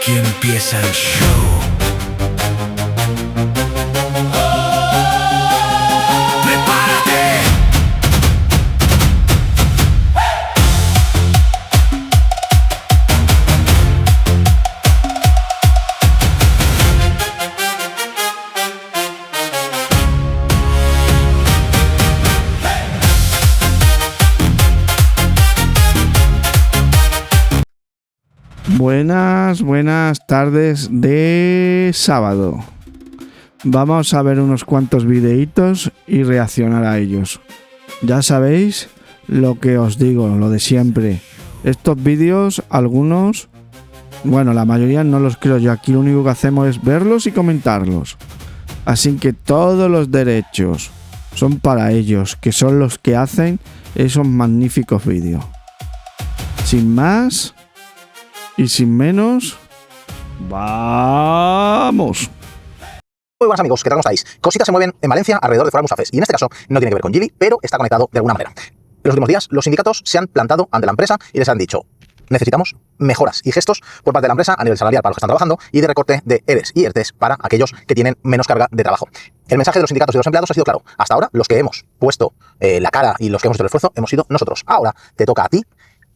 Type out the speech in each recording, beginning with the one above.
Aquí empieza el show. ¡Prepárate! Buenas tardes de sábado. Vamos a ver unos cuantos videitos y reaccionar a ellos. Ya sabéis lo que os digo, lo de siempre. Estos vídeos, algunos, bueno, la mayoría no los creo yo. Aquí lo único que hacemos es verlos y comentarlos. Así que todos los derechos son para ellos, que son los que hacen esos magníficos vídeos. Sin más y sin menos, ¡vamos! Muy buenas amigos, ¿qué tal? ¿Cómo estáis? Cositas se mueven en Valencia alrededor de Fora Musafes y en este caso no tiene que ver con Geely, pero está conectado de alguna manera. En los últimos días los sindicatos se han plantado ante la empresa y les han dicho: necesitamos mejoras y gestos por parte de la empresa a nivel salarial para los que están trabajando y de recorte de ERES y ERTES para aquellos que tienen menos carga de trabajo. El mensaje de los sindicatos y de los empleados ha sido claro. Hasta ahora los que hemos puesto la cara y los que hemos hecho el esfuerzo hemos sido nosotros. Ahora te toca a ti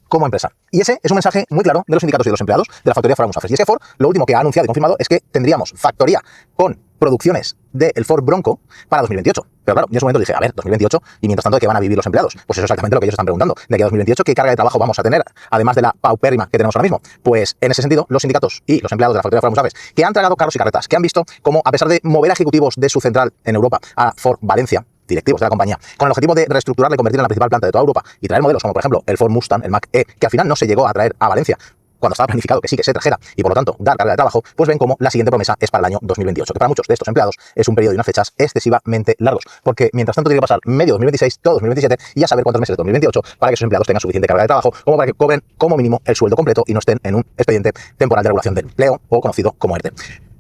como empresa. Y ese es un mensaje muy claro de los sindicatos y de los empleados de la factoría Fora Musafes. Y es que Ford lo último que ha anunciado y confirmado es que tendríamos factoría con producciones del Ford Bronco para 2028. Pero claro, yo en ese momento dije, a ver, 2028, y mientras tanto, ¿de qué van a vivir los empleados? Pues eso es exactamente lo que ellos están preguntando. De aquí a 2028, ¿qué carga de trabajo vamos a tener? Además de la paupérrima que tenemos ahora mismo. Pues en ese sentido, los sindicatos y los empleados de la factoría Fora Musafes, que han tragado carros y carretas, que han visto cómo, a pesar de mover a ejecutivos de su central en Europa a Ford Valencia, directivos de la compañía, con el objetivo de reestructurarla y convertirla en la principal planta de toda Europa y traer modelos como por ejemplo el Ford Mustang, el Mach-E, que al final no se llegó a traer a Valencia cuando estaba planificado que sí que se trajera y por lo tanto dar carga de trabajo, pues ven como la siguiente promesa es para el año 2028, que para muchos de estos empleados es un periodo y unas fechas excesivamente largos, porque mientras tanto tiene que pasar medio 2026, todo 2027 y ya saber cuántos meses de 2028 para que esos empleados tengan suficiente carga de trabajo como para que cobren como mínimo el sueldo completo y no estén en un expediente temporal de regulación del empleo o conocido como ERTE.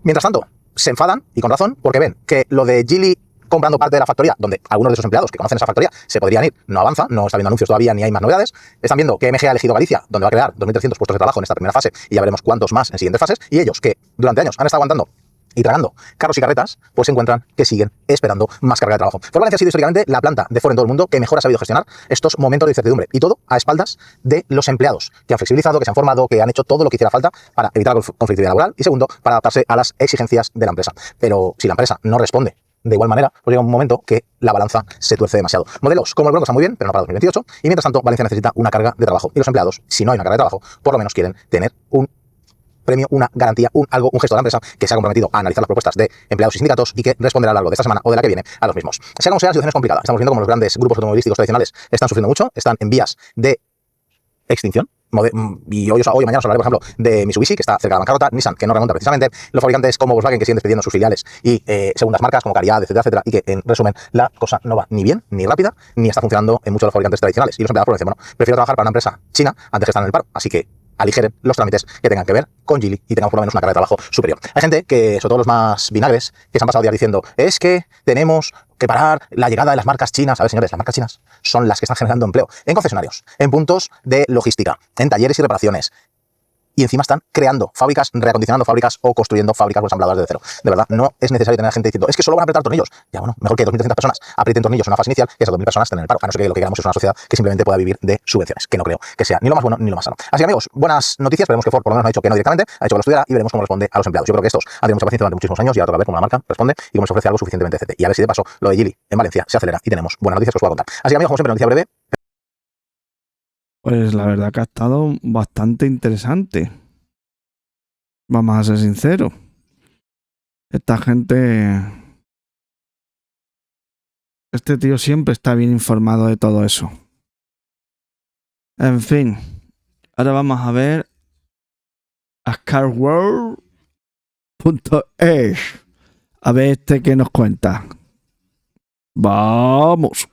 Mientras tanto, se enfadan y con razón porque ven que lo de Geely comprando parte de la factoría, donde algunos de esos empleados que conocen esa factoría se podrían ir, no avanza, no está viendo anuncios todavía ni hay más novedades. Están viendo que MG ha elegido Galicia, donde va a crear 2.300 puestos de trabajo en esta primera fase y ya veremos cuántos más en siguientes fases. Y ellos, que durante años han estado aguantando y tragando carros y carretas, pues se encuentran que siguen esperando más carga de trabajo. Ford Valencia ha sido históricamente la planta de Ford en todo el mundo que mejor ha sabido gestionar estos momentos de incertidumbre, y todo a espaldas de los empleados, que han flexibilizado, que se han formado, que han hecho todo lo que hiciera falta para evitar la conflictividad laboral y segundo, para adaptarse a las exigencias de la empresa. Pero si la empresa no responde de igual manera, pues llega un momento que la balanza se tuerce demasiado. Modelos como el Bronco están muy bien, pero no para 2028, y mientras tanto Valencia necesita una carga de trabajo. Y los empleados, si no hay una carga de trabajo, por lo menos quieren tener un premio, una garantía, un gesto de la empresa que se ha comprometido a analizar las propuestas de empleados y sindicatos y que responderá a lo largo de esta semana o de la que viene a los mismos. Sea como sea, la situación es complicada. Estamos viendo como los grandes grupos automovilísticos tradicionales están sufriendo mucho, están en vías de extinción. Y hoy mañana os hablaré, por ejemplo, de Mitsubishi, que está cerca de la bancarrota, Nissan, que no remonta precisamente, los fabricantes como Volkswagen, que siguen despidiendo sus filiales, y segundas marcas como Cariad, etcétera, etcétera, y que, en resumen, la cosa no va ni bien, ni rápida, ni está funcionando en muchos de los fabricantes tradicionales. Y los empleados dicen, bueno, prefiero trabajar para una empresa china antes que estar en el paro. Así que aligeren los trámites que tengan que ver con Geely y tengamos por lo menos una carga de trabajo superior. Hay gente que, sobre todo los más vinagres, que se han pasado días diciendo, es que tenemos que parar la llegada de las marcas chinas. A ver, señores, las marcas chinas son las que están generando empleo en concesionarios, en puntos de logística, en talleres y reparaciones. Y encima están creando fábricas, reacondicionando fábricas o construyendo fábricas o ensambladoras de cero. De verdad, no es necesario tener gente diciendo, es que solo van a apretar tornillos. Ya bueno, mejor que 2.300 personas aprieten tornillos en una fase inicial que esas 2.000 personas estén en el paro. A no ser que lo que queramos es una sociedad que simplemente pueda vivir de subvenciones, que no creo que sea ni lo más bueno ni lo más sano. Así que amigos, buenas noticias. Veremos que Ford por lo menos no ha dicho que no directamente, ha dicho que lo estudiará y veremos cómo responde a los empleados. Yo creo que estos han tenido mucha paciencia durante muchísimos años y ahora toca ver cómo la marca responde y cómo se ofrece algo suficientemente decente. Y a ver si de paso lo de Geely en Valencia se acelera y tenemos buenas noticias que os voy a contar. Así que amigos, como siempre, noticia breve. Pues la verdad que ha estado bastante interesante. Vamos a ser sinceros. Esta gente... Este tío siempre está bien informado de todo eso. En fin. Ahora vamos a ver a carworld.es. A ver este que nos cuenta. Vamos.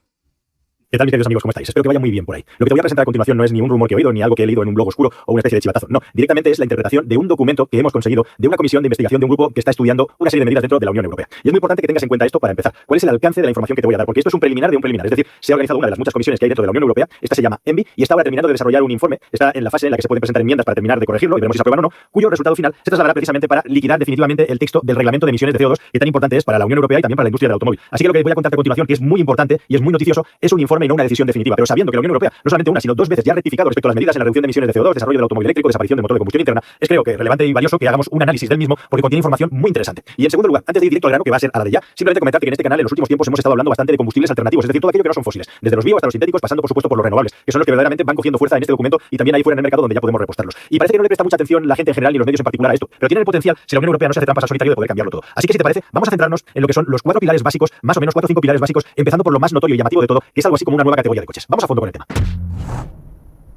¿Qué tal, mis queridos amigos? ¿Cómo estáis? Espero que vaya muy bien por ahí. Lo que te voy a presentar a continuación no es ni un rumor que he oído, ni algo que he leído en un blog oscuro o una especie de chivatazo. No, directamente es la interpretación de un documento que hemos conseguido de una comisión de investigación de un grupo que está estudiando una serie de medidas dentro de la Unión Europea. Y es muy importante que tengas en cuenta esto para empezar. ¿Cuál es el alcance de la información que te voy a dar? Porque esto es un preliminar de un preliminar. Es decir, se ha organizado una de las muchas comisiones que hay dentro de la Unión Europea. Esta se llama ENVI y está ahora terminando de desarrollar un informe. Está en la fase en la que se pueden presentar enmiendas para terminar de corregirlo y veremos si se aprueban o no, cuyo resultado final se trasladará precisamente para liquidar definitivamente el texto del reglamento de emisiones de CO2, que tan importante es para la Unión Europea y también para la industria del automóvil. Así que lo que voy a contarte a continuación, que es muy importante y es muy noticioso, es un informe y no una decisión definitiva, pero sabiendo que la Unión Europea no solamente una, sino dos veces ya ha rectificado respecto a las medidas en la reducción de emisiones de CO2, desarrollo del automóvil eléctrico, desaparición del motor de combustión interna, es creo que relevante y valioso que hagamos un análisis del mismo porque contiene información muy interesante. Y en segundo lugar, antes de ir directo al grano, que va a ser a la de ya, simplemente comentarte que en este canal en los últimos tiempos hemos estado hablando bastante de combustibles alternativos, es decir, todo aquello que no son fósiles, desde los bio hasta los sintéticos, pasando por supuesto por los renovables, que son los que verdaderamente van cogiendo fuerza en este documento y también ahí fuera en el mercado donde ya podemos repostarlos. Y parece que no le presta mucha atención la gente en general ni los medios en particular a esto, pero tienen el potencial, si la Unión Europea no se hace trampas al solitario, de poder cambiarlo todo. Así que si te parece, vamos a centrarnos en lo que son los cuatro pilares básicos, más o menos 4 o 5 pilares básicos, empezando por lo más notorio y llamativo de todo, que es algo así como una nueva categoría de coches. Vamos a fondo con el tema.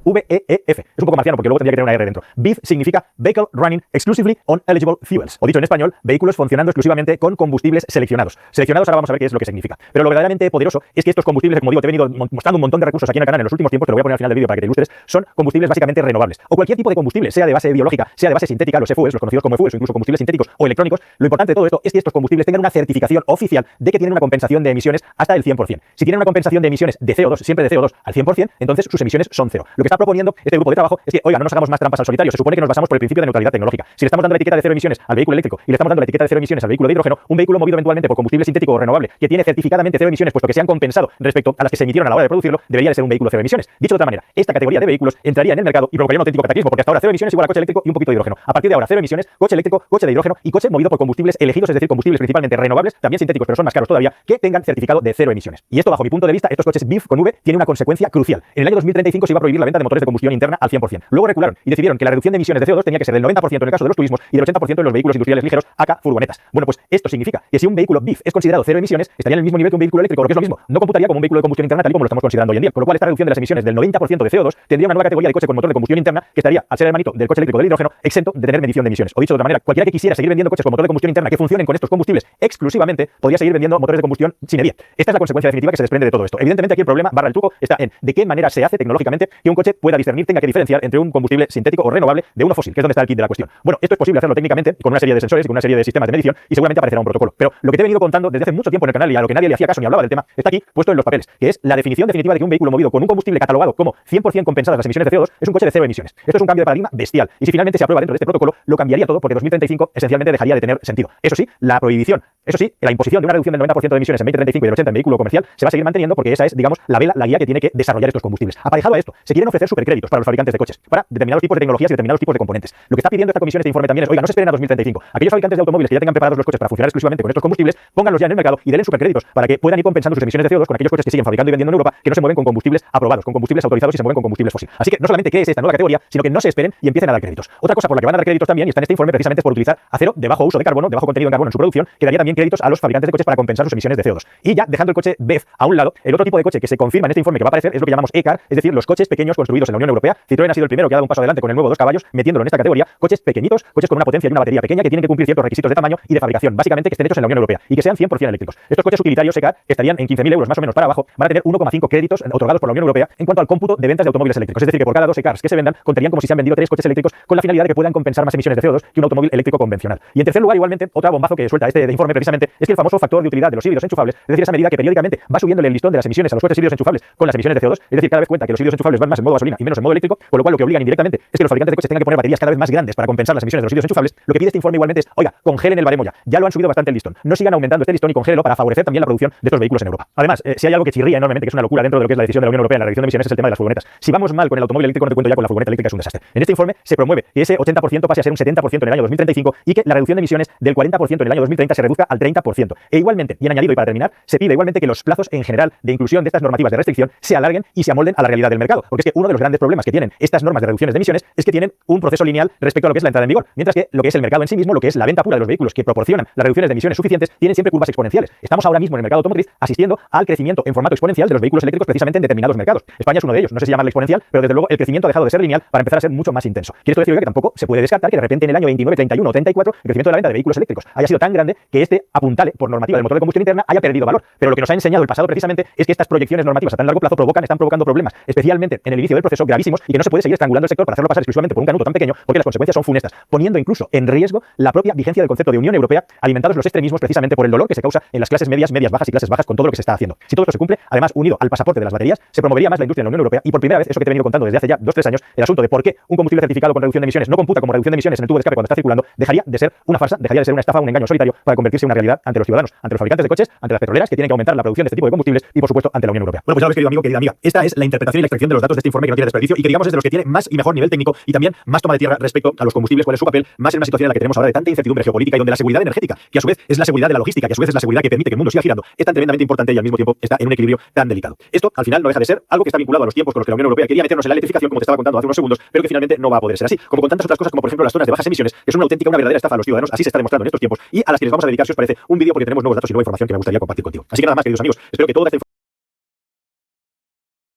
VEEF. Es un poco marciano porque luego tendría que tener una R dentro. VEEF significa Vehicle Running Exclusively on Eligible Fuels. O dicho en español, vehículos funcionando exclusivamente con combustibles seleccionados. Seleccionados, ahora vamos a ver qué es lo que significa. Pero lo verdaderamente poderoso es que estos combustibles, como digo, te he venido mostrando un montón de recursos aquí en el canal en los últimos tiempos, te lo voy a poner al final del vídeo para que te ilustres, son combustibles básicamente renovables. O cualquier tipo de combustible, sea de base biológica, sea de base sintética, los e-fuels, los conocidos como e-fuels, o incluso combustibles sintéticos o electrónicos. Lo importante de todo esto es que estos combustibles tengan una certificación oficial de que tienen una compensación de emisiones hasta el 100%. Si tienen una compensación de emisiones de CO2, siempre de CO2 al 100%, entonces sus emisiones son cero. Lo que está proponiendo este grupo de trabajo es que, oiga, no nos hagamos más trampas al solitario. Se supone que nos basamos por el principio de neutralidad tecnológica. Si le estamos dando la etiqueta de cero emisiones al vehículo eléctrico y le estamos dando la etiqueta de cero emisiones al vehículo de hidrógeno, un vehículo movido eventualmente por combustible sintético o renovable que tiene certificadamente cero emisiones, puesto que se han compensado respecto a las que se emitieron a la hora de producirlo, debería de ser un vehículo cero emisiones. Dicho de otra manera, esta categoría de vehículos entraría en el mercado y provocaría un auténtico cataclismo, porque hasta ahora cero emisiones igual a coche eléctrico y un poquito de hidrógeno. A partir de ahora, cero emisiones, coche eléctrico, coche de hidrógeno y coche movido por combustibles elegidos, es decir, combustibles principalmente renovables, también sintéticos, pero son más caros todavía, que tengan certificado de cero emisiones. Y esto, bajo mi punto de vista, estos coches BEEF con V tiene una consecuencia crucial. En el año 2035 se iba a prohibir la venta de motores de combustión interna al 100%. Luego recularon y decidieron que la reducción de emisiones de CO2 tenía que ser del 90% en el caso de los turismos y del 80% en los vehículos industriales ligeros, aka furgonetas. Bueno, pues esto significa que si un vehículo BEEF es considerado cero emisiones, estaría en el mismo nivel que un vehículo eléctrico, lo que es lo mismo. No computaría como un vehículo de combustión interna tal y como lo estamos considerando hoy en día. Con lo cual, esta reducción de las emisiones del 90% de CO2 tendría una nueva categoría de coche con motor de combustión interna que estaría, al ser hermanito del coche eléctrico del hidrógeno, exento de tener medición de emisiones. O dicho de otra manera, cualquiera que quisiera seguir vendiendo coches con motor de combustión interna que funcionen con estos combustibles exclusivamente, podría seguir vendiendo motores de combustión sin EDIE. Esta es la consecuencia definitiva que se desprende de todo esto. Evidentemente, aquí el problema, barra el truco, está en de qué manera se hace tecnológicamente que un coche pueda discernir, tenga que diferenciar entre un combustible sintético o renovable de uno fósil, que es donde está el kit de la cuestión. Bueno, esto es posible hacerlo técnicamente con una serie de sensores y con una serie de sistemas de medición y seguramente aparecerá un protocolo. Pero lo que te he venido contando desde hace mucho tiempo en el canal y a lo que nadie le hacía caso ni hablaba del tema, está aquí puesto en los papeles, que es la definición definitiva de que un vehículo movido con un combustible catalogado como 100% compensadas las emisiones de CO2 es un coche de cero emisiones. Esto es un cambio de paradigma bestial y si finalmente se aprueba dentro de este protocolo, lo cambiaría todo porque 2035 esencialmente dejaría de tener sentido. Eso sí, la prohibición, eso sí, la imposición de una reducción del 90% de emisiones en 2035 y del 80% en vehículo comercial se va a seguir manteniendo porque esa es, digamos, la vela, la guía que tiene que desarrollar estos combustibles. Aparejado a esto, se quieren ofrecer supercréditos para los fabricantes de coches, para determinados tipos de tecnologías y determinados tipos de componentes. Lo que está pidiendo esta comisión, este informe también es, oiga, no se esperen a 2035. Aquellos fabricantes de automóviles que ya tengan preparados los coches para funcionar exclusivamente con estos combustibles, pónganlos ya en el mercado y denle supercréditos para que puedan ir compensando sus emisiones de CO2 con aquellos coches que siguen fabricando y vendiendo en Europa que no se mueven con combustibles aprobados, con combustibles autorizados y se mueven con combustibles fósiles. Así que no solamente crees esta nueva categoría, sino que no se esperen y empiecen a dar créditos. Otra cosa por la que van a dar créditos también, y está en este informe precisamente es por utilizar acero de bajo uso de carbono, de bajo contenido en carbono en su producción, que daría también créditos a los fabricantes de coches para compensar sus emisiones de CO2. Y ya dejando el coche BEV a un lado, el otro tipo de coche que se confirma en este informe que va a aparecer es lo que llamamos e-car, es decir, los coches pequeños construidos en la Unión Europea. Citroën ha sido el primero que ha dado un paso adelante con el nuevo 2 caballos, metiéndolo en esta categoría, coches pequeñitos, coches con una potencia y una batería pequeña que tienen que cumplir ciertos requisitos de tamaño y de fabricación, básicamente que estén hechos en la Unión Europea y que sean 100% eléctricos. Estos coches utilitarios e-car, que estarían en 15.000 euros más o menos para abajo, van a tener 1,5 créditos otorgados por la Unión Europea en cuanto al cómputo de ventas de automóviles eléctricos. Es decir, que por cada 2 e-cars que se vendan, contarían como si se han vendido 3 coches eléctricos con la finalidad de que puedan compensar más emisiones de CO2 que un automóvil eléctrico convencional. Y en tercer lugar, igualmente, otra bombazo que suelta este informe precisamente es que el famoso factor de utilidad de los híbridos enchufables, es decir, esa medida que periódicamente va subiéndole el listón de las emisiones a los coches híbridos enchufables con las emisiones de CO2, es decir, cada vez cuenta que los híbridos enchufables van más en modo gasolina y menos en modo eléctrico, con lo cual lo que obligan indirectamente es que los fabricantes de coches tengan que poner baterías cada vez más grandes para compensar las emisiones de los híbridos enchufables. Lo que pide este informe igualmente es, oiga, congelen el baremo ya lo han subido bastante el listón, no sigan aumentando este listón y congélenlo para favorecer también la producción de estos vehículos en Europa. Además, si hay algo que chirría enormemente, que es una locura dentro de lo que es la decisión de la Unión Europea en la reducción de emisiones, es el tema de las furgonetas. Si vamos mal con el automóvil eléctrico, no te cuento ya con la furgoneta eléctrica, es un desastre. En este informe se promueve que ese 80% pase a ser un 70% en el año 2035 y que la reducción de emisiones del 40% en el año 2030 se reduzca al 30%. E igualmente, y en añadido y para terminar, se pide igualmente que los plazos en general de inclusión de estas normativas de restricción se alarguen y se amolden a la realidad del mercado. Porque es que uno de los grandes problemas que tienen estas normas de reducciones de emisiones es que tienen un proceso lineal respecto a lo que es la entrada en vigor, mientras que lo que es el mercado en sí mismo, lo que es la venta pura de los vehículos que proporcionan las reducciones de emisiones suficientes, tienen siempre curvas exponenciales. Estamos ahora mismo en el mercado automotriz asistiendo al crecimiento en formato exponencial de los vehículos eléctricos precisamente en determinados mercados. España es uno de ellos, no sé si llamarle exponencial, pero desde luego el crecimiento ha dejado de ser lineal para empezar a ser mucho más intenso. Quiero decir que tampoco se puede descartar que de repente en el año 29, 31 o 34 el crecimiento de la venta de vehículos eléctricos haya sido tan grande que este apuntale por normativa del motor de combustión interna haya perdido valor. Pero lo que nos ha enseñado el pasado precisamente es que estas proyecciones normativas a tan largo plazo están provocando problemas, especialmente en el inicio del proceso, gravísimos, y que no se puede seguir estrangulando el sector para hacerlo pasar exclusivamente por un canuto tan pequeño, porque las consecuencias son funestas, poniendo incluso en riesgo la propia vigencia del concepto de Unión Europea, alimentados los extremismos precisamente por el dolor que se causa en las clases medias, medias bajas y clases bajas con todo lo que se está haciendo. Si todo esto se cumple, además unido al pasaporte de las baterías, se promovería más la industria en la Unión Europea y por primera vez, eso que te he venido contando desde hace ya 2-3 años, el asunto de por qué un combustible certificado con reducción de emisiones no computa como reducción de emisiones en el tubo de escape cuando está circulando, dejaría de ser una farsa, dejaría de ser una estafa, un engaño solitario para convertirse en una realidad ante los ciudadanos, ante los fabricantes de coches, ante las petroleras que tienen que aumentar la producción de este tipo de combustibles y por supuesto ante la Unión Europea. Bueno, pues ya lo ves, querido amigo, querida amiga, esta es la interpretación y la extracción de los datos de este informe que no tiene desperdicio y que digamos es de los que tiene más y mejor nivel técnico y también más toma de tierra respecto a los combustibles, cuál es su papel, más en una situación en la que tenemos ahora de tanta incertidumbre geopolítica y donde la seguridad energética, que a su vez es la seguridad de la logística, que a su vez es la seguridad que permite que el mundo siga girando, es tan tremendamente importante y al mismo tiempo está en un equilibrio tan delicado. Esto al final no deja de ser algo que está vinculado a los tiempos con los que la Unión Europea quería meternos en la electrificación, como te estaba contando hace unos segundos, pero que finalmente no va a poder ser así. Como con tantas otras cosas, como por ejemplo las zonas de bajas emisiones, que son una auténtica, una verdadera estafa a los ciudadanos, así se está demostrando en estos tiempos y a las que les vamos a dedicar, si os parece, un vídeo porque tenemos nuevos datos y nueva información que me gustaría compartir contigo. Así que nada más, queridos amigos, espero que toda esta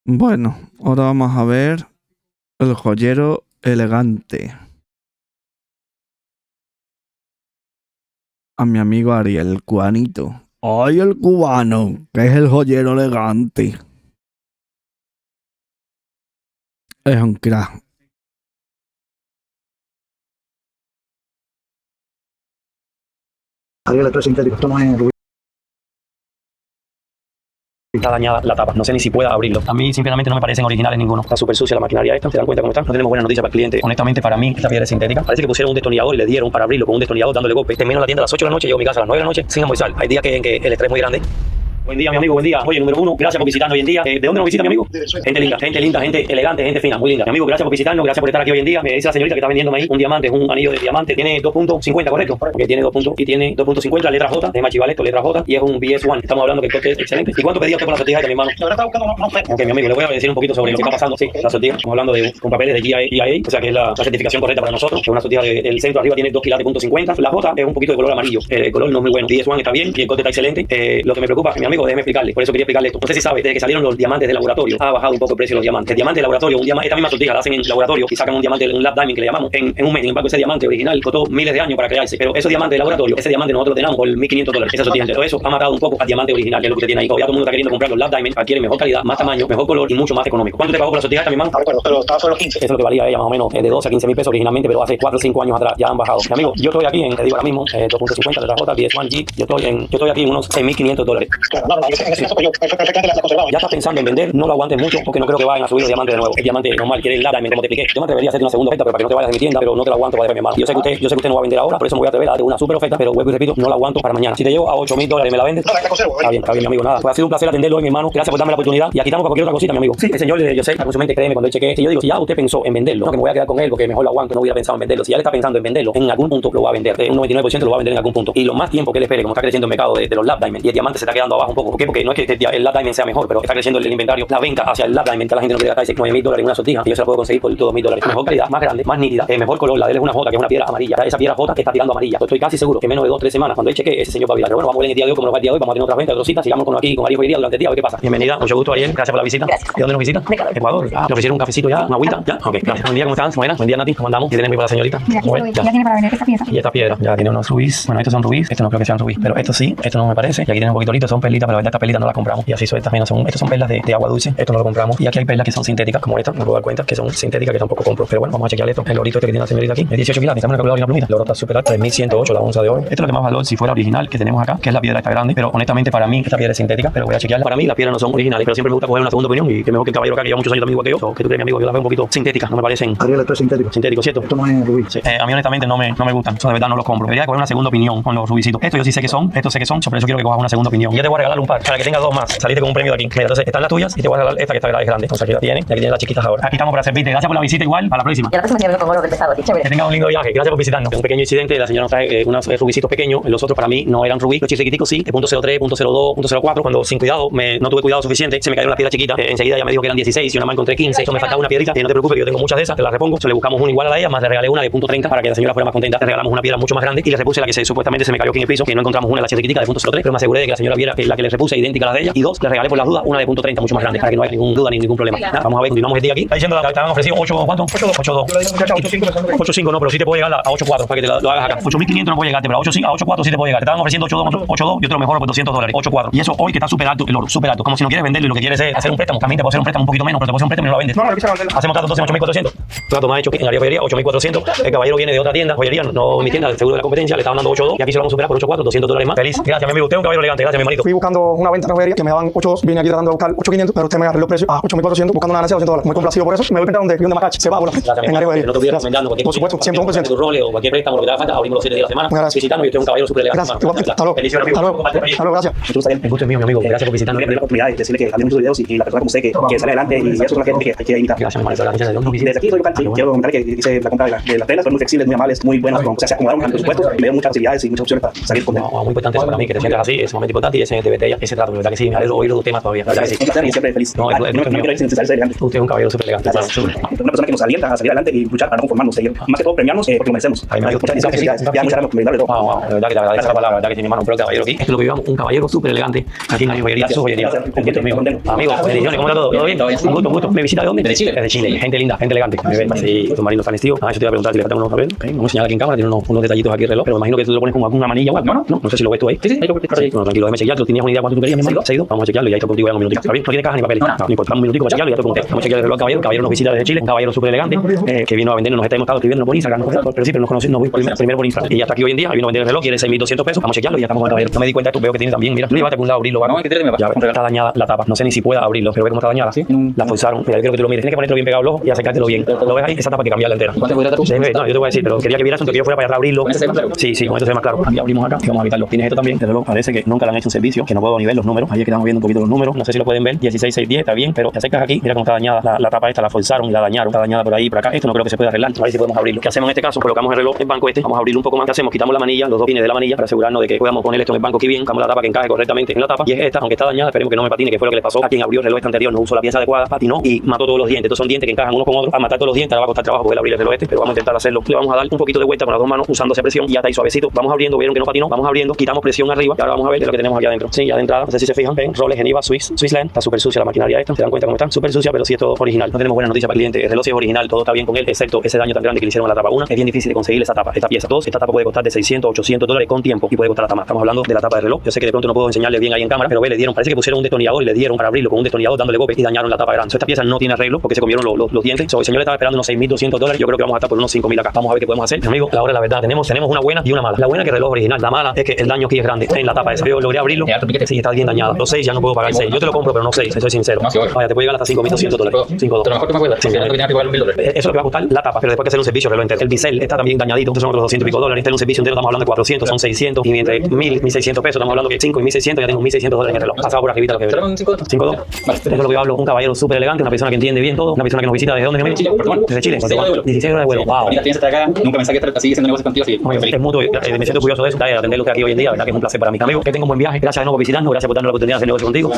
Bueno, ahora vamos a ver el joyero elegante. A mi amigo Ariel, el cubanito. ¡Ay, el cubano! Que es el joyero elegante. Es un crack. Ariel, esto es sintético, esto no es rubí. Está dañada la tapa, no sé ni si pueda abrirlo. A mí sinceramente no me parecen originales ninguno. Está súper sucia la maquinaria esta, ¿se dan cuenta cómo está? No tenemos buena noticia para el cliente. Honestamente, para mí esta piedra es sintética. Parece que pusieron un destornillador y le dieron para abrirlo con un destornillador dándole golpe. Termino la tienda a las 8 de la noche, llego a mi casa a las 9 de la noche sin almorzar. Hay días en que el estrés es muy grande. Buen día, mi amigo, buen día. Oye, número uno, gracias por visitarnos hoy en día. ¿De dónde nos visita, mi amigo? Gente linda, gente elegante, gente fina, muy linda. Mi amigo, gracias por visitarnos, gracias por estar aquí hoy en día. Me dice la señorita que está vendiéndome ahí un diamante, un anillo de diamante. Tiene 2.50, ¿correcto? Porque tiene 2 puntos y tiene 2.50, letra J, de Machivaleto, letra J, y es un BS1. Estamos hablando que el coste es excelente. ¿Y cuánto pedía usted por la sortija esta, mi hermano? Ok, mi amigo, le voy a decir un poquito sobre lo que está pasando. Sí, la sortija. Estamos hablando con papeles de GIA, o sea que es la certificación correcta para nosotros. Es una sortija del centro arriba tiene 2 quilates, punto 50. La J es un poquito de color amarillo. El color no es muy bueno. BS1 está bien y el coste está excelente. Lo que me preocupa, mi amigo, déjeme explicarle. Por eso quería explicarle esto. No sé si sabe, desde que salieron los diamantes de laboratorio, ha bajado un poco el precio de los diamantes. El diamante de laboratorio, esta misma sortija la hacen en laboratorio y sacan un diamante, un lab diamond que le llamamos, en un mes. Sin embargo, ese diamante original costó miles de años para crearse. Pero esos diamantes de laboratorio, ese diamante nosotros lo tenemos por $1.500. Esa sortija. Pero eso ha matado un poco al diamante original, que es lo que usted tiene ahí. Ya todo el mundo está queriendo comprar los lab diamond, adquiere mejor calidad, más tamaño, mejor color y mucho más económico. ¿Cuánto te pagó por la sortija esta, mi hermano? No recuerdo, pero estaba sobre los 15. Eso es lo que valía ella más o menos, de 12 a 15 mil pesos originalmente, pero hace 4 o 5 años atrás ya han bajado. Mi amigo, yo estoy aquí te digo ahora mismo, 2.50 de la J, BS1G, yo estoy aquí en unos $6.500. Claro, no, yo sé, yo perfectamente la conservaba. Ya estás pensando en vender, no lo aguantes mucho porque no creo que vayan a subir los diamantes de nuevo. El diamante normal quiere el lab diamond, como te expliqué. Yo me atrevería a hacerte una segunda oferta, pero para que no te vayas de mi tienda, pero no te la aguanto para mi hermano. Yo sé que usted no va a vender ahora, por eso me voy a atrever a darte una super oferta, pero vuelvo y repito, no la aguanto para mañana. Si te llevo a $8.000, ¿me la vendes? No, la conservo. Está bien, mi amigo, nada. Pues ha sido un placer atenderlo hoy, mi hermano. Gracias por darme la oportunidad. Y aquí estamos para cualquier otra cosita, mi amigo. Sí, el señor, yo sé, con su mente, créeme, cuando él chequee, si yo digo, si ya usted pensó en venderlo, no que me voy a quedar con él porque mejor lo aguanto, no hubiera pensado en venderlo. Si ya le está pensando en venderlo, en algún punto lo va a vender. Un 99% lo va a vender en algún punto. Y lo más tiempo que él espere, como está creciendo el mercado de los lab diamond y el diamante se está quedando abajo un poco. ¿Por qué? Porque no es que el lab diamond sea mejor, pero está creciendo el inventario, la venta hacia el lab diamond, que la gente no quiere gastar $9.000 en una sortija y yo se la puedo conseguir por $2.000. Mejor calidad, más grande, más nítida, mejor color. La de él es una J, que es una piedra amarilla. Esa piedra J que está tirando amarilla. Estoy casi seguro que menos de 2 o 3 semanas, cuando él chequee, ese señor va a virar. Pero bueno, vamos a ver en el día de hoy cómo nos va el día de hoy. Vamos a tener otras ventas, otras citas. Sigamos con aquí con Ariel hoy día durante el día a ver qué pasa. Bienvenida, mucho gusto, Ariel. Gracias por la visita. Gracias. ¿De dónde nos visita? Ecuador. ¿Te ofrecieron un cafecito ya? ¿Una agüita? Ya. Ok, gracias. Buen día, ¿cómo estás? Buena. Buen día, Nati. ¿Cómo andamos? ¿Qué tenemos para la señorita? Mira, aquí Bueno, ya tiene para vender esta pieza. y esta piedra, ya tiene unos rubíes. Bueno, estos son rubíes, estos no creo que sean rubíes, pero estos sí, esto no me parece. Y aquí tiene un poquito listo, son perlitas, pero la verdad estas perlitas no las compramos. Y así sueltas, menos son, estos son perlas de agua dulce, esto no lo compramos. Y aquí hay perlas que son sintéticas, como esta, me puedo dar cuenta que son sintéticas, que tampoco compro. Pero bueno, vamos a chequear esto. El lorito este que tiene la señorita aquí, es 18 quilates, necesitamos una calculadora y una plumita. El oro está súper alto, 3.108 la onza de hoy. Esto es lo que más valor si fuera original que tenemos acá, que es la piedra esta grande, pero honestamente para mí esta piedra es sintética, pero voy a chequearla. Para mí las piedras no son originales, pero siempre me gusta coger una segunda opinión y que mejor que el caballero acá que lleva muchos años también igual que yo, o que tú crees, mi amigo, yo las veo un poquito sintéticas, no me parecen Ariel, esto es sintético. sintéticos, ¿cierto? Esto no es rubí. Sí. A mí honestamente no me gustan, eso de verdad no los compro. Debería coger una segunda opinión con los rubicitos. Esto yo sí sé que son, esto sé que son, por eso quiero que cojas una segunda opinión. Yo te voy a regalar regalar un par para que tengas dos más. Saliste con un premio de aquí. Mira, entonces están las tuyas y te voy a regalar esta que esta es grande. Entonces aquí la tienes y aquí tienes las chiquitas ahora. Aquí estamos para servirte. Gracias por la visita igual. Para la próxima. Y a la próxima me con oro del pesado, chévere. Que tengas un lindo viaje. Gracias por visitarnos. Un pequeño incidente. La señora nos trae unos rubicitos pequeños. Los otros para mí no eran rubí. Los chiquiticos sí. De .03, .02, .04. Cuando sin cuidado, no tuve cuidado suficiente, se me cayó una piedra chiquita. Enseguida ella me dijo que eran 16 y una más encontré 15. Eso me faltaba una piedrita. Y no te preocupes que yo tengo muchas de esas. Te las repongo. Se le buscamos una igual a ella, más le regalé una de .30 para que la señora fuera más contenta. Le regalamos una piedra mucho más grande y le repuse la que supuestamente se me cayó aquí en el piso, que no encontramos una de las chiquiticas de .03, pero me aseguré de que la señora viera que la que le repuse idéntica a la de ella. Y dos, le regalé por las dudas una de .30 mucho más grande para que no haya ningún duda ni ningún problema. Nada, vamos a ver, continuamos el día aquí. Está diciendo que te han ofrecido 8, ¿cuánto? 8.2. 8.5 no, pero sí te puedo llegar a 8.4 para que te lo hagas acá. 8.500 no puedo llegarte, pero a 8.4 sí te puedo llegar. Te estaban ofreciendo 8.2, yo te lo mejoro por $200. 8.4. Y eso hoy que está súper alto el oro, súper alto. Como si no quieres venderlo y lo que quieres es hacer un préstamo. También te puedo hacer un préstamo un poquito menos, pero te puedo hacer un préstamo y no lo vendes. No, quisiera venderlo. Hacemos trato entonces 8.400. Trato más hecho en la joyería 8.400. El caballero viene de otra tienda, joyería, no mi tienda, del seguro de la competencia, le estaban dando 8.2 y aquí se lo vamos a superar por 8.4, $200 más. Feliz. Gracias, mi amigo. Usted es un caballero elegante. Gracias, mi hermanito. Fui buscando una venta de joyería que me daban 8.2. Vine aquí tratando de buscar 8.500, pero usted me arregló el precio a 8.400, buscando una ganancia de $200. Muy complacido por eso. Me voy a pensar donde Macache se va por en área joyería. No te olvides recomendando cualquier por supuesto, siempre 1%. tu rol o cualquier préstamo, lo que te haga falta, abrimos los 7 días a la semana. Gracias. Visitando y usted es un caballero súper elegante. Gracias. Igualmente. Hasta luego. Felicidades, amigo. Hasta luego. Gracias. El gusto es mío, mi amigo. Gracias por visitarnos. Tener la oportunidad de decirle que también muchos videos y la persona como usted que sale adelante y eso es la gente que hay que imitar. Gracias, mi hermano. Gracias a Dios. Desde aquí soy local. Quiero comentar que hice la compra de las telas, fueron muy flexibles, muy amables, muy buenas, o sea, se acomodaron a los presupuestos y me dieron muchas facilidades y muchas opciones para salir con muy importante eso para mí, que te sientas así, es sumamente importante y ese de verte ese trato, de verdad que sí, me alegro oír los temas todavía. un placer y siempre feliz. No quiero ir sin ser elegante. Usted es un caballero súper elegante. Una persona que nos alienta a salir adelante y luchar para no conformarnos, más que todo premiarnos porque lo merecemos. Muchas felicidades. Ya muchas gracias por brindarle todo. De verdad que te agradezco la palabra, de verdad que mi hermano, pero caballero aquí, esto es lo que vivamos, un caballero súper elegante aquí en la joyería, su joyería. Amigo, bendiciones, ¿cómo está todo? ¿Todo bien? Un gusto. ¿Me visita de dónde? De Chile. De Chile, gente linda, gente elegante. Sí, tu marido está vestido. Eso te iba a preguntar si le faltan unos papeles. Vamos a señalar aquí en cámara, tiene unos detallitos aquí el reloj, pero me imagino que tú lo pones como alguna manilla o algo. No sé si lo ves tú ahí. Sí, bueno, tranquilo, déjame chequear. ¿Tú tenías una idea cuánto tú querías, mi hermano? ¿Se ha ido? Vamos a chequearlo y ahí está contigo ya un minutito. ¿Está bien? No tiene caja ni papeles. No importa, un minutico para chequearlo y ya te pregunté. Vamos a chequear el reloj al caballero. El caballero nos visita desde Chile, un caballero súper elegante que vino a vendernos, nos hemos estado escribiendo por Instagram, pero sí, pero nos conocimos primero por Instagram. Y ya está aquí hoy en día, vino a vender el reloj, quiere 6.200 pesos. Vamos a chequearlo y ya estamos con el caballero. No me di cuenta de esto, veo que tiene también, mira, no llévate por un lado, abrirlo. No, ya está dañada la tapa. No sé ni si pueda abrirlo, pero ve cómo está dañada. La forzaron. Mira, yo quiero que tú lo mires. Tienes que ponértelo bien pegado al ojo y acercártelo bien. ¿Lo ves ahí? Esa tapa hay que cambiarla entera. ¿Cuánto puede tratar? No, yo te voy a decir, pero quería que vieras que yo fuera para allá a abrirlo. Sí, con esto se ve más claro. Aquí abrimos acá y vamos a quitarlo. Tienes esto también. Desde luego parece que nunca le han hecho un servicio, que no puedo ni ver los números. Ahí es que estamos viendo un poquito los números. No sé si lo pueden ver. 16,610 está bien, pero te acercas aquí. Mira cómo está dañada la tapa esta, la forzaron y la dañaron. Está dañada por ahí y por acá. Esto no creo que se pueda arreglar. A ver si podemos abrirlo. ¿Qué hacemos en este caso? Colocamos el reloj en el banco este. Vamos a abrirlo un poco más. ¿Qué hacemos? Quitamos la manilla, los dos pines de la manilla para asegurarnos de que podamos poner esto en el banco aquí bien. Buscamos la tapa que encaje correctamente en la tapa. Y es esta, aunque está dañada, esperemos que no me patine, que fue lo que le pasó a quien abrió el reloj este anterior. No usó la pieza adecuada, patinó y mató todos los dientes. Estos son dientes que encajan unos con otros. A matar todos los dientes, ahora va a costar trabajo poder abrir el reloj este, pero vamos a intentar hacerlo. Le vamos a dar un poquito de vuelta con las dos manos usando esa presión y ya está ahí suavecito. Vamos abriendo, vieron que no patinó. Vamos abriendo, quitamos presión arriba y ahora vamos a ver de lo que tenemos aquí adentro. Sí, ya de entrada, no sé si se fijan, ven, roles Geneva, Swissland, está súper sucia la maquinaria esta. Se dan cuenta cómo está, súper sucia, pero sí es todo original. No tenemos buena noticia para el cliente. El reloj sí es original, todo está bien con él, excepto ese daño tan grande que le hicieron a la tapa. Una, es bien difícil de conseguir esa tapa, esta pieza. Dos, esta tapa puede costar de $600, $800 con tiempo y puede costar hasta más. Estamos hablando de la tapa de reloj. Yo sé que de pronto no puedo enseñarle bien ahí en cámara, pero ve, le dieron, parece que pusieron un destornillador y le dieron para abrirlo con un destornillador dándole golpe y dañaron la tapa grande. Esta pieza no tiene arreglo porque se comieron los dientes. El señor estaba esperando unos $6.200. Yo creo que vamos a estar por unos 5.000 acá. Vamos a ver qué podemos hacer. Mi amigo, ahora la verdad, tenemos una buena y una mala. La buena es que el reloj original. La mala es que el daño aquí es grande en la tapa esa. Yo logré abrirlo. Sí, está bien dañada. Los 6 ya no puedo pagar el 6. Yo te lo compro, pero no 6. Soy sincero. Vaya, te puede llegar hasta $5.200. 5 dólares. Eso es lo que va a costar la tapa, pero después que hacer un servicio reloj entero. El bisel está también dañadito, entonces son otros $200 y pico. Este es un servicio entero, estamos hablando de 400, son 600 y entre 1.000 y 1.600 pesos, estamos hablando que 5 y 1.600, ya tengo $1.600 en el reloj. Pasado por arribita lo que veo. 5 dólares. Esto es lo que yo hablo, un caballero súper elegante, una persona que entiende bien todo, una persona que nos visita desde dónde, desde Chile. 16 horas de vuelo. Wow. Nunca pensé que sigue siendo negocio contigo así. Es mutuo, me siento curioso de eso, de atenderlo aquí hoy en día, verdad que es un placer para mí. Amigo, que tengo un buen viaje, gracias de nuevo por visitarnos, gracias por darnos la oportunidad de hacer negocio contigo.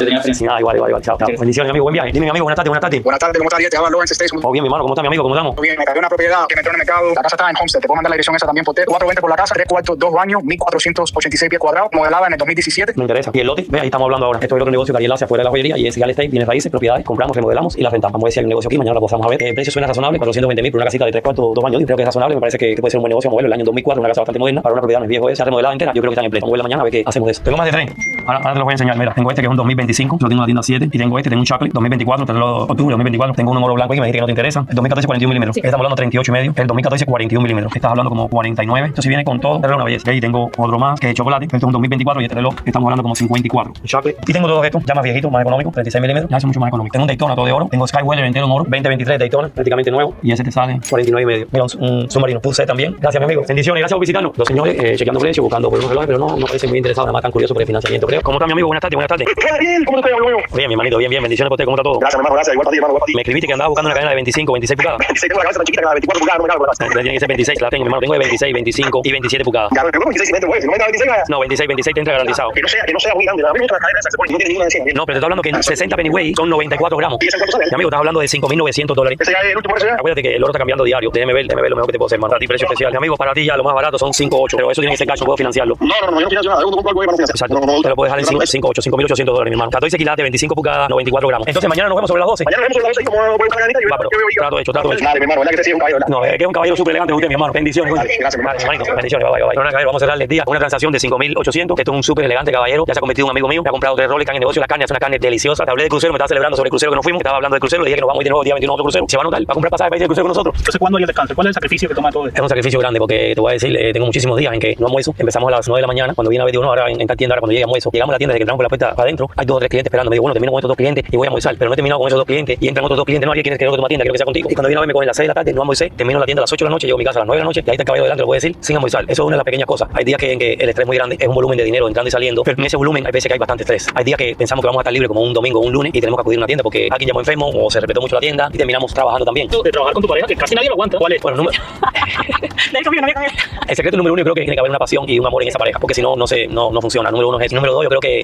Igual, chao. Bendiciones, amigo, buen viaje. Dime, mi amigo, buenas tardes. Buenas tardes, ¿cómo estás? Te habla Lawrence States. Muy bien, mi hermano, ¿cómo está mi amigo? ¿Cómo estamos? Muy bien, me cayó una propiedad que me entró en el mercado. La casa está en Homestead, te puedo mandar la dirección esa también por texto. 420 por la casa, 3 cuartos, 2 baños, 1.486 pies cuadrados, modelada en el 2017. Me interesa. Y el lote, ve, ahí estamos hablando ahora. Esto es el otro negocio que Ariel hace afuera de la joyería y es real estate, bienes raíces, propiedades, compramos, remodelamos y las rentamos. Vamos a ver si hay un negocio aquí, mañana lo pasamos a ver. El precio suena razonable, 420.000 por una casita de 3 cuartos, 2 baños. Creo que es razonable, me parece que puede ser un buen negocio moverlo. El año 2004, una casa bastante moderna, para una propiedad no es viejo, se ha remodelado entera. Yo creo que está en pleno. Vamos a verla mañana a ver qué hacemos de eso. Tengo más de 3. Ahora te lo voy a enseñar. Mira, tengo este que es un 2025, lo tengo en la tienda 7 y tengo un chocolate 2024, octubre 2024. Tengo un oro blanco aquí, me dijiste que no te interesa. El 2014 41 milímetros. Estamos hablando 38 y medio. El 2014 41 milímetros. Estás hablando como 49. Esto si viene con todo, es una belleza. Ahí tengo otro más que es chocolate. Este es un 2024 y este reloj estamos hablando como 54. Chocolate. Y tengo todos estos ya más viejitos, más económicos, 36 milímetros. Ya son mucho más económicos. Tengo un Daytona todo de oro. Tengo Skyweather entero en oro. 2023 Daytona, prácticamente nuevo. Y ese te sale 49 y medio. Mira, un submarino Pulse también. Gracias, mi amigo. Bendiciones, gracias por visitarnos. Los señores chequeando precios, buscando por unos relojes, pero no parecen muy interesados, nada más tan curiosos por el financiamiento, creo. ¿Cómo está mi amigo? Buenas tardes, buenas tardes. Bien, ¿cómo te amigo mío? Bien, mi hermanito, bien, bendiciones por usted, ¿cómo está todo? Gracias, mi hermano, gracias. Igual para ti, hermano, igual para ti. Me escribiste que andaba buscando una cadena de 25, 26 pulgadas. 26, tengo la cabeza tan chiquita que la de 24 pulgadas, no me cabe, ¿verdad? Tiene que ser 26, la tengo, mi hermano. Tengo de 26, 25 y 27 pulgadas. Ya, pero 26 y 20, güey. Si no me da 26, vaya. No, 26, 26 te entra garantizado. Que no sea muy grande. A mí me gusta la cadena esa que se pone. No tiene ninguna de 100. No, pero te estoy hablando que 60 pennyweight son 94 gramos. ¿Y ese cuánto sale? Mi amigo, estás hablando de $5,900. Ese ya es el último precio, ya. Acuérdate que el oro está cambiando diario. Déjeme ver lo mejor que te puedo hacer, hermano. Para ti, precio especial. Mi amigo, para ti ya lo más barato son 5,8. Pero eso tiene que ser cash, no puedo financiarlo. No, yo no financio nada. Yo no compro algo para financiar. Exacto. No, Te lo puedes dejar en 5,8, $5,800, mi hermano. 14 quilates, 25 pulgadas, 94 gramos. Entonces mañana nos vemos sobre las 12. Mañana vemos la 12 y como voy a una ganita y Va, pero trato hecho. Dale, mi hermano, ¿verdad que te sigue un caballo, verdad? No, es que es un caballero súper elegante usted, mi hermano. Bendiciones. Dale, gracias, mi hermano. Dale, hermanito, bendiciones. Bye, bye, bye. No, nada, vamos a cerrarle el día con una transacción de 5,800. Esto es un súper elegante caballero. Ya se ha convertido en un amigo mío. Me ha comprado 3 roles, están en negocio. La carne es una carne deliciosa. Te hablé de crucero, me estaba celebrando sobre el crucero que nos fuimos. Estaba hablando del crucero. Le dije que nos vamos a ir de nuevo el día 21 a otro crucero. Se va a notar para comprar pasaje para ir del crucero con nosotros. Entonces, ¿cuándo hay el descanso? ¿Cuál es el sacrificio que toma todo esto? Es un sacrificio grande porque te voy a decir, tengo muchísimos días en que no almuerzo. Empezamos a las 9 de la mañana. Cuando viene a ver uno ahora en esta tienda, ahora cuando llegue almuerzo. Llegamos a la tienda, desde que entramos por la puerta para adentro, hay 2 o 3 clientes esperando. Me digo, bueno, termino con estos 2 clientes y voy a almorzar. Pero no he terminado con esos 2 clientes y entran otros 2 clientes. No, alguien quiere que tome tienda, quiero que sea contigo. Y cuando viene a ver me cogen las 6 de la tarde, no almorcé. Termino la tienda a las 8 de la noche, llego a mi casa a las 9 de la noche y ahí está el caballero delante, lo voy a decir, sin almorzar. Eso es una de las pequeñas cosas. Hay días en que el estrés es muy grande, es un volumen de dinero entrando y saliendo, pero en ese volumen hay veces que hay bastante estrés. Hay días que pensamos que vamos a estar libres como un domingo o un lunes y tenemos que acudir a una tienda porque alguien llamó enfermo o se repletó mucho la tienda y terminamos trabajando también. De trabajar con tu pareja, que casi nadie lo aguanta. ¿Cuál es? Bueno, el secreto número 1 yo creo que tiene que haber una pasión y un amor en esa pareja, porque si no, no funciona. Número 1 es eso. Número 2 yo creo que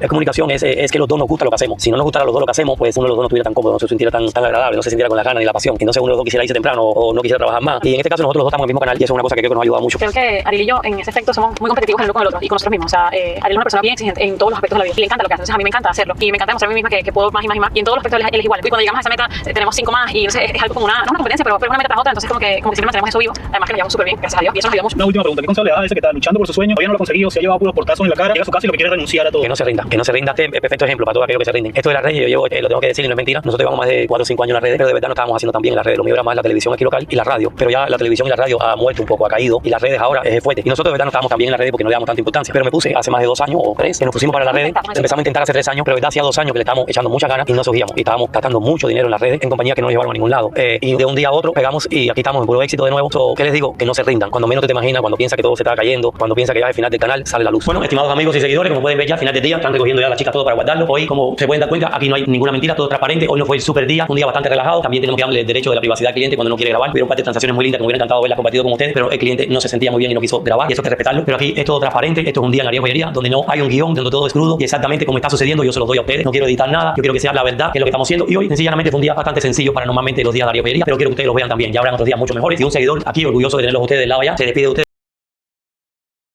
comunicación es que los dos nos gusta lo que hacemos. Si no nos gustara a los dos lo que hacemos, pues uno de los dos no estuviera tan cómodo, no se sintiera tan agradable, no se sintiera con la gana ni la pasión. Entonces uno de los dos quisiera irse temprano o no quisiera trabajar más. Y en este caso nosotros los dos estamos en el mismo canal y eso es una cosa que creo que nos ayuda mucho. Creo que Ariel y yo en ese aspecto somos muy competitivos el uno con el otro y con nosotros mismos. O sea, Ariel es una persona bien exigente en todos los aspectos de la vida y le encanta lo que hace. Entonces a mí me encanta hacerlo y me encanta demostrar a mí misma que puedo más y más y más y en todos los aspectos él es igual. Y cuando llegamos a esa meta tenemos 5 más y entonces es algo como no una competencia, pero es una meta tras otra. Entonces como que siempre mantenemos eso vivo. Además que nos llevamos súper bien, gracias a Dios, y eso nos ayuda mucho. Una última pregunta, ¿qué consejo le da a ese que está luchando por su sueño? Todavía no lo ha conseguido, se ha llevado puros portazos en la cara, llega a su casa y lo que quiere es renunciar a todo. Que no se rinda. Este es perfecto ejemplo para todos aquellos que se rinden. Esto de las redes, yo lo tengo que decir y no es mentira. Nosotros llevamos más de 4 o 5 años en las redes, pero de verdad no estábamos haciendo tan bien en las redes. Lo mío era más la televisión aquí local y la radio, pero ya la televisión y la radio ha muerto un poco, ha caído y las redes ahora es fuerte. Y nosotros de verdad no estábamos tan bien en las redes porque no le damos tanta importancia. Pero me puse hace más de 2 años o 3 que nos pusimos para las redes. Empezamos a intentar hace 3 años, pero de verdad hacía 2 años que le estamos echando muchas ganas y no surgíamos. Y estábamos gastando mucho dinero en las redes en compañías que no nos llevaron a ningún lado. Y de un día a otro pegamos y aquí estamos en puro éxito de nuevo. ¿Qué les digo? Que no se rindan. Cuando menos te imaginas, cuando piensas que todo se está cayendo, cuando piensas que ya al final del canal sale la luz. Bueno, estimados amigos y seguidores, como pueden ver ya al final del día están recogiendo ya las chicas todo para guardarlo. Hoy, como se pueden dar cuenta, aquí no hay ninguna mentira, todo transparente. Hoy no fue el super día, un día bastante relajado. También tenemos que darle el derecho de la privacidad al cliente cuando no quiere grabar. Hubieron un par de transacciones muy lindas que me hubiera encantado verlas compartido con ustedes, pero el cliente no se sentía muy bien y no quiso grabar y eso hay que respetarlo. Pero aquí es todo transparente. Esto es un día en Ariel Joyería donde no hay un guión, donde todo es crudo y exactamente como está sucediendo yo se los doy a ustedes. No quiero editar nada, yo quiero que sea la verdad, que es lo que estamos haciendo. Y hoy sencillamente fue un día bastante sencillo para normalmente los días de Ariel Joyería, pero quiero que ustedes los vean también. Ya habrán otros días mucho mejores. Y un seguidor aquí orgulloso de tenerlos ustedes del lado allá se despide de ustedes.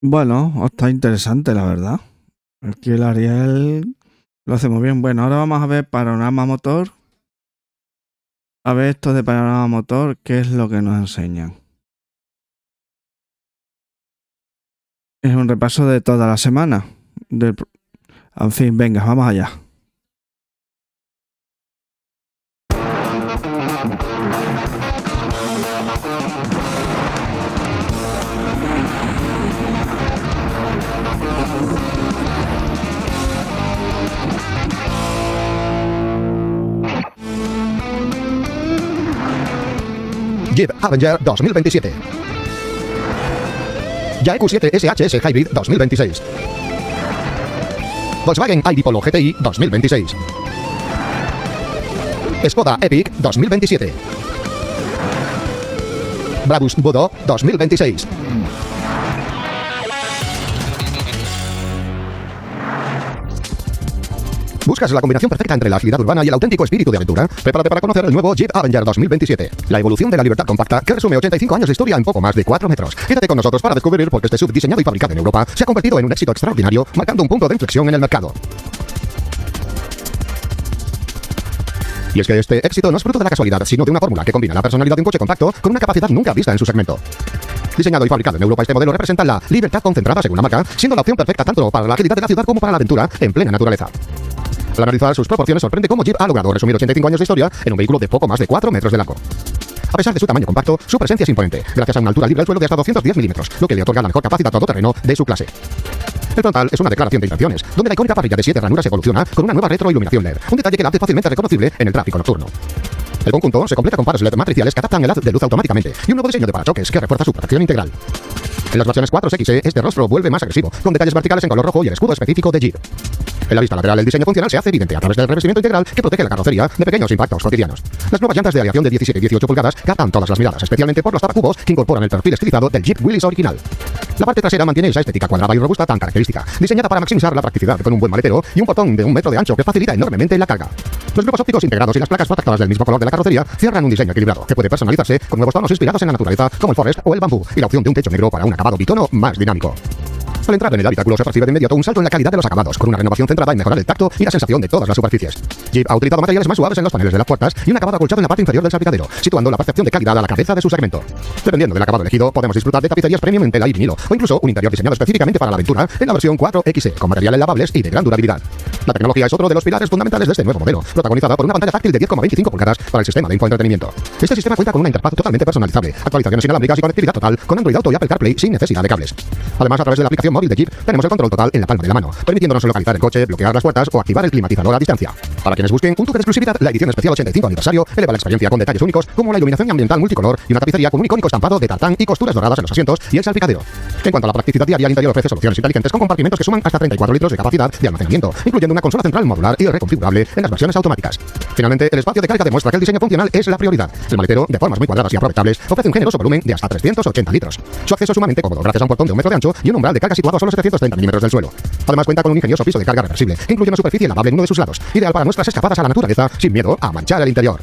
Bueno, está interesante la verdad. Aquí el Ariel lo hace muy bien. Bueno, ahora vamos a ver panorama motor. A ver esto de panorama motor, ¿qué es lo que nos enseñan? Es un repaso de toda la semana. En fin, venga, vamos allá. Jeep Avenger 2027. Ya EQ7 SHS Hybrid 2026. Volkswagen ID Polo GTI 2026. Skoda Epic 2027. Brabus Budo 2026. ¿Buscas la combinación perfecta entre la agilidad urbana y el auténtico espíritu de aventura? Prepárate para conocer el nuevo Jeep Avenger 2027. La evolución de la libertad compacta que resume 85 años de historia en poco más de 4 metros. Quédate con nosotros para descubrir por qué este SUV diseñado y fabricado en Europa se ha convertido en un éxito extraordinario, marcando un punto de inflexión en el mercado. Y es que este éxito no es fruto de la casualidad, sino de una fórmula que combina la personalidad de un coche compacto con una capacidad nunca vista en su segmento. Diseñado y fabricado en Europa, este modelo representa la libertad concentrada según la marca, siendo la opción perfecta tanto para la agilidad de la ciudad como para la aventura en plena naturaleza. Al analizar sus proporciones sorprende cómo Jeep ha logrado resumir 85 años de historia en un vehículo de poco más de 4 metros de largo. A pesar de su tamaño compacto, su presencia es imponente, gracias a una altura libre al suelo de hasta 210 milímetros, lo que le otorga la mejor capacidad todoterreno de su clase. El frontal es una declaración de intenciones, donde la icónica parrilla de 7 ranuras evoluciona con una nueva retroiluminación LED, un detalle que la hace fácilmente reconocible en el tráfico nocturno. El conjunto se completa con faros LED matriciales que adaptan el haz de luz automáticamente y un nuevo diseño de parachoques que refuerza su protección integral. En las versiones 4XE, este rostro vuelve más agresivo, con detalles verticales en color rojo y el escudo específico de Jeep. En la vista lateral, el diseño funcional se hace evidente a través del revestimiento integral que protege la carrocería de pequeños impactos cotidianos. Las nuevas llantas de aleación de 17 y 18 pulgadas captan todas las miradas, especialmente por los tapacubos que incorporan el perfil estilizado del Jeep Willys original. La parte trasera mantiene esa estética cuadrada y robusta tan característica, diseñada para maximizar la practicidad con un buen maletero y un portón de 1 metro de ancho que facilita enormemente la carga. Los grupos ópticos integrados y las placas protectoras del mismo color de la carrocería cierran un diseño equilibrado que puede personalizarse con nuevos tonos inspirados en la naturaleza como el forest o el bambú y la opción de un techo negro para un acabado bitono más dinámico. Al entrar en el habitáculo se percibe de inmediato un salto en la calidad de los acabados, con una renovación centrada en mejorar el tacto y la sensación de todas las superficies. Jeep ha utilizado materiales más suaves en los paneles de las puertas y un acabado acolchado en la parte inferior del salpicadero, situando la percepción de calidad a la cabeza de su segmento. Dependiendo del acabado elegido, podemos disfrutar de tapicerías premium en tela y vinilo, o incluso un interior diseñado específicamente para la aventura en la versión 4XE, con materiales lavables y de gran durabilidad. La tecnología es otro de los pilares fundamentales de este nuevo modelo, protagonizada por una pantalla táctil de 10,25 pulgadas para el sistema de infoentretenimiento. Este sistema cuenta con una interfaz totalmente personalizable, actualizaciones inalámbricas y conectividad total con Android Auto y Apple CarPlay sin necesidad de cables. Además, a través de la aplicación móvil de Jeep, tenemos el control total en la palma de la mano, permitiéndonos localizar el coche, bloquear las puertas o activar el climatizador a distancia. Para quienes busquen un toque de exclusividad, la edición especial 85 aniversario eleva la experiencia con detalles únicos como la iluminación ambiental multicolor y una tapicería con un icónico estampado de tartán y costuras doradas en los asientos y el salpicadero. En cuanto a la practicidad diaria, el interior ofrece soluciones inteligentes con compartimentos que suman hasta 34 litros de capacidad de almacenamiento, incluyendo una consola central modular y reconfigurable en las versiones automáticas. Finalmente, el espacio de carga demuestra que el diseño funcional es la prioridad. El maletero, de formas muy cuadradas y aprovechables, ofrece un generoso volumen de hasta 380 litros. Su acceso es sumamente cómodo gracias a un portón de 1 metro de ancho y un umbral de carga situado a solo 730 milímetros del suelo. Además cuenta con un ingenioso piso de carga reversible, que incluye una superficie lavable en uno de sus lados, ideal para nuestras escapadas a la naturaleza sin miedo a manchar el interior.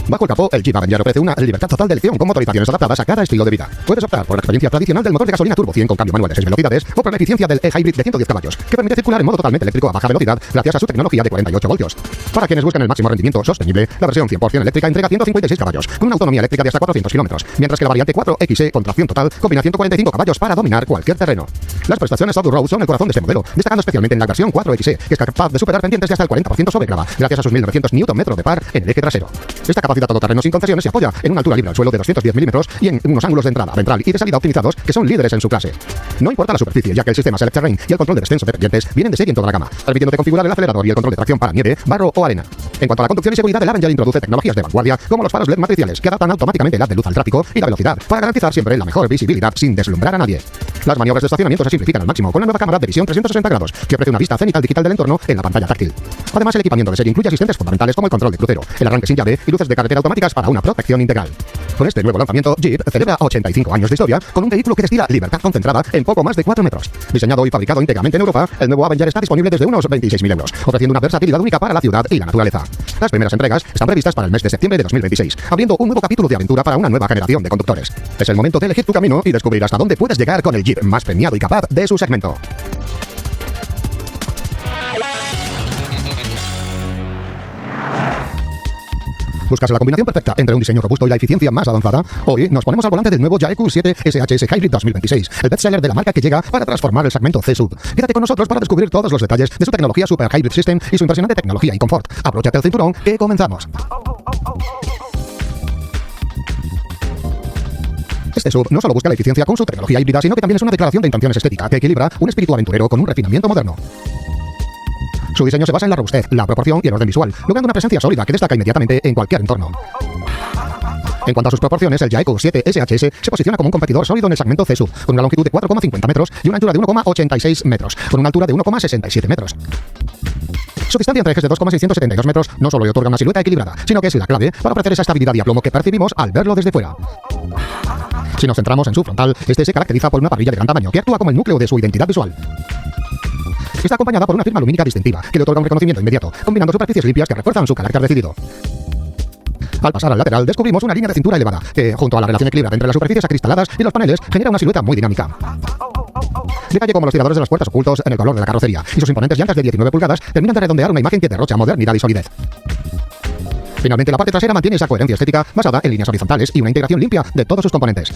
Bajo el capó, el Jeep Avenger ofrece una libertad total de elección con motorizaciones adaptadas a cada estilo de vida. Puedes optar por la experiencia tradicional del motor de gasolina turbo 100 con cambio manual de 6 velocidades o por la eficiencia del e-hybrid de 110 caballos, que permite circular en modo totalmente eléctrico a baja velocidad gracias a su tecnología de 48 voltios. Para quienes buscan el máximo rendimiento sostenible, la versión 100% eléctrica entrega 156 caballos, con una autonomía eléctrica de hasta 400 kilómetros, mientras que la variante 4XE con tracción total combina 145 caballos para dominar cualquier terreno. Las prestaciones off-road son el corazón de este modelo, destacando especialmente en la versión 4XE, que es capaz de superar pendientes de hasta el 40% sobre grava, gracias a sus 1900 Nm de par en el eje trasero. Esta capacidad todoterreno sin concesiones se apoya en una altura libre al suelo de 210 milímetros y en unos ángulos de entrada, ventral y de salida optimizados que son líderes en su clase. No importa la superficie, ya que el sistema Select Terrain y el control de descenso de pendientes vienen de serie en toda la gama, permitiéndote configurar el acelerador y el control de tracción para nieve, barro o arena. En cuanto a la conducción y seguridad, el Avenger introduce tecnologías de vanguardia como los faros LED matriciales que adaptan automáticamente el haz de luz al tráfico y la velocidad para garantizar siempre la mejor visibilidad sin deslumbrar a nadie. Las maniobras de estacionamiento se simplifican al máximo con la nueva cámara de visión 360 grados que ofrece una vista cenital digital del entorno en la pantalla táctil. Además, el equipamiento de serie incluye asistentes fundamentales como el control de crucero, el arranque sin llave y luces de carretera automáticas para una protección integral. Con este nuevo lanzamiento, Jeep celebra 85 años de historia con un vehículo que destila libertad concentrada en poco más de 4 metros. Diseñado y fabricado íntegramente en Europa, el nuevo Avenger está disponible desde unos 26.000 euros, ofreciendo una versatilidad única para la ciudad y la naturaleza. Las primeras entregas están previstas para el mes de septiembre de 2026, abriendo un nuevo capítulo de aventura para una nueva generación de conductores. Es el momento de elegir tu camino y descubrir hasta dónde puedes llegar con el Jeep más premiado y capaz de su segmento. ¿Buscas la combinación perfecta entre un diseño robusto y la eficiencia más avanzada? Hoy nos ponemos al volante del nuevo Jaeku 7 SHS Hybrid 2026, el bestseller de la marca que llega para transformar el segmento C-Sub. Quédate con nosotros para descubrir todos los detalles de su tecnología Super Hybrid System y su impresionante tecnología y confort. Abróchate el cinturón que comenzamos. Este SUV no solo busca la eficiencia con su tecnología híbrida, sino que también es una declaración de intenciones estética que equilibra un espíritu aventurero con un refinamiento moderno. Su diseño se basa en la robustez, la proporción y el orden visual, logrando una presencia sólida que destaca inmediatamente en cualquier entorno. En cuanto a sus proporciones, el Jaeku 7 SHS se posiciona como un competidor sólido en el segmento C-Sub, con una longitud de 4,50 metros y una anchura de 1,86 metros, con una altura de 1,67 metros. Su distancia entre ejes de 2,672 metros no solo le otorga una silueta equilibrada, sino que es la clave para ofrecer esa estabilidad y aplomo que percibimos al verlo desde fuera. Si nos centramos en su frontal, este se caracteriza por una parrilla de gran tamaño que actúa como el núcleo de su identidad visual. Está acompañada por una firma lumínica distintiva que le otorga un reconocimiento inmediato, combinando superficies limpias que refuerzan su carácter decidido. Al pasar al lateral descubrimos una línea de cintura elevada, que junto a la relación equilibrada entre las superficies acristaladas y los paneles genera una silueta muy dinámica. Detalle como los tiradores de las puertas ocultos en el color de la carrocería y sus imponentes llantas de 19 pulgadas terminan de redondear una imagen que derrocha modernidad y solidez. Finalmente, la parte trasera mantiene esa coherencia estética basada en líneas horizontales y una integración limpia de todos sus componentes.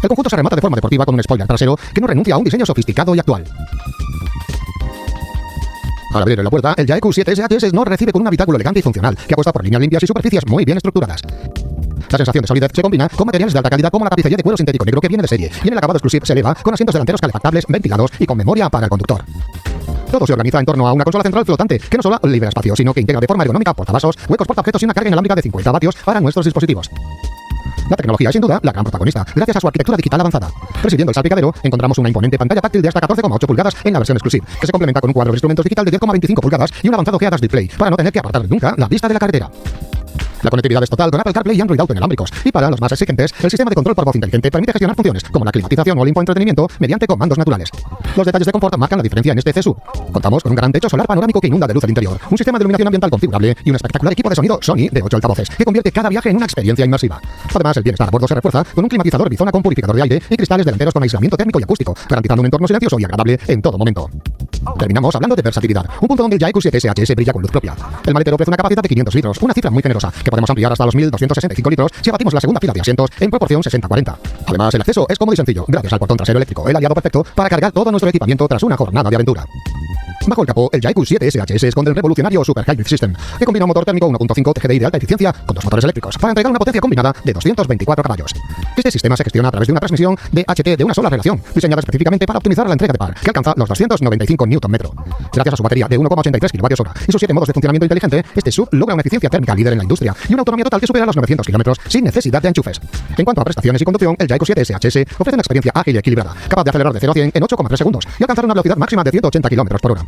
El conjunto se remata de forma deportiva con un spoiler trasero que no renuncia a un diseño sofisticado y actual. Al abrir la puerta, el Jaeku 7 SHS nos recibe con un habitáculo elegante y funcional que apuesta por líneas limpias y superficies muy bien estructuradas. La sensación de solidez se combina con materiales de alta calidad como la tapicería de cuero sintético negro que viene de serie, y en el acabado exclusivo se eleva con asientos delanteros calefactables, ventilados y con memoria para el conductor. Todo se organiza en torno a una consola central flotante que no solo libera espacio, sino que integra de forma ergonómica portavasos, huecos portaobjetos y una carga inalámbrica de 50 vatios para nuestros dispositivos. La tecnología es sin duda la gran protagonista, gracias a su arquitectura digital avanzada. Presidiendo el salpicadero, encontramos una imponente pantalla táctil de hasta 14,8 pulgadas en la versión exclusiva, que se complementa con un cuadro de instrumentos digital de 10,25 pulgadas y un avanzado head-up display, para no tener que apartar nunca la vista de la carretera. La conectividad es total con Apple CarPlay y Android Auto inalámbricos, y para los más exigentes, el sistema de control por voz inteligente permite gestionar funciones como la climatización o el infoentretenimiento mediante comandos naturales. Los detalles de confort marcan la diferencia en este C-Sub. Contamos con un gran techo solar panorámico que inunda de luz el interior, un sistema de iluminación ambiental configurable y un espectacular equipo de sonido Sony de 8 altavoces, que convierte cada viaje en una experiencia inmersiva. Además, el bienestar a bordo se refuerza con un climatizador bizona con purificador de aire y cristales delanteros con aislamiento térmico y acústico, garantizando un entorno silencioso y agradable en todo momento. Terminamos hablando de versatilidad, un punto donde el Jayco 7 SHS brilla con luz propia. El maletero ofrece una capacidad de 500 litros, una cifra muy generosa, que podemos ampliar hasta los 1.265 litros si abatimos la segunda fila de asientos en proporción 60-40. Además, el acceso es cómodo y sencillo, gracias al portón trasero eléctrico, el aliado perfecto para cargar todo nuestro equipamiento tras una jornada de aventura. Bajo el capó, el Jayco 7 SHS esconde el revolucionario Super Hybrid System, que combina un motor térmico 1.5 TGDI de alta eficiencia con dos motores eléctricos para entregar una potencia combinada de 224 caballos. Este sistema se gestiona a través de una transmisión de HT de una sola relación, diseñada específicamente para optimizar la entrega de par, que alcanza los 295 Nm. Gracias a su batería de 1,83 kWh y sus 7 modos de funcionamiento inteligente, este SUV logra una eficiencia térmica líder en la industria y una autonomía total que supera los 900 km sin necesidad de enchufes. En cuanto a prestaciones y conducción, el Jayco 7 SHS ofrece una experiencia ágil y equilibrada, capaz de acelerar de 0 a 100 en 8,3 segundos y alcanzar una velocidad máxima de 180 km por hora.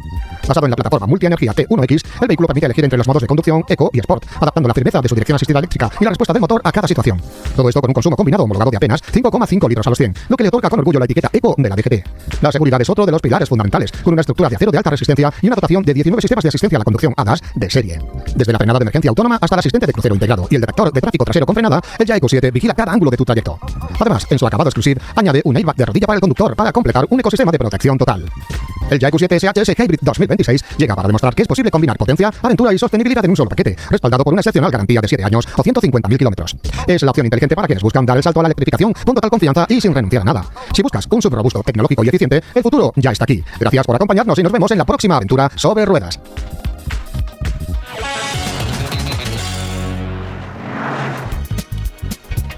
Basado en la plataforma multienergía T1X, el vehículo permite elegir entre los modos de conducción Eco y Sport, adaptando la firmeza de su dirección asistida eléctrica y la respuesta del motor a cada situación. Todo esto con un consumo combinado homologado de apenas 5,5 litros a los 100, lo que le otorga con orgullo la etiqueta Eco de la DGT. La seguridad es otro de los pilares fundamentales, con una estructura de acero de alta resistencia y una dotación de 19 sistemas de asistencia a la conducción ADAS de serie. Desde la frenada de emergencia autónoma hasta el asistente de crucero integrado y el detector de tráfico trasero con frenada, el Jayco 7 vigila cada ángulo de tu trayecto. Además, en su acabado exclusivo, añade un airbag de rodilla para el conductor para completar un ecosistema de protección total. El Jayco 7 SHS Hybrid 2026 llega para demostrar que es posible combinar potencia, aventura y sostenibilidad en un solo paquete, respaldado por una excepcional garantía de 7 años o 150.000 kilómetros. Es la opción inteligente para quienes buscan dar el salto a la electrificación con total confianza y sin renunciar a nada. Si buscas un SUV robusto, tecnológico y eficiente, el futuro ya está aquí. Gracias por acompañarnos y nos vemos en la próxima aventura sobre ruedas.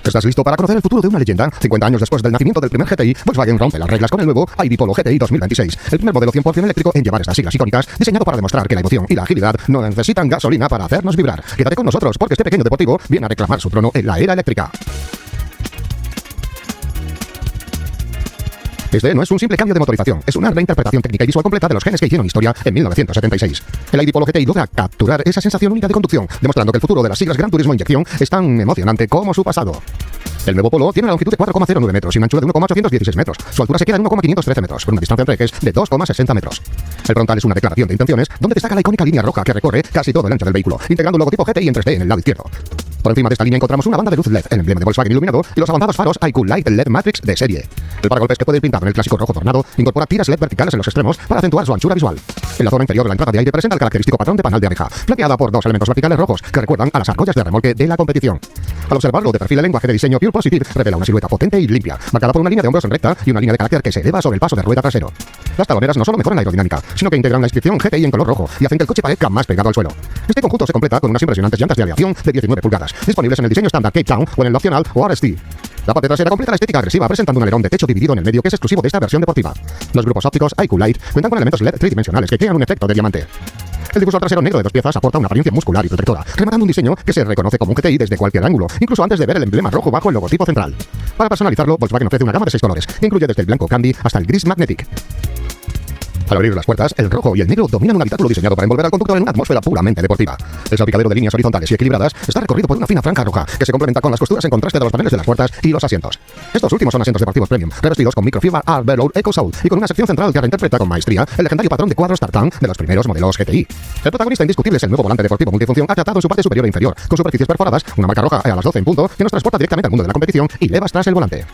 ¿Estás listo para conocer el futuro de una leyenda? 50 años después del nacimiento del primer GTI, Volkswagen rompe las reglas con el nuevo ID Polo GTI 2026, el primer modelo 100% eléctrico en llevar estas siglas icónicas, diseñado para demostrar que la emoción y la agilidad no necesitan gasolina para hacernos vibrar. Quédate con nosotros, porque este pequeño deportivo viene a reclamar su trono en la era eléctrica. Este no es un simple cambio de motorización, es una reinterpretación técnica y visual completa de los genes que hicieron historia en 1976. El ID Polo GTI logra capturar esa sensación única de conducción, demostrando que el futuro de las siglas Gran Turismo Inyección es tan emocionante como su pasado. El nuevo Polo tiene una longitud de 4,09 metros y una anchura de 1,816 metros. Su altura se queda en 1,513 metros, con una distancia entre ejes de 2,60 metros. El frontal es una declaración de intenciones donde destaca la icónica línea roja que recorre casi todo el ancho del vehículo, integrando un logotipo GTI en 3D en el lado izquierdo. Por encima de esta línea encontramos una banda de luz LED, el emblema de Volkswagen iluminado y los avanzados faros IQ Light LED Matrix de serie. El paragolpes que puede pintar en el clásico rojo tornado incorpora tiras LED verticales en los extremos para acentuar su anchura visual. En la zona inferior, la entrada de aire presenta el característico patrón de panal de abeja, flanqueada por dos elementos verticales rojos que recuerdan a las argollas de remolque de la competición. Al observarlo de perfil, el lenguaje de diseño Pure Positive revela una silueta potente y limpia, marcada por una línea de hombros en recta y una línea de carácter que se eleva sobre el paso de rueda trasero. Las taloneras no solo mejoran la aerodinámica, sino que integran la inscripción GTI en color rojo y hacen que el coche parezca más pegado al suelo. Este conjunto se completa con unas impresionantes llantas de aleación de 19 pulgadas, disponibles en el diseño estándar Cape Town o en el opcional RST. La parte trasera completa la estética agresiva, presentando un alerón de techo dividido en el medio que es exclusivo de esta versión deportiva. Los grupos ópticos IQ Light cuentan con elementos LED tridimensionales que crean un efecto de diamante. El difusor trasero negro de 2 piezas aporta una apariencia muscular y protectora, rematando un diseño que se reconoce como un GTI desde cualquier ángulo, incluso antes de ver el emblema rojo bajo el logotipo central. Para personalizarlo, Volkswagen ofrece una gama de 6 colores, que incluye desde el blanco candy hasta el gris magnetic. Al abrir las puertas, el rojo y el negro dominan un habitáculo diseñado para envolver al conductor en una atmósfera puramente deportiva. El salpicadero de líneas horizontales y equilibradas está recorrido por una fina franja roja, que se complementa con las costuras en contraste de los paneles de las puertas y los asientos. Estos últimos son asientos deportivos premium, revestidos con microfibra Arbeload EcoSoul y con una sección central que reinterpreta con maestría el legendario patrón de cuadros tartán de los primeros modelos GTI. El protagonista indiscutible es el nuevo volante deportivo multifunción achatado en su parte superior e inferior, con superficies perforadas, una marca roja a las 12 en punto que nos transporta directamente al mundo de la competición y levas tras el volante.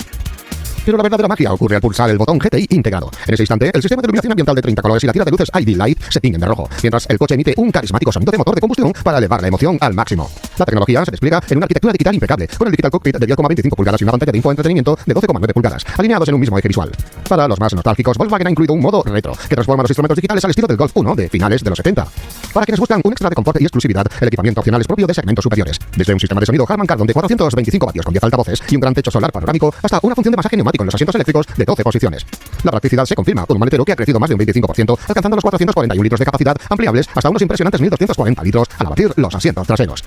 Pero la verdadera magia ocurre al pulsar el botón GTI integrado. En ese instante, el sistema de iluminación ambiental de 30 colores y la tira de luces ID Light se tiñen de rojo, mientras el coche emite un carismático sonido de motor de combustión para elevar la emoción al máximo. La tecnología se despliega en una arquitectura digital impecable, con el Digital Cockpit de 10,25 pulgadas y una pantalla de infoentretenimiento de 12,9 pulgadas, alineados en un mismo eje visual. Para los más nostálgicos, Volkswagen ha incluido un modo retro, que transforma los instrumentos digitales al estilo del Golf 1 de finales de los 70. Para quienes buscan un extra de confort y exclusividad, el equipamiento opcional es propio de segmentos superiores, desde un sistema de sonido Harman Kardon de 425 vatios con 10 altavoces y un gran techo solar panorámico, hasta una función de masaje neumático en los asientos eléctricos de 12 posiciones. La practicidad se confirma con un maletero que ha crecido más de un 25%, alcanzando los 441 litros de capacidad, ampliables hasta unos impresionantes 1.240 litros al abatir los asientos traseros.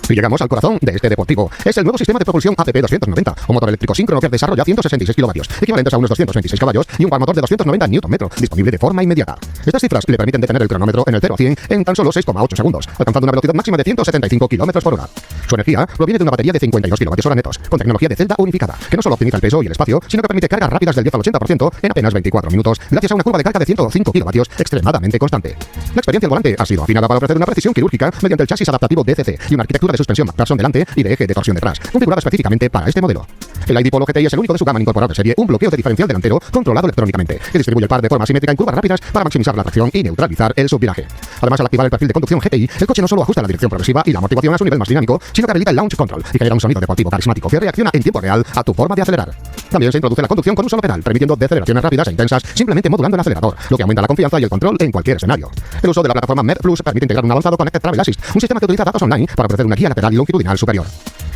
Y llegamos al corazón de este deportivo. Es el nuevo sistema de propulsión APP 290, un motor eléctrico síncrono que desarrolla 166 kilovatios, equivalentes a unos 226 caballos, y un par motor de 290 Nm, disponible de forma inmediata. Estas cifras le permiten detener el cronómetro en el 0 a 100 en tan solo 6,8 segundos, alcanzando una velocidad máxima de 175 km por hora. Su energía proviene de una batería de 52 kWh netos, con tecnología de celda unificada, que no solo optimiza el peso y el espacio, sino que permite cargas rápidas del 10 al 80% en apenas 24 minutos, gracias a una curva de carga de 105 kW extremadamente constante. La experiencia del volante ha sido afinada para ofrecer una precisión quirúrgica mediante el chasis adaptativo DCC y una arquitectura de suspensión McPherson delante y de eje de torsión detrás, configurada específicamente para este modelo. El ID Polo GTI es el único de su gama en incorporar de serie un bloqueo de diferencial delantero controlado electrónicamente, que distribuye el par de forma simétrica en curvas rápidas para maximizar la tracción y neutralizar el subviraje. Además, al activar el perfil de conducción GTI, el coche no solo ajusta la dirección progresiva y la amortiguación a su nivel más dinámico, sino que habilita el launch control y genera un sonido deportivo carismático que reacciona en tiempo real a tu forma de acelerar. También se introduce la conducción con un solo pedal, permitiendo deceleraciones rápidas e intensas simplemente modulando el acelerador, lo que aumenta la confianza y el control en cualquier escenario. El uso de la plataforma MED Plus permite integrar un avanzado Connected Travel Assist, un sistema que utiliza datos online para ofrecer una guía lateral y longitudinal superior.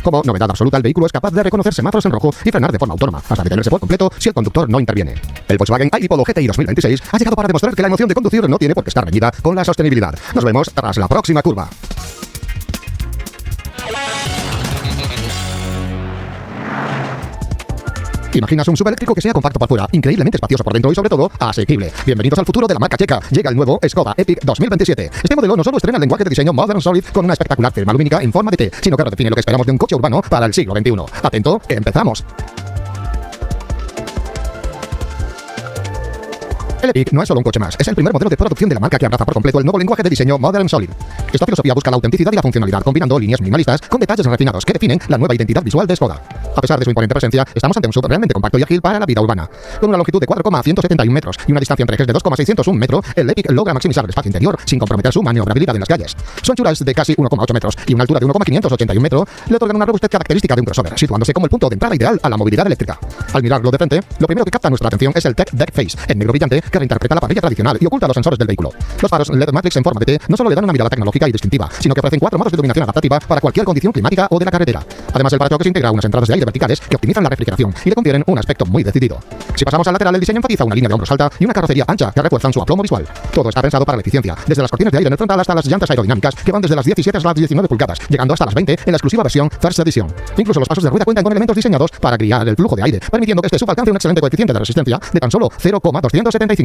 Como novedad absoluta, el vehículo es capaz de reconocer semáforos en rojo y frenar de forma autónoma, hasta detenerse por completo si el conductor no interviene. El Volkswagen ID Polo GTI 2026 ha llegado para demostrar que la emoción de conducir no tiene por qué estar reñida con la sostenibilidad. Nos vemos tras la próxima curva. ¿Imaginas un subeléctrico que sea compacto por fuera, increíblemente espacioso por dentro y sobre todo asequible? Bienvenidos al futuro de la marca checa. Llega el nuevo Skoda Epic 2027. Este modelo no solo estrena el lenguaje de diseño Modern Solid con una espectacular firma lumínica en forma de T, sino que redefine lo que esperamos de un coche urbano para el siglo XXI. Atento, empezamos. El Epic no es solo un coche más, es el primer modelo de producción de la marca que abraza por completo el nuevo lenguaje de diseño Modern Solid. Esta filosofía busca la autenticidad y la funcionalidad, combinando líneas minimalistas con detalles refinados que definen la nueva identidad visual de Skoda. A pesar de su imponente presencia, estamos ante un SUV realmente compacto y ágil para la vida urbana. Con una longitud de 4,171 metros y una distancia entre ejes de 2,601 metros, el Epic logra maximizar el espacio interior sin comprometer su maniobrabilidad en las calles. Su anchura es de casi 1,8 metros y una altura de 1,581 metros le otorgan una robustez característica de un crossover, situándose como el punto de entrada ideal a la movilidad eléctrica. Al mirarlo de frente, lo primero que capta nuestra atención es el Tech Deck Face, en negro brillante, que reinterpreta la parrilla tradicional y oculta los sensores del vehículo. Los faros LED Matrix en forma de T no solo le dan una mirada tecnológica y distintiva, sino que ofrecen 4 modos de dominación adaptativa para cualquier condición climática o de la carretera. Además, el parachoques integra unas entradas de aire verticales que optimizan la refrigeración y le confieren un aspecto muy decidido. Si pasamos al lateral, el diseño enfatiza una línea de hombros alta y una carrocería ancha que refuerzan su aplomo visual. Todo está pensado para la eficiencia, desde las cortinas de aire en el frontal hasta las llantas aerodinámicas, que van desde las 17 hasta las 19 pulgadas, llegando hasta las 20 en la exclusiva versión First Edition. Incluso los pasos de rueda cuentan con elementos diseñados para guiar el flujo de aire, permitiendo que este SUV alcance un excelente coeficiente de resistencia de tan solo 0,275.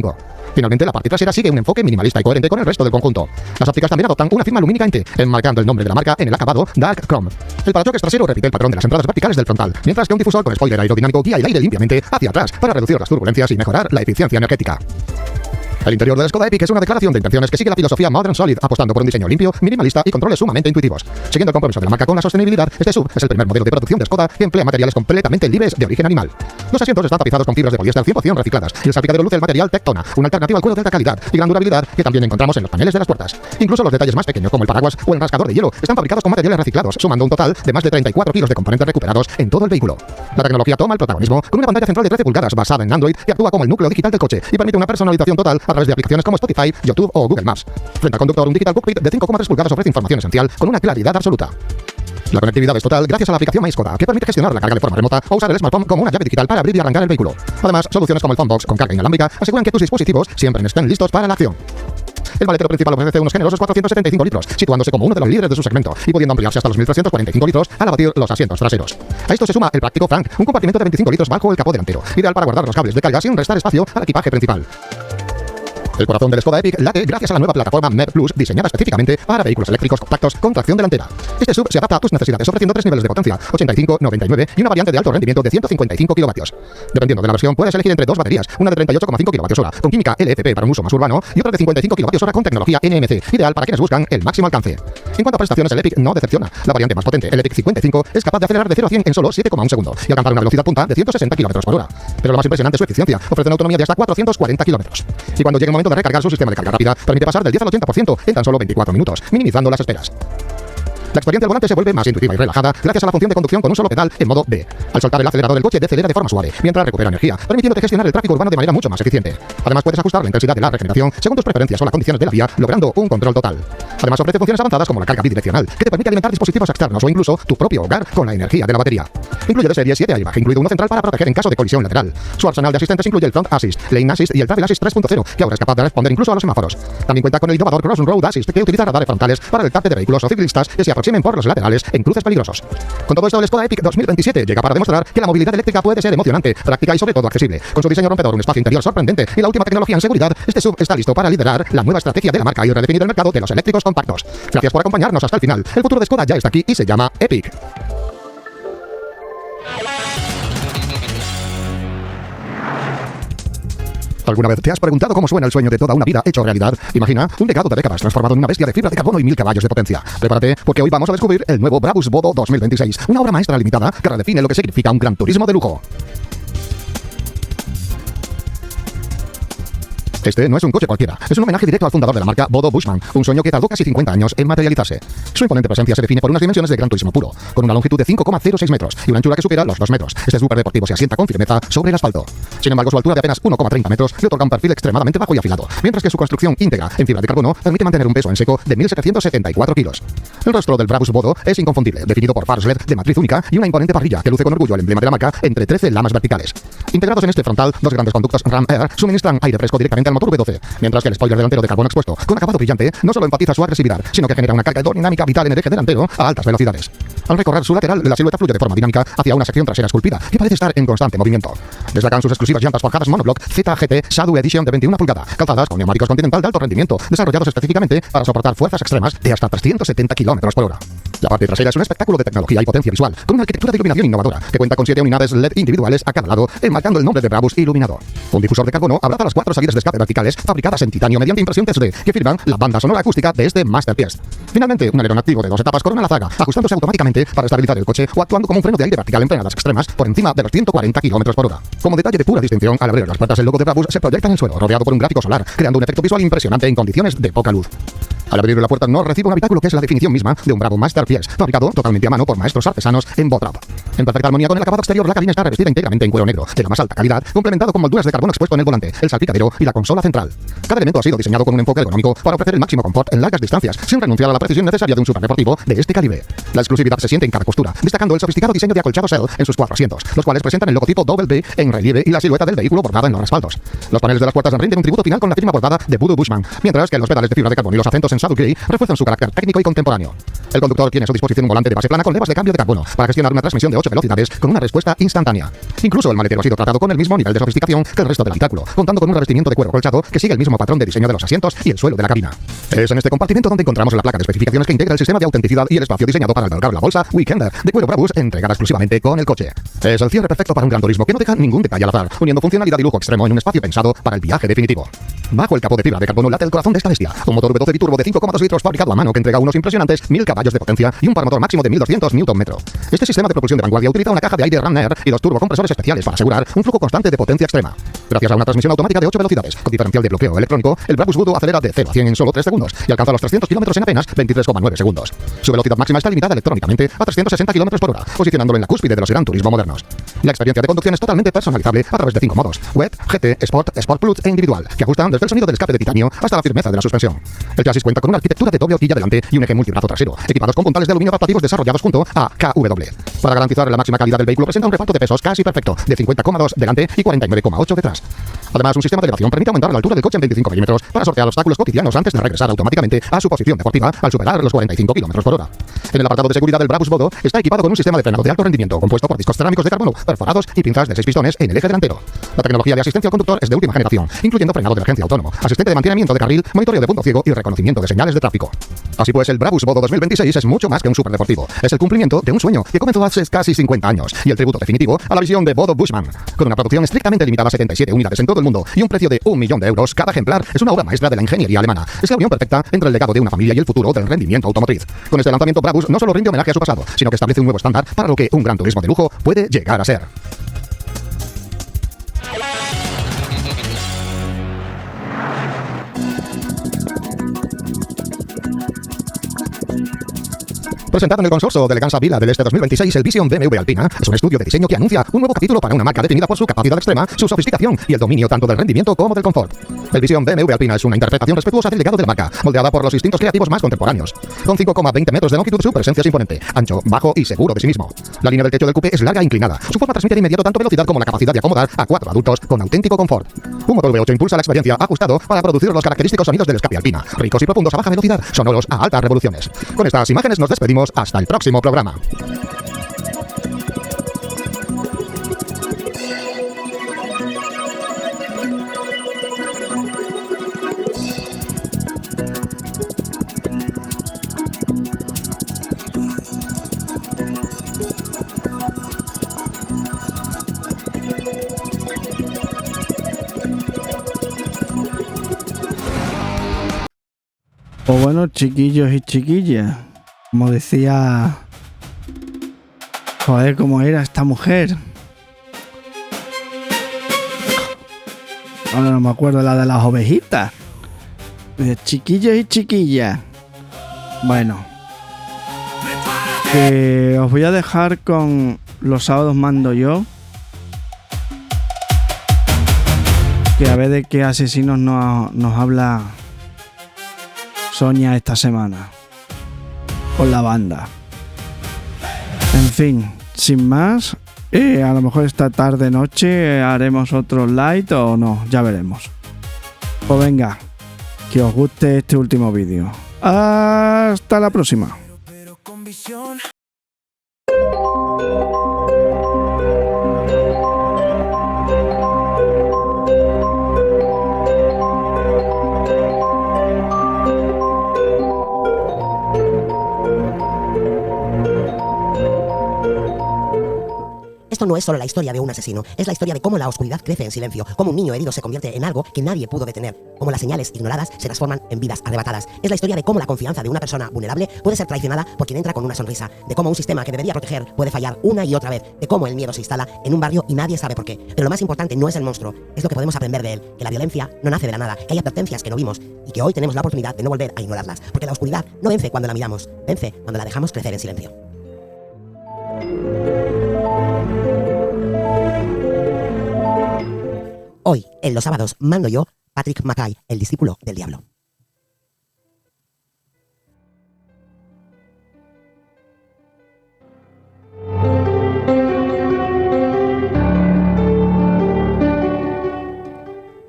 Finalmente, la parte trasera sigue un enfoque minimalista y coherente con el resto del conjunto. Las ópticas también adoptan una firma lumínica en T, enmarcando el nombre de la marca en el acabado Dark Chrome. El parachoques trasero repite el patrón de las entradas verticales del frontal, mientras que un difusor con spoiler aerodinámico guía el aire limpiamente hacia atrás para reducir las turbulencias y mejorar la eficiencia energética. El interior del Skoda Epic es una declaración de intenciones que sigue la filosofía Modern Solid, apostando por un diseño limpio, minimalista y controles sumamente intuitivos. Siguiendo el compromiso de la marca con la sostenibilidad, este SUV es el primer modelo de producción de Skoda que emplea materiales completamente libres de origen animal. Los asientos están tapizados con fibras de poliéster 100% recicladas y el salpicadero luce el material Tectona, una alternativa al cuero de alta calidad y gran durabilidad que también encontramos en los paneles de las puertas. Incluso los detalles más pequeños, como el paraguas o el rascador de hielo, están fabricados con materiales reciclados, sumando un total de más de 34 kilos de componentes recuperados en todo el vehículo. La tecnología toma el protagonismo con una pantalla central de 13 pulgadas basada en Android que actúa como el núcleo digital del coche y permite una personalización total a través de aplicaciones como Spotify, YouTube o Google Maps. Frente al conductor, un Digital Cockpit de 5,3 pulgadas ofrece información esencial con una claridad absoluta. La conectividad es total gracias a la aplicación MySkoda, que permite gestionar la carga de forma remota o usar el smartphone como una llave digital para abrir y arrancar el vehículo. Además, soluciones como el Phonebox con carga inalámbrica aseguran que tus dispositivos siempre estén listos para la acción. El maletero principal ofrece unos generosos 475 litros, situándose como uno de los líderes de su segmento y pudiendo ampliarse hasta los 1.345 litros al abatir los asientos traseros. A esto se suma el práctico Frank, un compartimento de 25 litros bajo el capó delantero, ideal para guardar los cables de carga sin restar espacio al equipaje principal. El corazón del Skoda Epic late gracias a la nueva plataforma MED Plus, diseñada específicamente para vehículos eléctricos compactos con tracción delantera. Este SUV se adapta a tus necesidades, ofreciendo 3 niveles de potencia, 85, 99 y una variante de alto rendimiento de 155 kilovatios. Dependiendo de la versión, puedes elegir entre dos baterías, una de 38,5 kWh con química LFP para un uso más urbano y otra de 55 kWh con tecnología NMC, ideal para quienes buscan el máximo alcance. En cuanto a prestaciones, el Epic no decepciona. La variante más potente, el Epic 55, es capaz de acelerar de 0 a 100 en solo 7,1 segundos y alcanzar una velocidad punta de 160 km por hora. Pero lo más impresionante es su eficiencia, ofrece una autonomía de hasta 440 km. Y cuando llegue el momento de recargar su sistema de carga rápida, permite pasar del 10 al 80% en tan solo 24 minutos, minimizando las esperas. La experiencia del volante se vuelve más intuitiva y relajada gracias a la función de conducción con un solo pedal en modo D. Al soltar el acelerador del coche decelera de forma suave, mientras recupera energía, permitiéndote gestionar el tráfico urbano de manera mucho más eficiente. Además, puedes ajustar la intensidad de la regeneración según tus preferencias o las condiciones de la vía, logrando un control total. Además, ofrece funciones avanzadas como la carga bidireccional, que te permite alimentar dispositivos externos o incluso tu propio hogar con la energía de la batería. Incluye de serie 7 airbag, incluido uno central para proteger en caso de colisión lateral. Su arsenal de asistentes incluye el Front Assist, Lane Assist y el Travel Assist 3.0, que ahora es capaz de responder incluso a los semáforos. También cuenta con el innovador Crossroad Assist, que utiliza radares frontales para alertarte de vehículos o ciclistas que se aproximan aproximen por los laterales en cruces peligrosos. Con todo esto, el Skoda Epic 2027 llega para demostrar que la movilidad eléctrica puede ser emocionante, práctica y sobre todo accesible. Con su diseño rompedor, un espacio interior sorprendente y la última tecnología en seguridad, este SUV está listo para liderar la nueva estrategia de la marca y redefinir el mercado de los eléctricos compactos. Gracias por acompañarnos hasta el final. El futuro de Skoda ya está aquí y se llama Epic. ¿Alguna vez te has preguntado cómo suena el sueño de toda una vida hecho realidad? Imagina un legado de décadas transformado en una bestia de fibra de carbono y 1000 caballos de potencia. Prepárate, porque hoy vamos a descubrir el nuevo Brabus Bodo 2026, una obra maestra limitada que redefine lo que significa un gran turismo de lujo. Este no es un coche cualquiera, es un homenaje directo al fundador de la marca, Bodo Bushman, un sueño que tardó casi 50 años en materializarse. Su imponente presencia se define por unas dimensiones de gran turismo puro, con una longitud de 5,06 metros y una anchura que supera los 2 metros. Este superdeportivo se asienta con firmeza sobre el asfalto. Sin embargo, su altura de apenas 1,30 metros le otorga un perfil extremadamente bajo y afilado, mientras que su construcción íntegra en fibra de carbono permite mantener un peso en seco de 1.774 kilos. El rostro del Brabus Bodo es inconfundible, definido por faros LED de matriz única y una imponente parrilla que luce con orgullo el emblema de la marca entre 13 lamas verticales. Integrados en este frontal, dos grandes conductos Ram Air suministran aire fresco directamente al motor V12, mientras que el spoiler delantero de carbono expuesto, con acabado brillante, no solo enfatiza su agresividad, sino que genera una carga aerodinámica vital en el eje delantero a altas velocidades. Al recorrer su lateral, la silueta fluye de forma dinámica hacia una sección trasera esculpida que parece estar en constante movimiento. Destacan sus exclusivas llantas forjadas monoblock ZGT Shadow Edition de 21 pulgadas, calzadas con neumáticos Continental de alto rendimiento, desarrollados específicamente para soportar fuerzas extremas de hasta 370 km/h. La parte trasera es un espectáculo de tecnología y potencia visual, con una arquitectura de iluminación innovadora, que cuenta con 7 unidades LED individuales a cada lado, enmarcando el nombre de Brabus iluminado. Un difusor de carbono abraza las 4 salidas de escape verticales fabricadas en titanio mediante impresión 3D, que firman la banda sonora acústica de este Masterpiece. Finalmente, un alerón activo de 2 etapas corona la zaga, ajustándose automáticamente para estabilizar el coche o actuando como un freno de aire vertical en frenadas extremas por encima de los 140 km/h. Como detalle de pura distinción, al abrir las puertas el logo de Brabus se proyecta en el suelo, rodeado por un gráfico solar, creando un efecto visual impresionante en condiciones de poca luz. Al abrir la puerta no recibe un habitáculo que es la definición misma de un Brabus Masterpiece, fabricado totalmente a mano por maestros artesanos en Botrap. En perfecta armonía con el acabado exterior, la cabina está revestida íntegramente en cuero negro, de la más alta calidad, complementado con molduras de carbono expuesto en el volante, el salpicadero y la consola central. Cada elemento ha sido diseñado con un enfoque ergonómico para ofrecer el máximo confort en largas distancias, sin renunciar a la precisión necesaria de un superdeportivo de este calibre. La exclusividad se siente en cada costura, destacando el sofisticado diseño de acolchado Cell en sus 4 asientos, los cuales presentan el logotipo B en relieve y la silueta del vehículo bordada en los respaldos. Los paneles de las puertas rinden un tributo final con la firma bordada de Bodo Bushman, mientras que los pedales de fibra de carbono y los acentos en Shadow Grey refuerzan su carácter técnico y contemporáneo. El conductor tiene a su disposición un volante de base plana con levas de cambio de carbono para gestionar una transmisión de 8 velocidades con una respuesta instantánea. Incluso el maletero ha sido tratado con el mismo nivel de sofisticación que el resto del habitáculo, contando con un revestimiento de cuero colchado que sigue el mismo patrón de diseño de los asientos y el suelo de la cabina. Es en este compartimento donde encontramos la placa de especificaciones que integra el sistema de autenticidad y el espacio diseñado para albergar la bolsa Weekender de cuero Brabus entregada exclusivamente con el coche. Es el cierre perfecto para un gran turismo que no deja ningún detalle al azar, uniendo funcionalidad y lujo extremo en un espacio pensado para el viaje definitivo. Bajo el capó de fibra de carbono late el corazón de esta bestia, un motor V12 biturbo de 5,2 litros fabricado a mano que entrega unos impresionantes 1000 caballos de potencia y un par motor máximo de 1200 Nm. Este sistema de propulsión de vanguardia utiliza una caja de aire Ram Air y 2 turbocompresores especiales para asegurar un flujo constante de potencia extrema. Gracias a una transmisión automática de 8 velocidades con diferencial de bloqueo electrónico, el Brabus Bodo acelera de 0 a 100 en solo 3 segundos y alcanza los 300 km en apenas 23,9 segundos. Su velocidad máxima está limitada electrónicamente a 360 km/h, posicionándolo en la cúspide de los gran turismo modernos. La experiencia de conducción es totalmente personalizable a través de 5 modos: Wet, GT, Sport, Sport Plus e Individual, que ajustan desde el sonido del escape de titanio hasta la firmeza de la suspensión. El chasis cuenta con una arquitectura de doble horquilla delante y un eje multibrazo trasero, equipados con puntales de aluminio adaptativos desarrollados junto a KW. Para garantizar la máxima calidad del vehículo presenta un reparto de pesos casi perfecto, de 50,2 delante y 49,8 detrás. Además, un sistema de elevación permite aumentar la altura del coche en 25 milímetros para sortear obstáculos cotidianos antes de regresar automáticamente a su posición deportiva al superar los 45 km/h. En el apartado de seguridad del Brabus Bodo está equipado con un sistema de frenado de alto rendimiento compuesto por discos cerámicos de carbono perforados y pinzas de 6 pistones en el eje delantero. La tecnología de asistencia al conductor es de última generación, incluyendo frenado de emergencia autónomo, asistente de mantenimiento de carril, monitoreo de punto ciego y reconocimiento de señales de tráfico. Así pues, el Brabus Bodo 2026 es mucho más que un superdeportivo. Es el cumplimiento de un sueño que comenzó hace casi 50 años y el tributo definitivo a la visión de Bodo Bushman. Con una producción estrictamente limitada a 77 unidades en todo el mundo y un precio de 1 millón de euros cada ejemplar, es una obra maestra de la ingeniería alemana. Es la unión perfecta entre el legado de una familia y el futuro del rendimiento automotriz. Con este lanzamiento, Brabus no solo rinde homenaje a su pasado, sino que establece un nuevo estándar para lo que un gran turismo de lujo puede llegar a ser. Presentado en el consorcio de Eleganza Vila del Este 2026, el Vision BMW Alpina es un estudio de diseño que anuncia un nuevo capítulo para una marca definida por su capacidad extrema, su sofisticación y el dominio tanto del rendimiento como del confort. El Vision BMW Alpina es una interpretación respetuosa del legado de la marca, moldeada por los instintos creativos más contemporáneos. Con 5,20 metros de longitud, su presencia es imponente, ancho, bajo y seguro de sí mismo. La línea del techo del coupé es larga e inclinada. Su forma transmite de inmediato tanto velocidad como la capacidad de acomodar a 4 adultos con auténtico confort. Un motor V8 impulsa la experiencia ajustado para producir los característicos sonidos del escape Alpina, ricos y profundos a baja velocidad, sonoros a altas revoluciones. Con estas imágenes nos despedimos despedimos hasta el próximo programa. Pues bueno, chiquillos y chiquillas, como decía... Joder, ¿cómo era esta mujer? Ahora no me acuerdo la de las ovejitas. De chiquillos y chiquillas. Bueno. Que os voy a dejar con Los sábados mando yo. Que a ver de qué asesinos nos habla Sonia esta semana. Con la banda. En fin, sin más, a lo mejor esta tarde noche haremos otro light o no, ya veremos. Pues venga, que os guste este último vídeo. Hasta la próxima. Esto no es solo la historia de un asesino, es la historia de cómo la oscuridad crece en silencio, cómo un niño herido se convierte en algo que nadie pudo detener, cómo las señales ignoradas se transforman en vidas arrebatadas. Es la historia de cómo la confianza de una persona vulnerable puede ser traicionada por quien entra con una sonrisa, de cómo un sistema que debería proteger puede fallar una y otra vez, de cómo el miedo se instala en un barrio y nadie sabe por qué. Pero lo más importante no es el monstruo, es lo que podemos aprender de él, que la violencia no nace de la nada, que hay advertencias que no vimos y que hoy tenemos la oportunidad de no volver a ignorarlas, porque la oscuridad no vence cuando la miramos, vence cuando la dejamos crecer en silencio. Hoy, en Los sábados, mando yo, Patrick Mackay, el discípulo del diablo.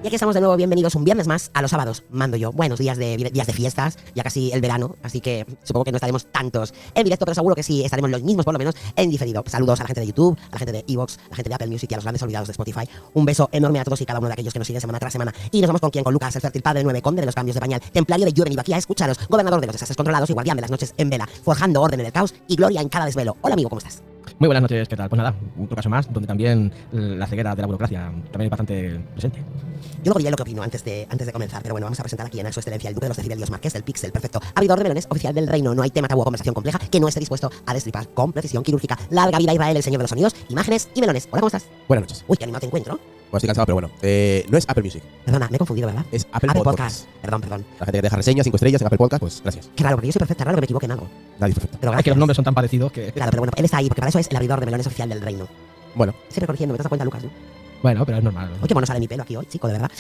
Y aquí estamos de nuevo, bienvenidos un viernes más a Los sábados, mando yo. Buenos días de fiestas, ya casi el verano, así que supongo que no estaremos tantos en directo, pero seguro que sí estaremos los mismos, por lo menos, en diferido. Saludos a la gente de YouTube, a la gente de Evox, a la gente de Apple Music y a los grandes olvidados de Spotify. Un beso enorme a todos y cada uno de aquellos que nos siguen semana tras semana. Y nos vamos con quién, con Lucas, el fértil padre 9, conde de los cambios de pañal, templario de yo he venido aquí a escucharos, gobernador de los desastres controlados y guardián de las noches en vela, forjando orden en el caos y gloria en cada desvelo. Hola amigo, ¿cómo estás? Muy buenas noches, ¿qué tal? Pues nada, otro caso más, donde también la ceguera de la burocracia también es bastante presente. Yo luego diré lo que opino antes de comenzar, pero bueno, vamos a presentar aquí en su excelencia el duque de los decibelios Marqués del Pixel perfecto, abridor de melones, oficial del reino. No hay tema, tabú o conversación compleja que no esté dispuesto a destripar con precisión quirúrgica. Larga vida Israel, el señor de los sonidos, imágenes y melones. Hola, ¿cómo estás? Buenas noches. Uy, qué animado te encuentro. Pues estoy cansado, pero bueno. No es Apple Music. Perdona, me he confundido, ¿verdad? Es Apple Podcast. Perdón. La gente que deja reseñas 5 estrellas en Apple Podcast, pues gracias. Qué raro, porque yo soy perfecta, raro que me equivoque en algo. Nadie es perfecto. Pero Es que los nombres son tan parecidos que... Claro, pero bueno, él está ahí, porque para eso es el abridor de melones oficial del reino. Bueno. Siempre corrigiendo, ¿me das cuenta, Lucas? ¿No? Bueno, pero es normal. Oye, bueno, sale mi pelo aquí hoy, chico, de verdad.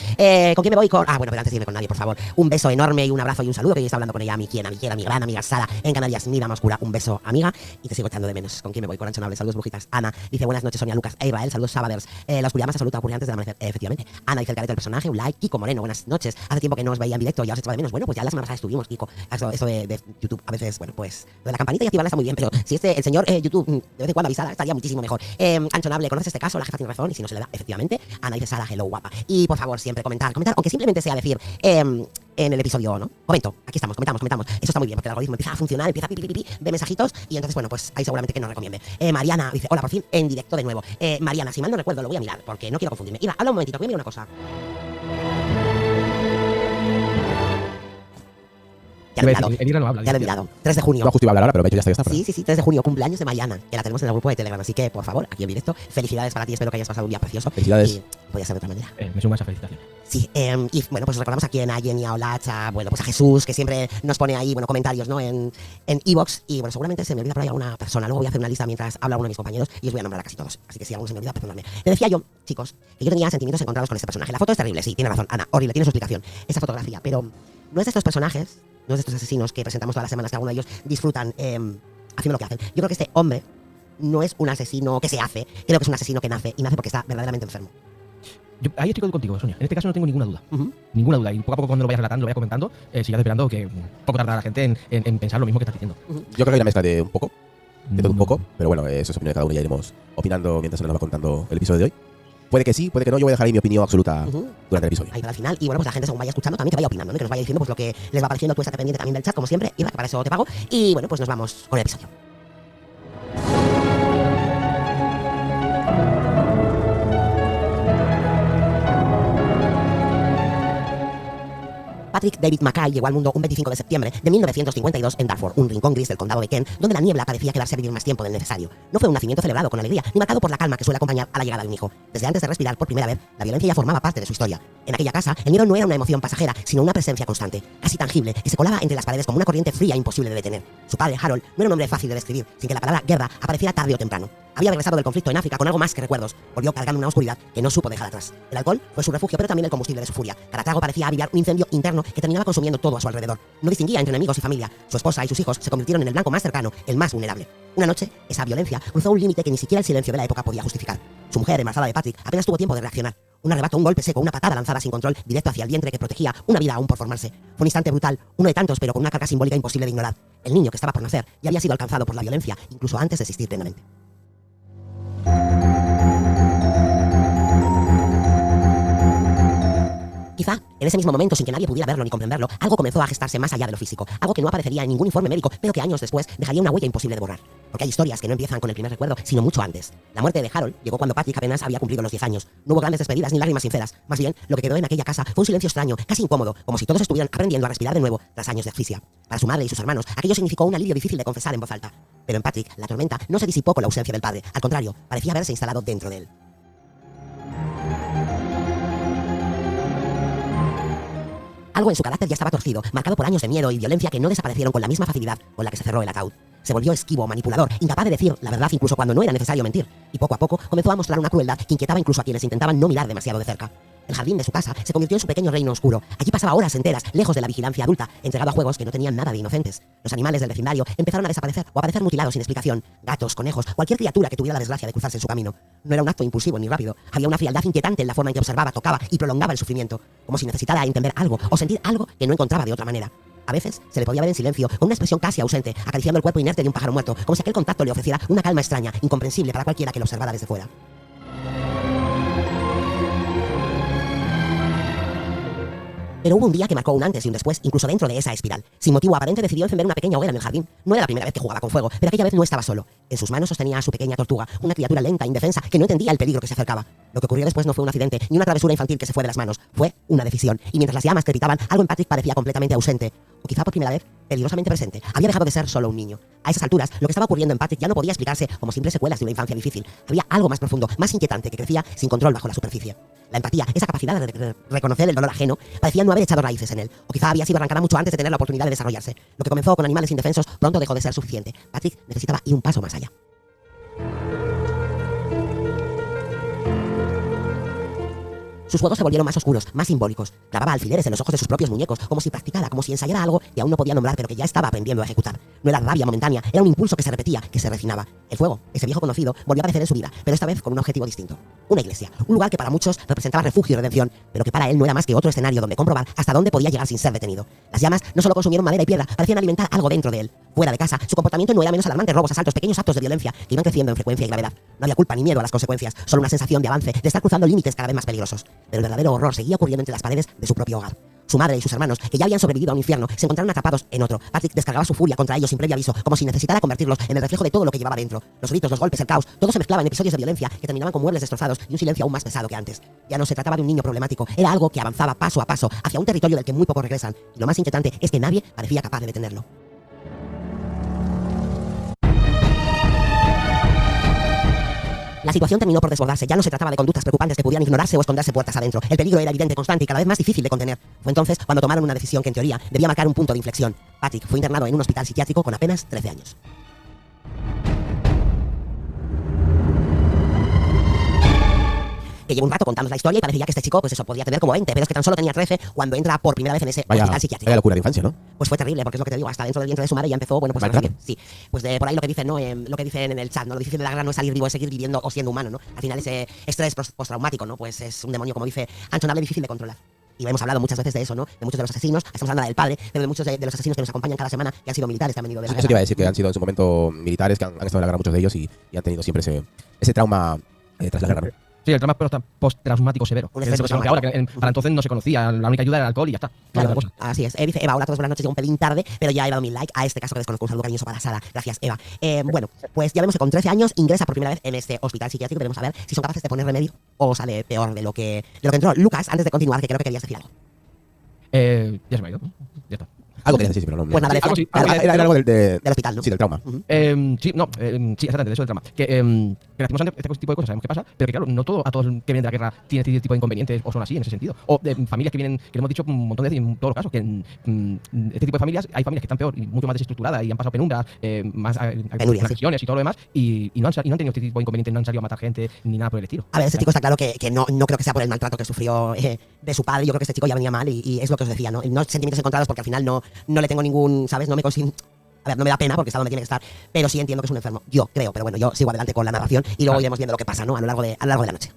¿Con quién me voy? Ah, bueno, pero antes de irme con nadie, por favor. Un beso enorme y un abrazo y un saludo, que hoy está hablando con ella, mi gran amiga Sara, en Canarias, mi dama oscura. Un beso, amiga, y te sigo echando de menos. ¿Con quién me voy? Con Ancho Nable, saludos, brujitas. Ana dice, buenas noches, Sonia, Lucas e Israel, saludos, Sabaders. La oscuridad más absoluta ocurre antes del amanecer, efectivamente. Ana dice el careto del personaje, un like. Kiko Moreno, buenas noches. Hace tiempo que no os veía en directo, ya os echaba de menos. Bueno, pues ya la semana pasada estuvimos, Kiko. Eso de YouTube, a veces, bueno, pues lo de la campanita y activarla está muy bien, pero si el señor YouTube de vez en cuando avisara, estaría muchísimo mejor. Ancho Nable, ¿conoces este caso? La jefa tiene razón, y si no se le da, efectivamente. Ana dice, Sara, hello, guapa. Y por favor, siempre comentar, aunque simplemente sea decir en el episodio, ¿no? Comento, aquí estamos, comentamos. Eso está muy bien, porque el algoritmo empieza a funcionar, empieza a ve mensajitos, y entonces, bueno, pues ahí seguramente que nos recomiende. Mariana dice, hola, por fin, en directo de nuevo. Mariana, si mal no recuerdo, lo voy a mirar, porque no quiero confundirme. Mira, habla un momentito, que voy a mirar una cosa. Ya lo he mirado. 3 de junio. No, justo iba a hablar ahora, pero me he hecho ya está. Sí, 3 de junio, cumpleaños de Mariana, que la tenemos en el grupo de Telegram. Así que, por favor, aquí en directo, felicidades para ti. Espero que hayas pasado un día precioso. Felicidades. Y podía ser de otra manera. Me suma esa felicitación. Sí, y bueno, pues recordamos aquí a Jenny, a Olach, pues a Jesús, que siempre nos pone ahí, bueno, comentarios, ¿no? En Evox. Y bueno, seguramente se me olvida por ahí alguna persona. Luego voy a hacer una lista mientras habla uno de mis compañeros y os voy a nombrar a casi todos. Así que si alguno se me olvida, perdonadme. Le decía yo, chicos, que yo tenía sentimientos encontrados con este personaje. La foto es terrible, sí, tiene razón, Ana, horrible, tiene su explicación. Esa fotografía, pero no es de estos personajes, no es de estos asesinos que presentamos todas las semanas, que algunos de ellos disfrutan haciendo lo que hacen. Yo creo que este hombre no es un asesino que se hace, creo que es un asesino que nace, y nace porque está verdaderamente enfermo. Ahí estoy contigo, Sonia. En este caso no tengo ninguna duda. Ninguna duda. Y poco a poco, cuando lo vayas relatando, lo vayas comentando, sigas esperando que poco tardará la gente en pensar lo mismo que estás diciendo. Yo creo que hay una mezcla de un poco, de todo un poco, pero bueno, eso es opinión de cada uno y ya iremos opinando mientras se nos va contando el episodio de hoy. Puede que sí, puede que no, yo voy a dejar ahí mi opinión absoluta durante el episodio. Ahí para el final, y bueno, pues la gente según vaya escuchando también que vaya opinando, ¿no? Que nos vaya diciendo pues lo que les va pareciendo. Tú estate pendiente también del chat, como siempre, Irra, que para eso te pago. Y bueno, pues nos vamos con el episodio. Patrick David Mackay llegó al mundo un 25 de septiembre de 1952 en Dartford, un rincón gris del condado de Kent, donde la niebla parecía quedarse vivir más tiempo del necesario. No fue un nacimiento celebrado con alegría, ni marcado por la calma que suele acompañar a la llegada de un hijo. Desde antes de respirar por primera vez, la violencia ya formaba parte de su historia. En aquella casa, el miedo no era una emoción pasajera, sino una presencia constante, casi tangible, que se colaba entre las paredes como una corriente fría e imposible de detener. Su padre, Harold, no era un hombre fácil de describir, sin que la palabra guerra apareciera tarde o temprano. Había regresado del conflicto en África con algo más que recuerdos. Volvió cargando una oscuridad que no supo dejar atrás. El alcohol fue su refugio, pero también el combustible de su furia. Cada trago parecía avivar un incendio interno que terminaba consumiendo todo a su alrededor. No distinguía entre enemigos y familia. Su esposa y sus hijos se convirtieron en el blanco más cercano, el más vulnerable. Una noche, esa violencia cruzó un límite que ni siquiera el silencio de la época podía justificar. Su mujer, embarazada de Patrick, apenas tuvo tiempo de reaccionar. Un arrebato, un golpe seco, una patada lanzada sin control, directo hacia el vientre que protegía una vida aún por formarse. Fue un instante brutal, uno de tantos, pero con una carga simbólica imposible de ignorar. El niño que estaba por nacer ya había sido alcanzado por la violencia, incluso antes de existir plenamente. Quizá, en ese mismo momento, sin que nadie pudiera verlo ni comprenderlo, algo comenzó a gestarse más allá de lo físico, algo que no aparecería en ningún informe médico, pero que años después dejaría una huella imposible de borrar. Porque hay historias que no empiezan con el primer recuerdo, sino mucho antes. La muerte de Harold llegó cuando Patrick apenas había cumplido los 10 años. No hubo grandes despedidas ni lágrimas sinceras. Más bien, lo que quedó en aquella casa fue un silencio extraño, casi incómodo, como si todos estuvieran aprendiendo a respirar de nuevo tras años de asfixia. Para su madre y sus hermanos, aquello significó un alivio difícil de confesar en voz alta. Pero en Patrick, la tormenta no se disipó con la ausencia del padre. Al contrario, parecía haberse instalado dentro de él. Algo en su carácter ya estaba torcido, marcado por años de miedo y violencia que no desaparecieron con la misma facilidad con la que se cerró el ataúd. Se volvió esquivo, manipulador, incapaz de decir la verdad incluso cuando no era necesario mentir, y poco a poco comenzó a mostrar una crueldad que inquietaba incluso a quienes intentaban no mirar demasiado de cerca. El jardín de su casa se convirtió en su pequeño reino oscuro. Allí pasaba horas enteras, lejos de la vigilancia adulta, entregado a juegos que no tenían nada de inocentes. Los animales del vecindario empezaron a desaparecer o a aparecer mutilados sin explicación. Gatos, conejos, cualquier criatura que tuviera la desgracia de cruzarse en su camino. No era un acto impulsivo ni rápido. Había una frialdad inquietante en la forma en que observaba, tocaba y prolongaba el sufrimiento, como si necesitara entender algo o sentir algo que no encontraba de otra manera. A veces se le podía ver en silencio, con una expresión casi ausente, acariciando el cuerpo inerte de un pájaro muerto, como si aquel contacto le ofreciera una calma extraña, incomprensible para cualquiera que lo observara desde fuera. Pero hubo un día que marcó un antes y un después, incluso dentro de esa espiral. Sin motivo aparente decidió encender una pequeña hoguera en el jardín. No era la primera vez que jugaba con fuego, pero aquella vez no estaba solo. En sus manos sostenía a su pequeña tortuga, una criatura lenta, indefensa, que no entendía el peligro que se acercaba. Lo que ocurrió después no fue un accidente, ni una travesura infantil que se fue de las manos. Fue una decisión. Y mientras las llamas crepitaban, algo en Patrick parecía completamente ausente. O quizá por primera vez, peligrosamente presente. Había dejado de ser solo un niño. A esas alturas, lo que estaba ocurriendo en Patrick ya no podía explicarse como simples secuelas de una infancia difícil. Había algo más profundo, más inquietante, que crecía sin control bajo la superficie. La empatía, esa capacidad de reconocer el dolor ajeno, parecía no haber echado raíces en él. O quizá había sido arrancada mucho antes de tener la oportunidad de desarrollarse. Lo que comenzó con animales indefensos pronto dejó de ser suficiente. Patrick necesitaba ir un paso más allá. Sus juegos se volvieron más oscuros, más simbólicos. Clavaba alfileres en los ojos de sus propios muñecos, como si practicara, como si ensayara algo que aún no podía nombrar, pero que ya estaba aprendiendo a ejecutar. No era rabia momentánea, era un impulso que se repetía, que se refinaba. El fuego, ese viejo conocido, volvió a aparecer en su vida, pero esta vez con un objetivo distinto. Una iglesia, un lugar que para muchos representaba refugio y redención, pero que para él no era más que otro escenario donde comprobar hasta dónde podía llegar sin ser detenido. Las llamas no solo consumieron madera y piedra, parecían alimentar algo dentro de él. Fuera de casa, su comportamiento no era menos alarmante: robos, asaltos, pequeños actos de violencia que iban creciendo en frecuencia y gravedad. No había culpa ni miedo a las consecuencias, solo una sensación de avance, de estar cruzando límites cada vez más peligrosos. Pero el verdadero horror seguía ocurriendo entre las paredes de su propio hogar. Su madre y sus hermanos, que ya habían sobrevivido a un infierno, se encontraron atrapados en otro. Patrick descargaba su furia contra ellos sin previo aviso, como si necesitara convertirlos en el reflejo de todo lo que llevaba dentro. Los gritos, los golpes, el caos, todo se mezclaba en episodios de violencia que terminaban con muebles destrozados y un silencio aún más pesado que antes. Ya no se trataba de un niño problemático, era algo que avanzaba paso a paso hacia un territorio del que muy pocos regresan. Y lo más inquietante es que nadie parecía capaz de detenerlo. La situación terminó por desbordarse. Ya no se trataba de conductas preocupantes que pudieran ignorarse o esconderse puertas adentro. El peligro era evidente, constante y cada vez más difícil de contener. Fue entonces cuando tomaron una decisión que en teoría debía marcar un punto de inflexión. Patrick fue internado en un hospital psiquiátrico con apenas 13 años. que llevo un rato contándonos la historia y parecía que este chico, pues eso, podía tener como 20, pero es que tan solo tenía 13 cuando entra por primera vez en ese hospital psiquiátrico. Vaya locura de infancia, ¿no? Pues fue terrible, porque es lo que te digo, hasta dentro del vientre de su madre ya empezó, bueno, pues sí, pues de por ahí lo que dicen, ¿no? Lo que dicen en el chat, ¿no? Lo difícil de la guerra no es salir vivo, es seguir viviendo o siendo humano, ¿no? Al final ese estrés postraumático, ¿no? Pues es un demonio, como dice Ancho Nable, difícil de controlar. Y hemos hablado muchas veces de eso, ¿no? De muchos de los asesinos, estamos hablando del padre, pero de muchos de los asesinos que nos acompañan cada semana, que han sido militares, que han venido de la guerra. Eso te iba a decir, que han sido en su momento militares, que han estado en la guerra muchos de ellos y han tenido siempre ese trauma tras la guerra, ¿no? Sí, el trauma postraumático severo. Un Que estrés es lo que ahora, que para entonces no se conocía, la única ayuda era el alcohol y ya está. Claro, así es. Dice Eva, hola a todos, buenas noches, llega un pelín tarde, pero ya he dado mi like a este caso que desconozco. Un saludo cariñoso para Sara. Gracias, Eva. Bueno, pues ya vemos que con 13 años ingresa por primera vez en este hospital psiquiátrico. Veremos a ver si son capaces de poner remedio o sale peor de lo que entró. Lucas, antes de continuar, que creo que querías decir algo. Ya se me ha ido. Ya está. Algo querías decir, sí, pero no. Pues nada, era algo del hospital, ¿no? Sí, del trauma. Sí, exactamente, de eso del trauma. Que lastimosamente este tipo de cosas sabemos qué pasa, pero que claro, no a todos que vienen de la guerra tienen este tipo de inconvenientes o son así en ese sentido. O de familias que vienen, que lo hemos dicho un montón de veces en todos los casos, que este tipo de familias, hay familias que están peor y mucho más desestructuradas y han pasado penumbras, más agresiones y todo lo demás, y no han tenido este tipo de inconvenientes, no han salido a matar gente ni nada por el estilo. A ver, este chico está claro que no creo que sea por el maltrato que sufrió de su padre. Yo creo que este chico ya venía mal y es lo que os decía, ¿no? No sentimientos encontrados porque al final no le tengo ningún, ¿sabes? No me consigo. A ver, no me da pena porque está donde tiene que estar, pero sí entiendo que es un enfermo. Yo creo, pero bueno, yo sigo adelante con la narración y luego iremos viendo lo que pasa, ¿no? A lo largo de la noche.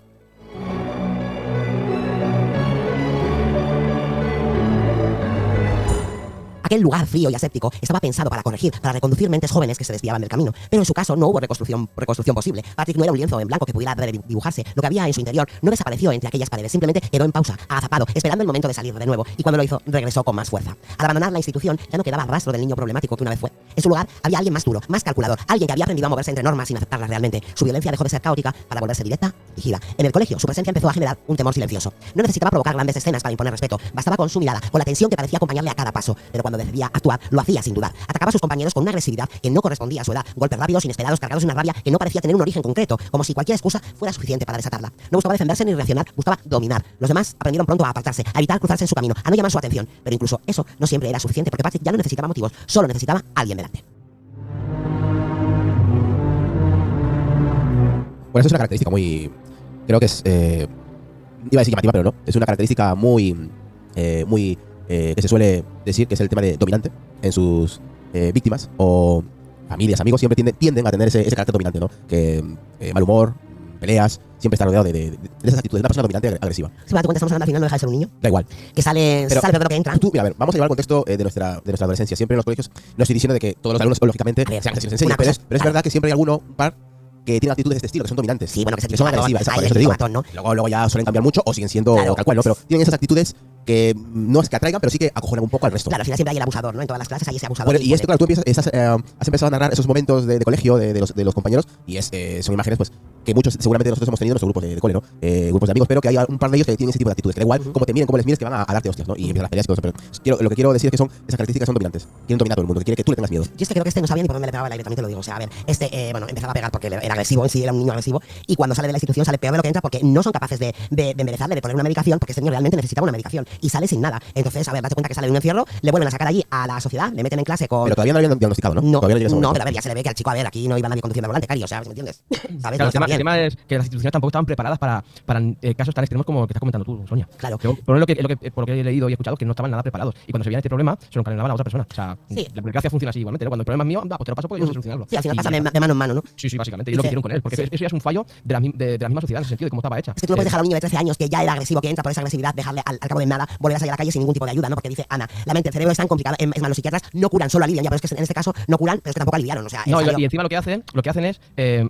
Aquel lugar frío y aséptico estaba pensado para corregir, para reconducir mentes jóvenes que se desviaban del camino. Pero en su caso no hubo reconstrucción posible. Patrick no era un lienzo en blanco que pudiera dibujarse. Lo que había en su interior no desapareció entre aquellas paredes, simplemente quedó en pausa, agazapado, esperando el momento de salir de nuevo. Y cuando lo hizo, regresó con más fuerza. Al abandonar la institución, ya no quedaba rastro del niño problemático que una vez fue. En su lugar había alguien más duro, más calculador, alguien que había aprendido a moverse entre normas sin aceptarlas realmente. Su violencia dejó de ser caótica para volverse directa y gira. En el colegio, su presencia empezó a generar un temor silencioso. No necesitaba provocar grandes escenas para imponer respeto. Bastaba con su mirada, con la tensión que parecía acompañarle a cada paso. Pero cuando decidía actuar, lo hacía sin dudar. Atacaba a sus compañeros con una agresividad que no correspondía a su edad. Golpes rápidos, inesperados, cargados de una rabia que no parecía tener un origen concreto, como si cualquier excusa fuera suficiente para desatarla. No buscaba defenderse ni reaccionar, buscaba dominar. Los demás aprendieron pronto a apartarse, a evitar cruzarse en su camino, a no llamar su atención. Pero incluso eso no siempre era suficiente porque Patrick ya no necesitaba motivos, solo necesitaba a alguien delante. Bueno, eso es una característica muy... Creo que es... iba a decir llamativa, pero no. Es una característica muy... que se suele decir que es el tema de dominante en sus víctimas o familias, amigos, siempre tienden a tener ese carácter dominante, ¿no? Que mal humor, peleas, siempre está rodeado de esas actitudes. Una persona dominante agresiva. Si me das cuenta, estamos hablando al final, no deja de ser un niño. Da igual. Que sale peor de lo que entra. Mira, a ver, vamos a llevar el contexto de nuestra adolescencia. Siempre en los colegios no estoy diciendo de que todos los alumnos, lógicamente, sean asesinos en serie, pero es verdad que siempre hay un par que tienen actitudes de este estilo, que son dominantes. Sí, bueno, que son agresivas, por eso te digo. ¿no? Luego ya suelen cambiar mucho o siguen siendo tal cual, ¿no? Pero tienen esas actitudes que no es que atraigan, pero sí que acojonan un poco al resto. Claro, al final siempre hay el abusador, ¿no? En todas las clases hay ese abusador. Bueno, y esto, claro, tú has empezado a narrar esos momentos de colegio de los compañeros y son imágenes, pues, que muchos seguramente nosotros hemos tenido en nuestros grupos de cole, ¿no? Grupos de amigos, pero que hay un par de ellos que tienen ese tipo de actitudes, que da igual cómo te miren, cómo les mires, que van a darte hostias, ¿no? Y empiezan las peleas y todo eso, pero lo que quiero decir es que esas características son dominantes. Quieren dominar a todo el mundo, que quiere que tú le tengas miedo. Yo es que creo que no sabía ni por dónde le pegaba el aire, también te lo digo. O sea, a ver, empezaba a pegar porque era agresivo, en sí era un niño agresivo, y cuando sale de la institución sale peor de lo que entra porque no son capaces de enderezarle, de poner una medicación, porque este niño realmente necesitaba una medicación y sale sin nada. Entonces, a ver, date cuenta que sale de un encierro, le vuelven a sacar allí a la sociedad, le meten en clase con... Pero todavía no habían diagnosticado, ¿no? No, pero a ver, ya se le ve que al chico, a ver, aquí no iba nadie conduciendo al volante, cari, o sea, ¿me entiendes? ¿Sabes? Claro, el tema es que las instituciones tampoco estaban preparadas para casos tan extremos como el que estás comentando tú, Sonia. Claro. Por lo que he leído y escuchado, que no estaban nada preparados. Y cuando se veía este problema, se lo encadenaban a otra persona. O sea, la burocracia funciona así igualmente, ¿no? Cuando el problema es mío, pues te lo paso porque yo sé solucionarlo. Sí, al final pasa de mano en mano, ¿no? Sí, básicamente. Y es lo que hicieron con él, porque eso ya es un fallo de la misma sociedad en el sentido de cómo estaba hecha. Es que tú no puedes dejar a un niño de 13 años que ya era agresivo, que entra por esa agresividad, dejarle al cabo de nada, volver a salir a la calle sin ningún tipo de ayuda, ¿no? Porque dice Ana, la mente, el cerebro es tan complicado, es más, los psiquiatras no curan, solo alivian, ya, pero es que en este caso no curan, pero es que tampoco aliviaron, o sea... No, y encima lo que hacen es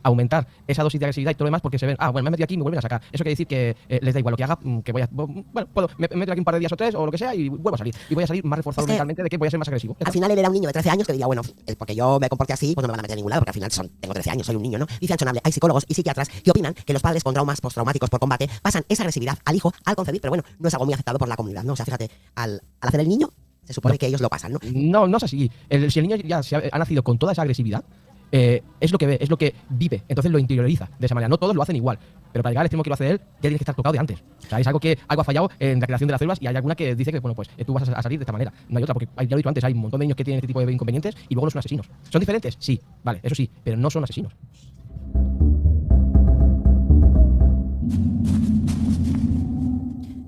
aumentar esa dosis de agresividad y todo lo demás porque se ven, bueno, me he metido aquí y me vuelven a sacar. Eso quiere decir que les da igual lo que haga, que voy a... Bueno, me meto aquí un par de días o 3 o lo que sea y vuelvo a salir. Y voy a salir más reforzado mentalmente de que voy a ser más agresivo. Al final él era un niño de 13 años que diría, bueno, porque yo me comporté así, pues no me van a meter en ningún lado, porque al final tengo 13 años, soy un niño, ¿no? Dice Ancho Nable, hay psicólogos y psiquiatras que opinan que los padres con traumas postraumáticos por combate pasan esa agresividad al hijo al concebir, pero bueno, no es algo muy aceptado por la comunidad, ¿no? O sea, fíjate, al hacer el niño, se supone que ellos lo pasan, ¿no? No es así. Si el niño ya ha nacido con toda esa agresividad, es lo que ve, es lo que vive, entonces lo interioriza de esa manera. No todos lo hacen igual, pero para llegar al extremo que lo hace él, ya tiene que estar tocado de antes. O sea, es algo ha fallado en la creación de las células y hay alguna que dice que, bueno, pues tú vas a salir de esta manera. No hay otra, porque ya lo he dicho antes, hay un montón de niños que tienen este tipo de inconvenientes y luego no son asesinos. ¿Son diferentes? Sí, vale, eso sí, pero no son asesinos.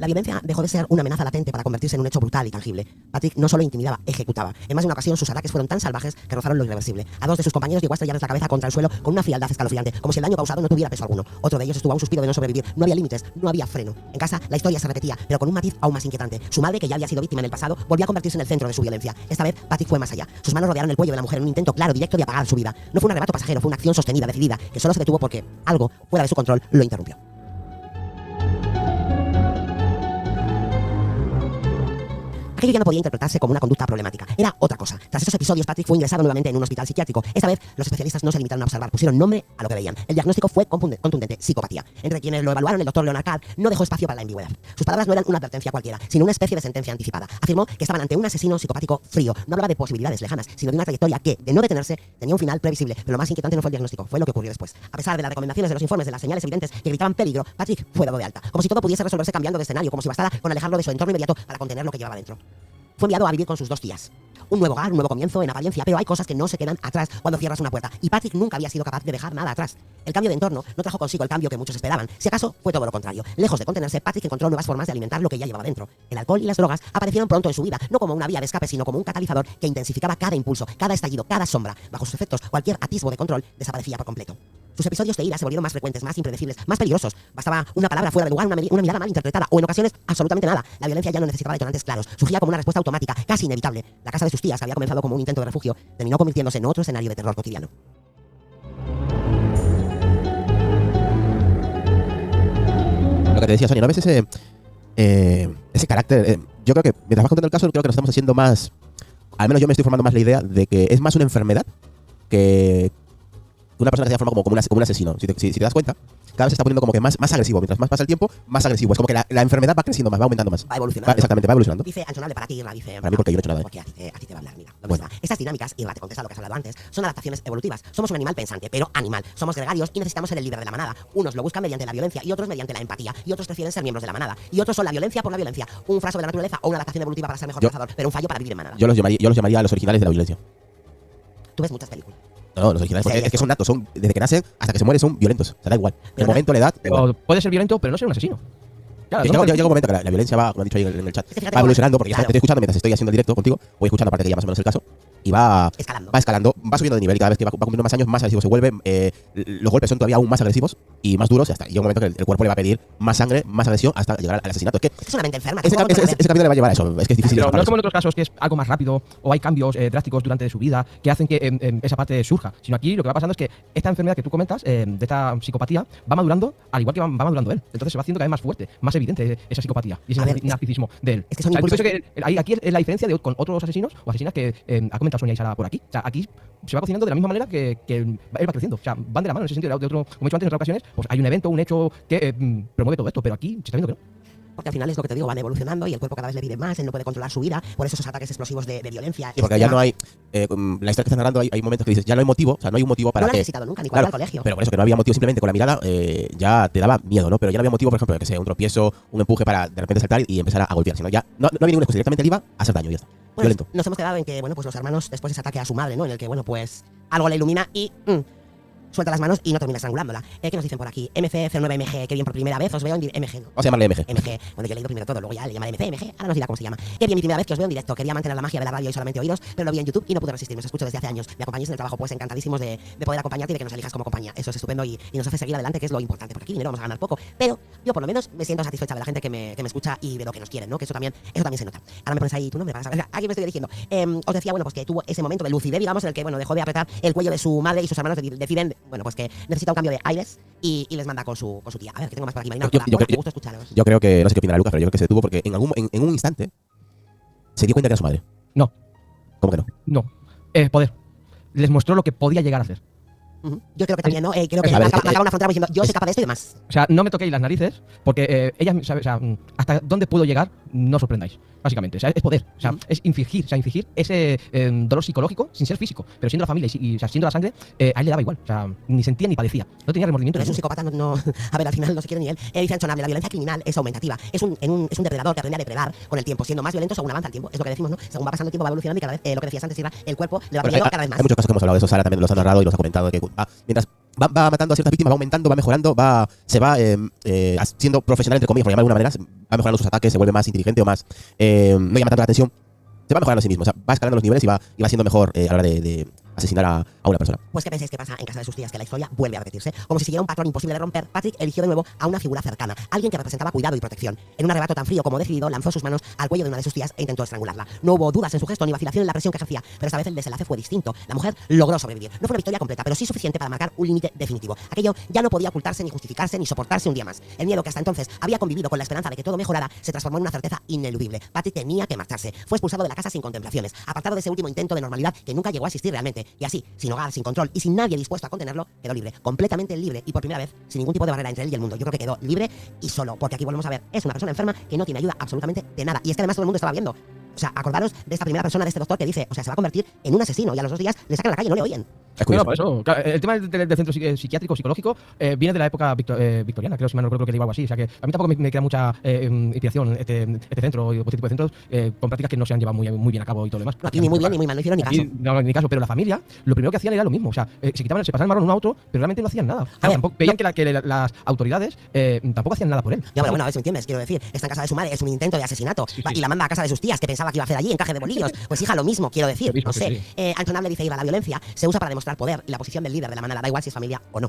La violencia dejó de ser una amenaza latente para convertirse en un hecho brutal y tangible. Patrick no solo intimidaba, ejecutaba. En más de una ocasión sus ataques fueron tan salvajes que rozaron lo irreversible. A 2 de sus compañeros llegó a estrellarles la cabeza contra el suelo con una frialdad escalofriante, como si el daño causado no tuviera peso alguno. Otro de ellos estuvo a un suspiro de no sobrevivir. No había límites, no había freno. En casa la historia se repetía, pero con un matiz aún más inquietante. Su madre, que ya había sido víctima en el pasado, volvió a convertirse en el centro de su violencia. Esta vez Patrick fue más allá. Sus manos rodearon el cuello de la mujer en un intento claro, directo de apagar su vida. No fue un arrebato pasajero, fue una acción sostenida, decidida, que solo se detuvo porque algo fuera de su control lo interrumpió. Aquello ya no podía interpretarse como una conducta problemática. Era otra cosa. Tras esos episodios, Patrick fue ingresado nuevamente en un hospital psiquiátrico. Esta vez, los especialistas no se limitaron a observar, pusieron nombre a lo que veían. El diagnóstico fue contundente, psicopatía. Entre quienes lo evaluaron, el doctor Leonard Carr no dejó espacio para la ambigüedad. Sus palabras no eran una advertencia cualquiera, sino una especie de sentencia anticipada. Afirmó que estaban ante un asesino psicopático frío. No hablaba de posibilidades lejanas, sino de una trayectoria que, de no detenerse, tenía un final previsible. Pero lo más inquietante no fue el diagnóstico, fue lo que ocurrió después. A pesar de las recomendaciones de los informes, de las señales evidentes que gritaban peligro, Patrick fue dado de alta. Como si todo pudiese resolverse cambiando de escenario, como si bastara con alejarlo de su entorno inmediato para contener lo que llevaba dentro. Fue enviado a vivir con sus 2 tías. Un nuevo hogar, un nuevo comienzo en apariencia, pero hay cosas que no se quedan atrás cuando cierras una puerta. Y Patrick nunca había sido capaz de dejar nada atrás. El cambio de entorno no trajo consigo el cambio que muchos esperaban. Si acaso, fue todo lo contrario. Lejos de contenerse, Patrick encontró nuevas formas de alimentar lo que ya llevaba dentro. El alcohol y las drogas aparecieron pronto en su vida, no como una vía de escape, sino como un catalizador que intensificaba cada impulso, cada estallido, cada sombra. Bajo sus efectos, cualquier atisbo de control desaparecía por completo. Sus episodios de ira se volvieron más frecuentes, más impredecibles, más peligrosos. Bastaba una palabra fuera de lugar, una mirada mal interpretada, o en ocasiones absolutamente nada. La violencia ya no necesitaba detonantes claros, surgía como una respuesta automática, casi inevitable. La casa de sus tías, que había comenzado como un intento de refugio, terminó convirtiéndose en otro escenario de terror cotidiano. Lo que te decía, Sonia, ¿no ves ese carácter? Yo creo que, mientras vas contando el caso, creo que nos estamos haciendo más... Al menos yo me estoy formando más la idea de que es más una enfermedad que una persona que se haya formado como un asesino. Si te das cuenta, cada vez se está poniendo como que más agresivo. Mientras más pasa el tiempo, más agresivo. Es como que la enfermedad va creciendo más, va aumentando más. Va evolucionando. Exactamente, va evolucionando. Dice Anchonable para ti, Irla, dice... Para mí, porque yo no he hecho nada. Porque a ti te va a hablar, mira. Bueno. Estas dinámicas, Irla, te contesta lo que has hablado antes, son adaptaciones evolutivas. Somos un animal pensante, pero animal. Somos gregarios y necesitamos ser el líder de la manada. Unos lo buscan mediante la violencia y otros mediante la empatía. Y otros prefieren ser miembros de la manada. Y otros son la violencia por la violencia. Un fraso de la naturaleza o una adaptación evolutiva para ser mejor cazador, pero un fallo para vivir en manada. Yo los llamaría a los originales de la violencia. Tú ves muchas películas. No, los originales, porque es que son natos, son desde que nacen hasta que se mueren son violentos. O sea, da igual. En el momento, la edad. Pero puede ser violento, pero no ser un asesino. Claro, llega un momento que la violencia va, como han dicho ahí en el chat, va evolucionando, porque te estoy escuchando mientras estoy haciendo el directo contigo, voy escuchando aparte que ya más o menos el caso, y va escalando, va subiendo de nivel, y cada vez que va cumpliendo más años, más agresivo se vuelve, los golpes son todavía aún más agresivos y más duros, y hasta llega un momento que el cuerpo le va a pedir más sangre, más agresión, hasta llegar al asesinato. Es una mente enferma. Ese camino le va a llevar a eso, es que es difícil. Pero no es como en otros casos, que es algo más rápido, o hay cambios drásticos durante su vida que hacen que esa parte surja, sino aquí lo que va pasando es que esta enfermedad que tú comentas, de esta psicopatía, va madurando, al igual que va madurando él. Entonces se va haciendo cada vez más fuerte, más evidente esa psicopatía y ese narcisismo de él. Es que son impulsos... Aquí es la diferencia con otros asesinos o asesinas que ha comentado Sonia y Sara por aquí. O sea, aquí se va cocinando de la misma manera que él va creciendo. O sea, van de la mano en ese sentido. De otro, como he dicho antes en otras ocasiones, pues hay un evento, un hecho que promueve todo esto, pero aquí se está viendo que no. Porque al final es lo que te digo, van evolucionando y el cuerpo cada vez le pide más, él no puede controlar su vida, por eso esos ataques explosivos de violencia. Y porque ya no hay, la historia que estás narrando, hay momentos que dices, ya no hay motivo, o sea, no hay un motivo para no que... No lo he necesitado nunca, ni cuando claro, iba al colegio. Pero por eso que no había motivo, simplemente con la mirada ya te daba miedo, ¿no? Pero ya no había motivo, por ejemplo, que sea un tropiezo, un empuje para de repente saltar y empezar a golpear, sino ya no había ninguna excusa, directamente él iba a hacer daño y ya está. Pues violento. Nos hemos quedado en que, bueno, pues los hermanos, después de ese ataque a su madre, ¿no? En el que, bueno, pues algo le ilumina y... suelta las manos y no termina estrangulándola. ¿Qué nos dicen por aquí? MC09MG, que bien por primera vez os veo en directo. MG, ¿no? Vamos a llamarle MG. MG, bueno, yo he leído primero todo, luego ya le llamaré MG, ahora nos dirá cómo se llama. Qué bien mi primera vez que os veo en directo. Quería mantener la magia de la radio y solamente oíros, pero lo vi en YouTube y no pude resistirme. Os escucho desde hace años. Me acompañáis en el trabajo, pues encantadísimos de poder acompañarte y de que nos elijas como compañía. Eso es estupendo y nos hace seguir adelante, que es lo importante. Porque aquí dinero vamos a ganar poco, pero yo por lo menos me siento satisfecha de la gente que me escucha y de lo que nos quieren, ¿no? Que eso también se nota. Ahora me pones ahí tu nombre para saber. Aquí me estoy dirigiendo. Os decía, bueno, pues que tuvo ese momento de lucidez, digamos, en el que, bueno, dejó de apretar el cuello de su madre y sus hermanos deciden, bueno, pues que necesita un cambio de aires y les manda con su tía. A ver, que tengo más por aquí, Marina. Me gusta escucharos. Yo creo que, no sé qué opinará Lucas, pero yo creo que se detuvo porque en un instante se dio cuenta que era su madre. No. ¿Cómo que no? No. Poder. Les mostró lo que podía llegar a hacer. Yo creo que también, ¿no? Creo que marcaba una frontera diciendo, yo soy capaz de esto y demás. O sea, no me toquéis las narices, porque ella sabe, o sea, hasta dónde puedo llegar, no os sorprendáis, básicamente. O sea, es poder, o sea, es infligir ese dolor psicológico sin ser físico, pero siendo la familia y o sea, siendo la sangre, a él le daba igual, o sea, ni sentía ni padecía, no tenía remordimiento. Pero es un psicópata, no, a ver, al final no se quiere ni él. Dice Anchonable, la violencia criminal es aumentativa, es un depredador que aprende a depredar con el tiempo, siendo más violento según avanza el tiempo, es lo que decimos, ¿no? Según va pasando el tiempo va evolucionando y cada vez, lo que decías antes, el cuerpo le va pidiendo cada vez más. Hay muchos casos que hemos hablado de eso, Sara también los ha narrado y nos ha comentado que mientras va matando a ciertas víctimas, va aumentando, va mejorando, se va siendo profesional, entre comillas, por llamarlo de alguna manera, va mejorando sus ataques, se vuelve más inteligente o más... no llama tanto la atención. Se va mejorando a sí mismo, o sea, va escalando los niveles y va siendo mejor a la hora de asesinar a una persona. Pues ¿qué pensáis que pasa en casa de sus tías? Que la historia vuelve a repetirse. Como si siguiera un patrón imposible de romper, Patrick eligió de nuevo a una figura cercana, alguien que representaba cuidado y protección. En un arrebato tan frío como decidido, lanzó sus manos al cuello de una de sus tías e intentó estrangularla. No hubo dudas en su gesto ni vacilación en la presión que ejercía, pero esta vez el desenlace fue distinto. La mujer logró sobrevivir. No fue una victoria completa, pero sí suficiente para marcar un límite definitivo. Aquello ya no podía ocultarse, ni justificarse, ni soportarse un día más. El miedo que hasta entonces había convivido con la esperanza de que todo mejorara se transformó en una certeza ineludible. Patrick tenía que marcharse. Fue expulsado de la casa sin contemplaciones, apartado de ese último intento de normalidad que nunca llegó a existir realmente. Y así, sin hogar, sin control y sin nadie dispuesto a contenerlo, quedó libre, completamente libre y por primera vez sin ningún tipo de barrera entre él y el mundo. Yo creo que quedó libre y solo, porque aquí volvemos a ver, es una persona enferma que no tiene ayuda absolutamente de nada. Y es que además todo el mundo estaba viendo. O sea, acordaros de esta primera persona, de este doctor que dice, o sea, se va a convertir en un asesino y a los 2 días le sacan a la calle y no le oyen. No, por eso. Claro, el tema del centro psiquiátrico psicológico viene de la época victoriana, creo, si mal no recuerdo que digo algo así. O sea que a mí tampoco me crea mucha inspiración este centro y este tipo de centros con prácticas que no se han llevado muy bien a cabo y todo lo demás. No, aquí ni muy bien ni muy mal, no hicieron ni caso. No, ni caso, pero la familia lo primero que hacían era lo mismo. O sea, se pasaban el marrón uno a otro, pero realmente no hacían nada. Tampoco, veían que las autoridades tampoco hacían nada por él. Ya, bueno, a ver si me entiendes. Quiero decir, está en casa de su madre, es un intento de asesinato y la manda a casa de sus tías que pensaba que iba a hacer allí encaje de bolillos. Pues hija, lo mismo, quiero decir. No sé. Anton Able dice, Iva, la violencia se usa para demostrar poder y la posición del líder de la manada, da igual si es familia o no.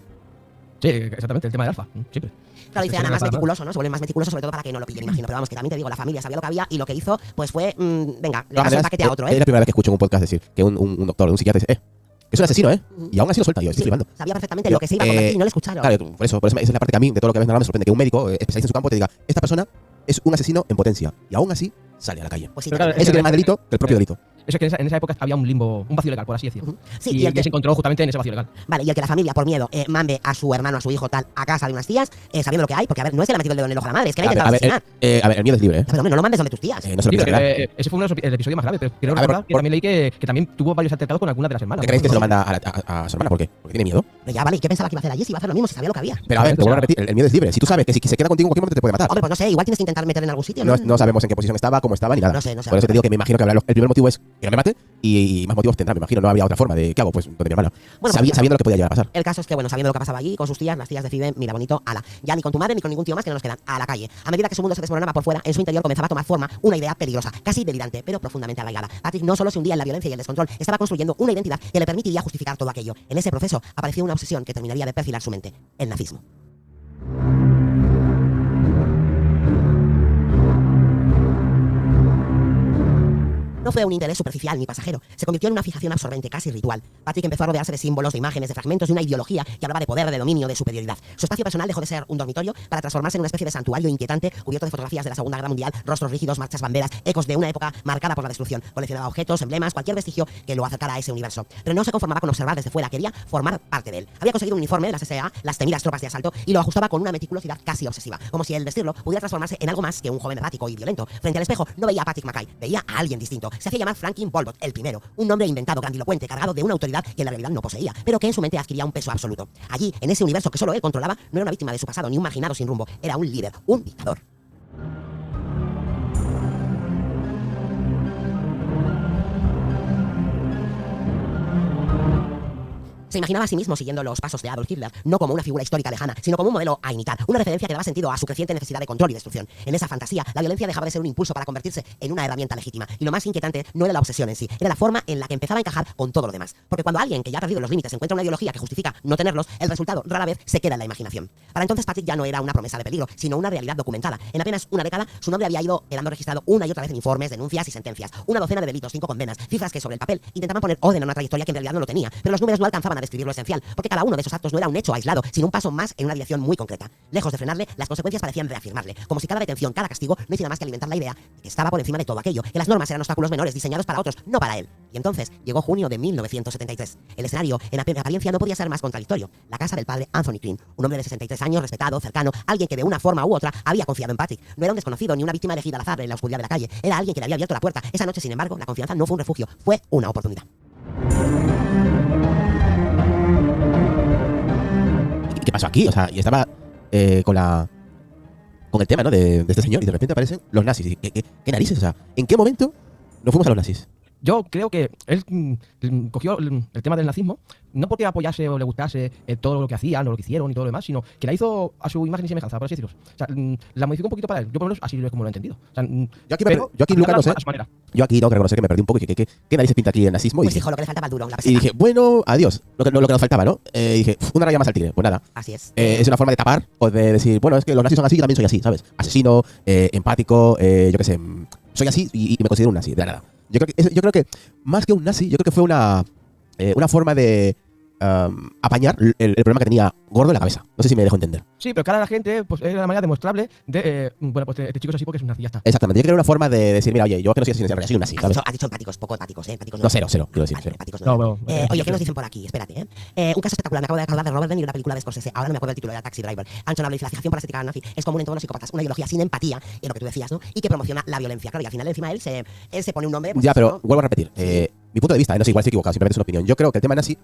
Sí, exactamente, el tema de Alfa, siempre. Claro, dice Ana, más meticuloso, ¿no? Se vuelve más meticuloso, sobre todo para que no lo pillen, imagino. Pero vamos, que también te digo, la familia sabía lo que había y lo que hizo, pues fue, venga, le pasó el paquete a otro, Es la primera vez que escucho en un podcast decir que un doctor, un psiquiatra dice, es un asesino, y aún así lo suelta, yo estoy flipando. Sabía perfectamente lo que se iba a convertir y no le escucharon. Claro, por eso esa es la parte que a mí, de todo lo que ves, me sorprende, que un médico especialista en su campo te diga, esta persona es un asesino en potencia, y aún así sale a la calle. Pues sí, eso tiene más delito que el propio delito. Eso es que en esa época había un limbo, un vacío legal, por así decirlo. Sí, y el que se encontró justamente en ese vacío legal. Vale, y el que la familia, por miedo, mande a su hermano, a su hijo, tal, a casa de unas tías, sabiendo lo que hay, porque a ver, no es que le ha metido el dedo en el ojo a la madre, es que la ha intentado asesinar. A ver, el miedo es libre, Pero hombre, no lo mandes donde tus tías. No se lo piensa quedar. Ese fue el episodio más grave, pero quiero recordar que también leí que también tuvo varios altercados con alguna de las hermanas. ¿Creéis que se lo manda a su hermana? ¿Por qué? ¿Porque tiene miedo? Pero ya, vale, ¿y qué pensaba que iba a hacer allí? Si iba a hacer lo mismo, si sabía lo que había. Pero a ver, te vuelvo a repetir, el miedo es libre. Si tú sabes que si se queda contigo en cualquier momento te puede matar. Hombre, pues no sé, igual tienes que intentar meter en algún sitio. No sabemos en qué posición estaba, cómo estaba, ni nada. No sé. Por eso te digo que me imagino que el primer motivo es que no me mate y más motivos tendrá, me imagino. No había otra forma de, ¿qué hago? Pues donde mi hermana. Bueno, sabiendo lo que podía llegar a pasar. El caso es que, bueno, sabiendo lo que pasaba allí, con sus tías, las tías deciden, mira, bonito, ala. Ya ni con tu madre ni con ningún tío más que no nos quedan, a la calle. A medida que su mundo se desmoronaba por fuera, en su interior comenzaba a tomar forma una idea peligrosa, casi delirante, pero profundamente arraigada. Patrick no solo se hundía en la violencia y el descontrol, estaba construyendo una identidad que le permitiría justificar todo aquello. En ese proceso apareció una obsesión que terminaría de perfilar su mente, el nazismo. No fue un interés superficial ni pasajero, se convirtió en una fijación absorbente, casi ritual. Patrick empezó a rodearse de símbolos, de imágenes, de fragmentos de una ideología que hablaba de poder, de dominio, de superioridad. Su espacio personal dejó de ser un dormitorio para transformarse en una especie de santuario inquietante, cubierto de fotografías de la Segunda Guerra Mundial, rostros rígidos, marchas banderas, ecos de una época marcada por la destrucción. Coleccionaba objetos, emblemas, cualquier vestigio que lo acercara a ese universo. Pero no se conformaba con observar desde fuera, quería formar parte de él. Había conseguido un uniforme de la SA, las temidas tropas de asalto, y lo ajustaba con una meticulosidad casi obsesiva, como si el vestirlo pudiera transformarse en algo más que un joven errático y violento. Frente al espejo no veía a Patrick Mackay, veía a alguien distinto. Se hacía llamar Franklin Bolbot, el primero, un nombre inventado, grandilocuente, cargado de una autoridad que en la realidad no poseía, pero que en su mente adquiría un peso absoluto. Allí, en ese universo que solo él controlaba, no era una víctima de su pasado ni un marginado sin rumbo, era un líder, un dictador. Se imaginaba a sí mismo siguiendo los pasos de Adolf Hitler, no como una figura histórica lejana, sino como un modelo a imitar, una referencia que daba sentido a su creciente necesidad de control y destrucción. En esa fantasía, la violencia dejaba de ser un impulso para convertirse en una herramienta legítima, y lo más inquietante no era la obsesión en sí, era la forma en la que empezaba a encajar con todo lo demás. Porque cuando alguien que ya ha perdido los límites encuentra una ideología que justifica no tenerlos, el resultado rara vez se queda en la imaginación. Para entonces Patrick ya no era una promesa de peligro, sino una realidad documentada. En apenas una década, su nombre había ido quedando registrado una y otra vez en informes, denuncias y sentencias. Una docena de delitos, 5 condenas, cifras que sobre el papel intentaban poner orden a una trayectoria que en realidad no lo tenía, pero los números no alcanzaban a describir lo esencial, porque cada uno de esos actos no era un hecho aislado, sino un paso más en una dirección muy concreta. Lejos de frenarle, las consecuencias parecían reafirmarle, como si cada detención, cada castigo no hiciera más que alimentar la idea de que estaba por encima de todo aquello, que las normas eran obstáculos menores diseñados para otros, no para él. Y entonces llegó junio de 1973. El escenario, en apariencia, no podía ser más contradictorio. La casa del padre Anthony Quinn, un hombre de 63 años, respetado, cercano, alguien que de una forma u otra había confiado en Patrick. No era un desconocido ni una víctima elegida al azar en la oscuridad de la calle, era alguien que le había abierto la puerta. Esa noche, sin embargo, la confianza no fue un refugio, fue una oportunidad. ¿Qué pasó aquí? O sea, y estaba con el tema, ¿no? de este señor, y de repente aparecen los nazis. ¿Qué narices? O sea, ¿en qué momento nos fuimos a los nazis? yo creo que él cogió el tema del nazismo, no porque apoyase o le gustase todo lo que hacían o lo que hicieron y todo lo demás, sino que la hizo a su imagen y semejanza, por así decirlo. O sea, la modificó un poquito para él. Yo por lo menos así es como lo he entendido. O sea, yo aquí, Lucas, no sé. Yo aquí tengo que reconocer que me perdí un poco y que ¿qué narices pinta aquí el nazismo? Pues y hijo, lo que le faltaba al duro, la y peseta. dije, bueno, adiós. Lo que nos faltaba, ¿no? Dije, una raya más al tigre. Pues nada. Así es. Es una forma de tapar o de decir, bueno, es que los nazis son así, yo también soy así, ¿sabes? Asesino, empático, yo qué sé. Soy así y me considero un nazi, de la nada. Yo creo que más que un nazi, yo creo que fue una forma de apañar el problema que tenía gordo en la cabeza. No sé si me dejo entender. Sí, pero cara a la gente, pues es una manera demostrable de, bueno, pues este chico es así porque es un nazi, ya está. Exactamente. Yo creo que era una forma de decir, mira, oye, yo que no soy así, soy un nazi, ¿sabes? Has dicho empáticos, poco empáticos, empáticos no, cero, quiero decir, cero. Empáticos no. Oye, ¿qué nos dicen por aquí? Espérate, un caso espectacular. Me acabo de acordar de Robert De Niro, una película de Scorsese. Ahora no me acuerdo del título, de Taxi Driver. Anchonable dice, la fijación por la estética nazi es común en todos los psicópatas. Una ideología sin empatía, es lo que tú decías, ¿no? Y que promociona la violencia. Claro, y al final encima él se pone un nombre. Pues, ya, pero ¿no? vuelvo a repetir. Mi punto de vista, no sé, igual estoy equivocado, simplemente es una opinión. Yo creo que el tema nazi,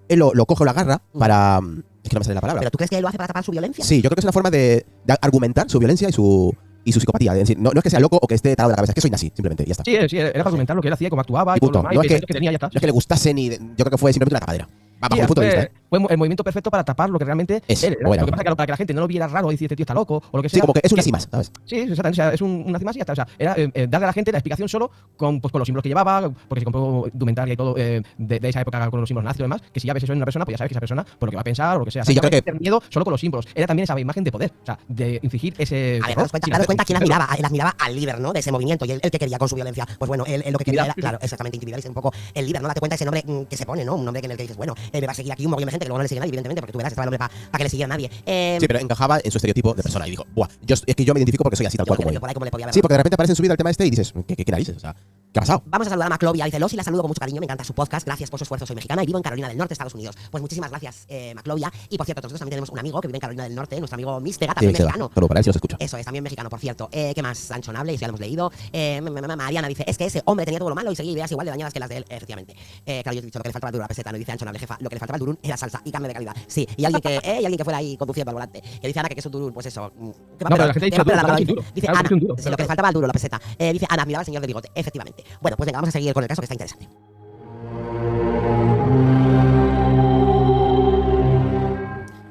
él lo coge o lo agarra para... Es que no me sale la palabra. ¿Pero tú crees que él lo hace para tapar su violencia? Sí, yo creo que es una forma de argumentar su violencia y su psicopatía. Es decir, no es que sea loco o que esté tarado de la cabeza, es que soy nazi, simplemente, ya está. Sí, era para argumentar lo que él hacía, cómo actuaba y punto. todo lo demás, No y es que tenía, ya está. No es que le gustase ni... Yo creo que fue simplemente una tapadera. Bajo mi punto de vista, fue el movimiento perfecto para tapar lo que realmente es. él era. Lo que pasa es que para que la gente no lo viera raro y decir, este tío está loco o lo que sea. Sí, como que es un nazi más, ¿sabes? Sí, exactamente. O sea, es un nazi más y ya está. O sea, era darle a la gente la explicación solo con los símbolos que llevaba, porque se compró indumentaria y todo de esa época con los símbolos nazis y demás, que si ya ves eso en una persona, pues ya sabes que esa persona, por lo que va a pensar o lo que sea. Sí, yo creo que... tener miedo solo con los símbolos. Era también esa imagen de poder, o sea, de infligir ese... A ver, daros cuenta quién admiraba. Él admiraba al líder, ¿no? De ese movimiento y él que quería con su violencia. Pues bueno, él lo que quería era, claro, exactamente, intimidar y ser un poco el líder, ¿no? Date cuenta de ese nombre que se pone, ¿no? Un nombre en el que dices, bueno, me va a seguir aquí un montón de gente que luego no le sigue nadie, evidentemente, porque tú verás, estaba el nombre para que le siguiera nadie. Sí, pero encajaba en su estereotipo de persona y dijo, buah, es que yo me identifico porque soy así, tal cual como él. Sí, porque de repente aparece en su vida el tema este y dices, ¿qué narices? O sea, ¿qué ha pasado? Vamos a saludar a Maclovia, dice Los y la saludo con mucho cariño, me encanta su podcast, gracias por su esfuerzo, soy mexicana y vivo en Carolina del Norte, Estados Unidos. Pues muchísimas gracias, Maclovia. Y por cierto, nosotros también tenemos un amigo que vive en Carolina del Norte, nuestro amigo Mistega, también mexicano. Pero para él sí nos escucha. Eso es, también mexicano, por cierto. ¿Qué más? Anchonable, ya lo hemos leído. Mariana dice, es que ese hombre tenía todo lo malo y seguía ideas igual de dañadas que las de él, efectivamente. Claro, yo te he dicho lo que le faltaba al duro a la peseta, no dice Anchonable, jefa, lo que le faltaba al durún era salsa y carne de calidad. Sí, y alguien que fuera ahí conduciendo al volante. Que dice Ana que es un durún, pues eso. No, pero la gente ha dicho duro, dice Ana, lo que le faltaba al duro, la peseta. Dice Ana, admiraba al señor de bigote, efectivamente. Bueno, pues venga, vamos a seguir con el caso que está interesante.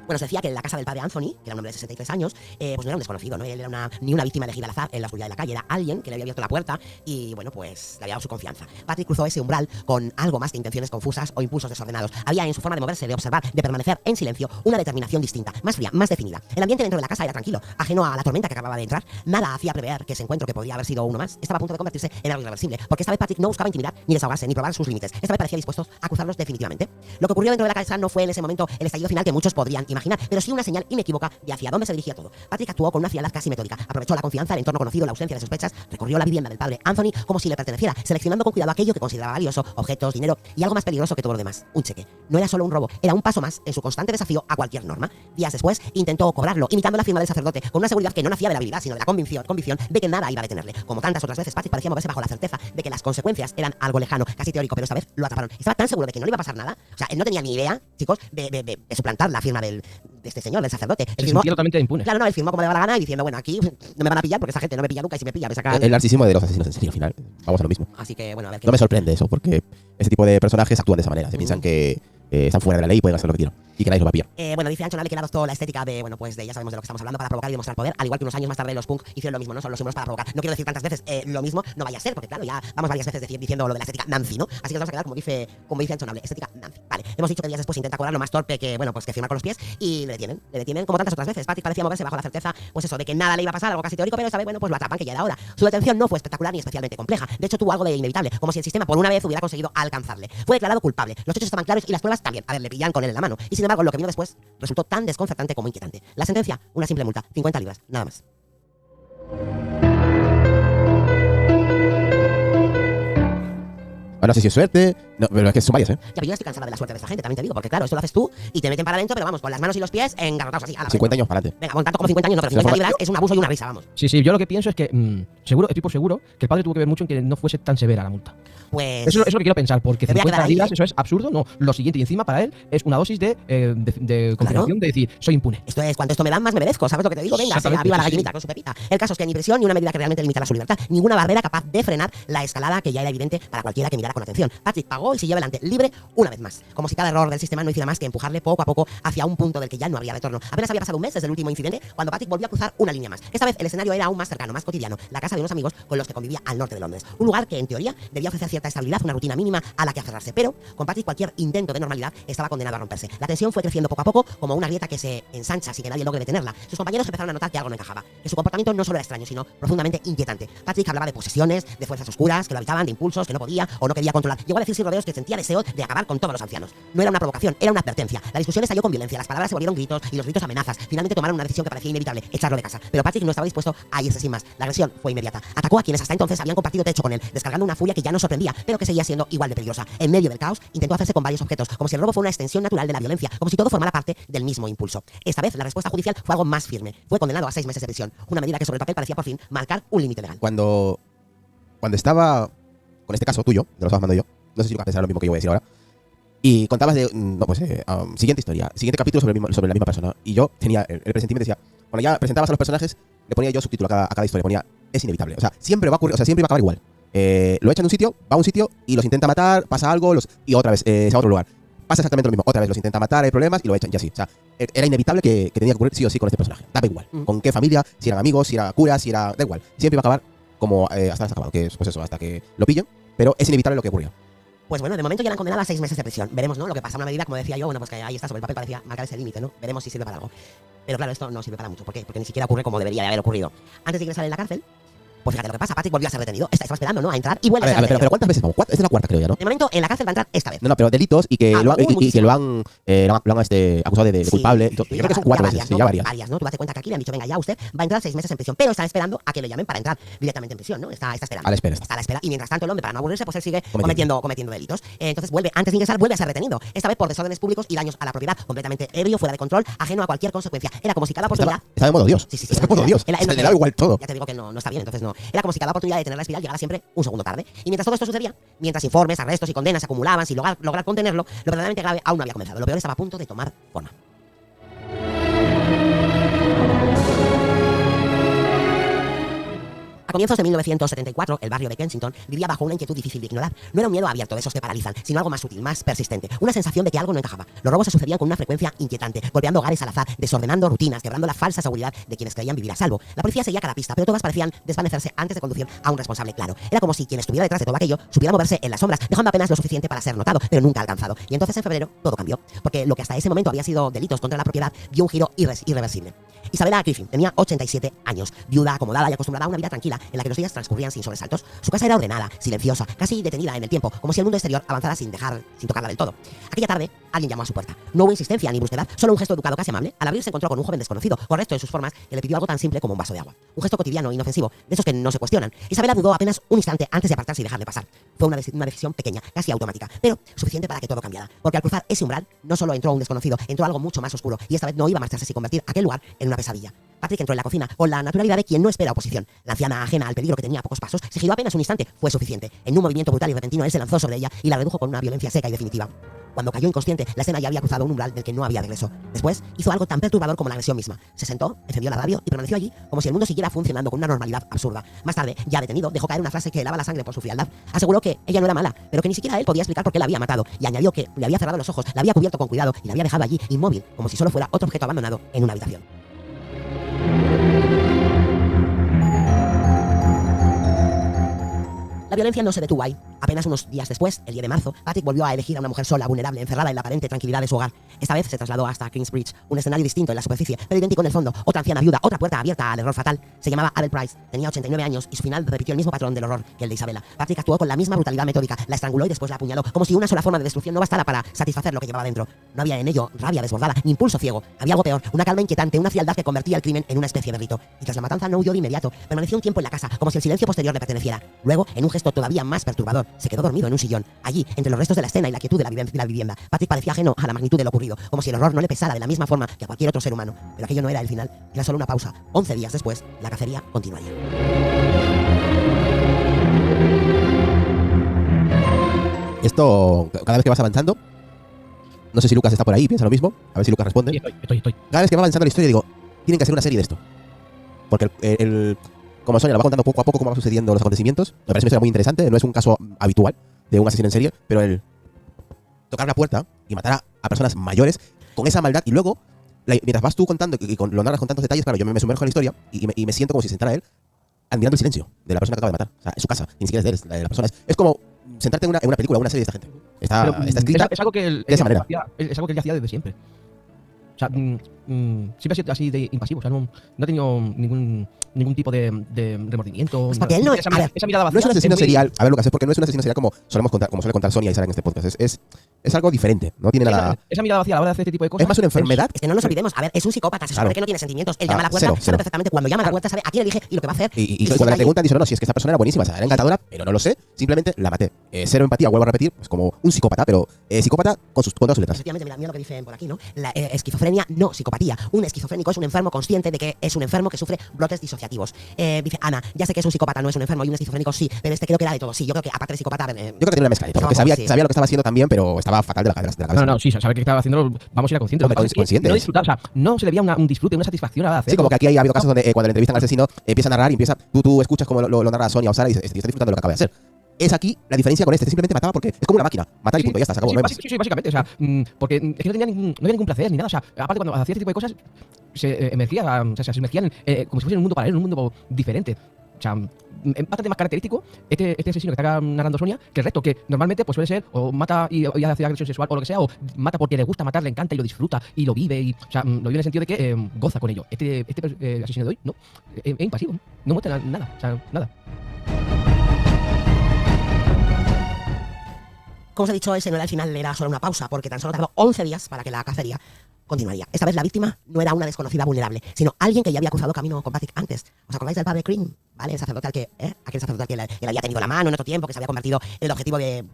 Bueno, se decía que en la casa del padre Anthony, que era un hombre de 63 años, pues no era un desconocido, ¿no? Él era ni una víctima elegida al azar en la oscuridad de la calle, era alguien que le había abierto la puerta y, bueno, pues le había dado su confianza. Patrick cruzó ese umbral con algo más que intenciones confusas o impulsos desordenados. Había en su forma de moverse, de observar, de permanecer en silencio, una determinación distinta, más fría, más definida. El ambiente dentro de la casa era tranquilo, ajeno a la tormenta que acababa de entrar. Nada hacía prever que ese encuentro, que podría haber sido uno más, estaba a punto de convertirse en algo irreversible, porque esta vez Patrick no buscaba intimidar, ni desahogarse, ni probar sus límites. Esta vez parecía dispuesto a cruzarlos definitivamente. Lo que ocurrió dentro de la casa no fue en ese momento el estallido final que muchos podrían imaginar, pero sí una señal inequívoca de hacia dónde se dirigía todo. Patrick actuó con una frialdad casi metódica, aprovechó la confianza, el entorno conocido, la ausencia de sospechas, recorrió la vivienda del padre Anthony como si le perteneciera, seleccionando con cuidado aquello que consideraba valioso, objetos, dinero y algo más peligroso que todo lo demás, un cheque. No era solo un robo, era un paso más en su constante desafío a cualquier norma. Días después intentó cobrarlo, imitando la firma del sacerdote, con una seguridad que no nacía de la habilidad, sino de la convicción de que nada iba a detenerle. Como tantas otras veces, Patrick parecía moverse bajo la certeza de que las consecuencias eran algo lejano, casi teórico, pero esta vez lo atraparon. Estaba tan seguro de que no le iba a pasar nada, o sea, él no tenía ni idea, chicos, de suplantar la firma de este señor, del sacerdote. Se sentía totalmente impune. Claro, no, él firmó como le daba la gana y diciendo, bueno, aquí no me van a pillar porque esa gente no me pilla nunca y si me pilla me sacan... El narcisismo de los asesinos en serie, al final, vamos a lo mismo. Así que, bueno, a ver qué... No me sorprende eso, porque ese tipo de personajes actúan de esa manera. Se piensan que están fuera de la ley y pueden hacer lo que quieran. Y que nadie los va a pillar. Bueno, dice Anchonable que él adoptó la estética de, bueno, pues de ya sabemos de lo que estamos hablando, para provocar y demostrar poder, al igual que unos años más tarde los punk hicieron lo mismo, ¿no? Son los símbolos para provocar. No quiero decir tantas veces lo mismo, no vaya a ser, porque claro, ya vamos varias veces diciendo lo de la estética Nancy, ¿no? Así que nos vamos a quedar como dice Anchonable, estética Nancy. Vale, hemos dicho que días después intenta cobrar lo más torpe que, bueno, pues que firmar con los pies y le detienen como tantas otras veces. Patrick parecía moverse bajo la certeza, pues eso, de que nada le iba a pasar, algo casi teórico, pero esta vez, bueno, pues lo atrapan, que ya era hora. Su detención no fue espectacular ni especialmente compleja. De hecho, tuvo algo de inevitable, como si el sistema por una vez hubiera conseguido alcanzarle. Fue declarado culpable. Los hechos estaban claros y las pruebas también. A ver, le pillan con él en la mano. Y sin embargo, lo que vino después resultó tan desconcertante como inquietante. La sentencia, una simple multa, 50 libras, nada más. No sé si es suerte, No, pero es que son varios, ¿eh? Ya, pero yo estoy cansada de la suerte de esta gente, también te digo, porque claro, esto lo haces tú y te meten para adentro, pero vamos, con las manos y los pies engarrotados así. 50 años para adelante. Venga, bueno, tanto como 50 años, no, pero 50 libras es un abuso y una risa, vamos. Sí, yo lo que pienso es que estoy por seguro que el padre tuvo que ver mucho en que no fuese tan severa la multa. Pues... Eso es lo que quiero pensar, porque me voy a 50 quedar ahí, libras, eso es absurdo, no. Lo siguiente, y encima para él, es una dosis de confirmación de decir, soy impune. Esto es, cuanto esto me dan, más me merezco, ¿sabes lo que te digo? Venga, Exactamente, viva la sí, gallinita con su pepita. El caso es que ni prisión ni una medida que realmente limitara su libertad, ninguna barrera capaz de frenar la escalada que ya era evidente para cualquiera que mirara con atención. Patrick pagó y siguió adelante, libre una vez más. Como si cada error del sistema no hiciera más que empujarle poco a poco hacia un punto del que ya no habría retorno. Apenas había pasado un mes desde el último incidente cuando Patrick volvió a cruzar una línea más. Esta vez el escenario era aún más cercano, más cotidiano, la casa de unos amigos con los que convivía al norte de Londres. Un lugar que en teoría debía ofrecer cierta estabilidad, una rutina mínima a la que aferrarse, pero con Patrick cualquier intento de normalidad estaba condenado a romperse. La tensión fue creciendo poco a poco como una grieta que se ensancha sin que nadie logre detenerla. Sus compañeros empezaron a notar que algo no encajaba, que su comportamiento no solo era extraño, sino profundamente inquietante. Patrick hablaba de posesiones, de fuerzas oscuras que lo habitaban, de impulsos que no podía o no quería controlar. Llegó a decir sin rodeos que sentía deseo de acabar con todos los ancianos. No era una provocación, era una advertencia. La discusión estalló con violencia, las palabras se volvieron gritos y los gritos amenazas. Finalmente tomaron una decisión que parecía inevitable, echarlo de casa. Pero Patrick no estaba dispuesto a irse sin más. La agresión fue inmediata. Atacó a quienes hasta entonces habían compartido techo con él, descargando una furia que ya no sorprendía, pero que seguía siendo igual de peligrosa. En medio del caos, intentó hacerse con varios objetos, como si el robo fuera una extensión natural de la violencia, como si todo formara parte del mismo impulso. Esta vez, la respuesta judicial fue algo más firme. Fue condenado a 6 meses de prisión, una medida que sobre el papel parecía por fin marcar un límite legal. Cuando estaba con este caso tuyo, te lo estaba mandando yo, no sé si vas a pensar lo mismo que yo voy a decir ahora, y contabas de, siguiente historia, siguiente capítulo sobre la misma persona, y yo tenía el presentimiento, decía, cuando ya presentabas a los personajes, le ponía yo subtítulo a cada historia, ponía, es inevitable, o sea, siempre va a ocurrir, o sea, siempre va a acabar igual. Lo echan de un sitio, va a un sitio y los intenta matar, pasa algo, y otra vez se va a otro lugar. Pasa exactamente lo mismo, otra vez los intenta matar, hay problemas y lo echan, y así. O sea, era inevitable que tenía que ocurrir sí o sí con este personaje. Daba igual. Con qué familia, si eran amigos, si era cura, si era. Da igual. Siempre iba a acabar como hasta acabado, que es pues eso, hasta que lo pillen, pero es inevitable lo que ocurrió. Pues bueno, de momento ya la han condenado a 6 meses de prisión. Veremos, ¿no? Lo que pasa, una medida, como decía yo, bueno, pues que ahí está, sobre el papel parecía marcar ese límite, ¿no? Veremos si sirve para algo. Pero claro, esto no sirve para mucho. ¿Por qué? Porque ni siquiera ocurre como debería de haber ocurrido. Antes de ingresar en la cárcel, pues fíjate lo que pasa, Patrick volvió a ser detenido. Estaba esperando, ¿no? A entrar y vuelve a ser detenido. Pero ¿cuántas veces vamos? Esta es la cuarta, creo ya, ¿no? De momento, en la cárcel va a entrar esta vez. No, pero delitos y que lo han acusado de culpable. Yo creo que son 4 veces, sí, ya varias. Varias, ¿no? Tú date cuenta que aquí le han dicho, venga, ya usted va a entrar 6 meses en prisión, pero está esperando a que le llamen para entrar directamente en prisión, ¿no? Está esperando. A la espera. Está a la espera. Y mientras tanto, el hombre, para no aburrirse, pues él sigue cometiendo delitos. Entonces antes de ingresar, vuelve a ser retenido. Esta vez por desórdenes públicos y daños a la propiedad, completamente ebrio, fuera de control, ajeno a cualquier consecuencia. Era como si cada oportunidad... Está de modo Dios. Sí. Está de modo Dios. Le da igual todo. Ya te digo que no está bien, entonces no. Era como si cada oportunidad de tener la espiral llegara siempre un segundo tarde. Y mientras todo esto sucedía, mientras informes, arrestos y condenas se acumulaban sin lograr contenerlo, lo verdaderamente grave aún no había comenzado. Lo peor estaba a punto de tomar forma. A comienzos de 1974, el barrio de Kensington vivía bajo una inquietud difícil de ignorar. No era un miedo abierto de esos que paralizan, sino algo más sutil, más persistente. Una sensación de que algo no encajaba. Los robos se sucedían con una frecuencia inquietante, golpeando hogares al azar, desordenando rutinas, quebrando la falsa seguridad de quienes creían vivir a salvo. La policía seguía cada pista, pero todas parecían desvanecerse antes de conducir a un responsable claro. Era como si quien estuviera detrás de todo aquello supiera moverse en las sombras, dejando apenas lo suficiente para ser notado, pero nunca alcanzado. Y entonces en febrero todo cambió, porque lo que hasta ese momento había sido delitos contra la propiedad dio un giro irreversible. Isabella Griffin tenía 87 años, viuda, acomodada y acostumbrada a una vida tranquila en la que los días transcurrían sin sobresaltos. Su casa era ordenada, silenciosa, casi detenida en el tiempo, como si el mundo exterior avanzara sin tocarla del todo. Aquella tarde, alguien llamó a su puerta. No hubo insistencia ni brusquedad, solo un gesto educado casi amable. Al abrir se encontró con un joven desconocido, correcto en sus formas, que le pidió algo tan simple como un vaso de agua. Un gesto cotidiano, inofensivo, de esos que no se cuestionan. Isabella dudó apenas un instante antes de apartarse y dejarle pasar. Fue una decisión pequeña, casi automática, pero suficiente para que todo cambiara. Porque al cruzar ese umbral, no solo entró un desconocido, entró algo mucho más oscuro, y esta vez no iba a marcharse sin convertir aquel lugar en una pesadilla. Patrick entró en la cocina con la naturalidad de quien no espera oposición. La anciana, ajena al peligro que tenía a pocos pasos, se giró apenas un instante. Fue suficiente. En un movimiento brutal y repentino, él se lanzó sobre ella y la redujo con una violencia seca y definitiva. Cuando cayó inconsciente, la escena ya había cruzado un umbral del que no había regreso. Después, hizo algo tan perturbador como la agresión misma. Se sentó, encendió la radio y permaneció allí como si el mundo siguiera funcionando con una normalidad absurda. Más tarde, ya detenido, dejó caer una frase que helaba la sangre por su frialdad. Aseguró que ella no era mala, pero que ni siquiera él podía explicar por qué la había matado. Y añadió que le había cerrado los ojos, la había cubierto con cuidado y la había dejado allí, inmóvil, como si solo fuera otro objeto abandonado en una habitación. La violencia no se detuvo ahí. Apenas unos días después, el 10 de marzo, Patrick volvió a elegir a una mujer sola, vulnerable, encerrada en la aparente tranquilidad de su hogar. Esta vez se trasladó hasta Kingsbridge, un escenario distinto en la superficie, pero idéntico en el fondo. Otra anciana viuda, otra puerta abierta al error fatal. Se llamaba Abel Price, tenía 89 años y su final repitió el mismo patrón del horror que el de Isabella. Patrick actuó con la misma brutalidad metódica, la estranguló y después la apuñaló, como si una sola forma de destrucción no bastara para satisfacer lo que llevaba dentro. No había en ello rabia desbordada, ni impulso ciego. Había algo peor, una calma inquietante, una frialdad que convertía el crimen en una especie de rito. Y tras la matanza no huyó de inmediato, permaneció un tiempo en la casa, como si el silencio posterior le perteneciera. Luego, en un gesto todavía más perturbador, se quedó dormido en un sillón. Allí, entre los restos de la escena y la quietud de la vivienda, Patrick parecía ajeno a la magnitud de lo ocurrido, como si el horror no le pesara de la misma forma que a cualquier otro ser humano. Pero aquello no era el final, era solo una pausa. 11 días después, la cacería continuaría. Esto, cada vez que vas avanzando, no sé si Lucas está por ahí, piensa lo mismo, a ver si Lucas responde. Sí, estoy. Cada vez que va avanzando la historia digo, tienen que hacer una serie de esto. Porque como Sonia lo va contando poco a poco cómo van sucediendo los acontecimientos, me parece una historia muy interesante, no es un caso habitual de un asesino en serie, pero el tocar la puerta y matar a personas mayores con esa maldad y luego, mientras vas tú contando y lo narras con tantos detalles, claro, yo me sumerjo en la historia y me siento como si sentara él admirando el silencio de la persona que acaba de matar. O sea, es su casa, ni siquiera es de él, la persona. Es como sentarte en una película, una serie de esta gente. Está escrita es algo que él de esa manera. Es algo que él hacía desde siempre. O sea, siempre ha sido así de impasivo. O sea, no ha tenido ningún tipo de remordimiento. Pues porque él no es. Esa mirada vacía. No es un asesino serial. A ver, Lucas, es porque no es un asesino serial como suele contar Sonia y Sara en este podcast. Es algo diferente. No tiene nada. Esa mirada vacía a la hora de hacer este tipo de cosas. Es más una enfermedad. Es que no nos olvidemos. A ver, es un psicópata. Se supone que no tiene sentimientos. Él llama a la puerta, sabe perfectamente cuando llama a la puerta, sabe a quién elige y lo que va a hacer. Y cuando le preguntan, dice, no, si es que esta persona era buenísima, o sea, era encantadora, pero no lo sé. Simplemente la maté. Cero empatía, vuelvo a repetir, pues como un psicópata, pero psicópata con todas sus letras. Efectivamente, mira lo que dicen por aquí, ¿no? La esquizofrenia, no psicopatía. Un esquizofrénico es un enfermo consciente de que es un enfermo que sufre brotes disociativos. Dice Ana, ya sé que es un psicópata, no es un enfermo, y un esquizofrénico sí, pero creo que era de todo. Sí, yo creo que aparte de psicópata. Yo creo que tiene una mezcla de todo, porque sabía lo que estaba haciendo también, pero estaba fatal de la cabeza. No, sí, sabe que estaba haciendo, vamos a ir a consciente. Consciente. No disfrutar, o sea, no se le veía un disfrute, una satisfacción a hacer. Sí, como que aquí ha habido casos donde cuando le entrevistan al asesino, empieza a narrar y tú escuchas como lo narra Sonia o Sara y dices, estoy disfrutando de lo que acaba de hacer. Es aquí la diferencia con este, simplemente mataba porque es como una máquina, matar y punto, ya está, se acabó. Sí, básicamente, o sea, porque es que no tenía ningún placer ni nada, o sea, aparte cuando hacía este tipo de cosas, se emergían como si fuese un mundo paralelo, un mundo diferente. O sea, bastante más característico este asesino que está narrando Sonia que el resto, que normalmente pues suele ser o mata y hace agresión sexual o lo que sea, o mata porque le gusta matar, le encanta y lo disfruta y lo vive, y, o sea, lo vive en el sentido de que goza con ello. Este asesino de hoy, no, es impasivo, no muestra nada, o sea, nada. Como os he dicho, ese no era el final, era solo una pausa, porque tan solo tardó 11 días para que la cacería continuaría. Esta vez la víctima no era una desconocida vulnerable, sino alguien que ya había cruzado camino con Patrick antes. ¿Os acordáis del padre Green? ¿Vale? El sacerdote aquel sacerdote que le había tenido la mano en otro tiempo, que se había convertido en el objetivo de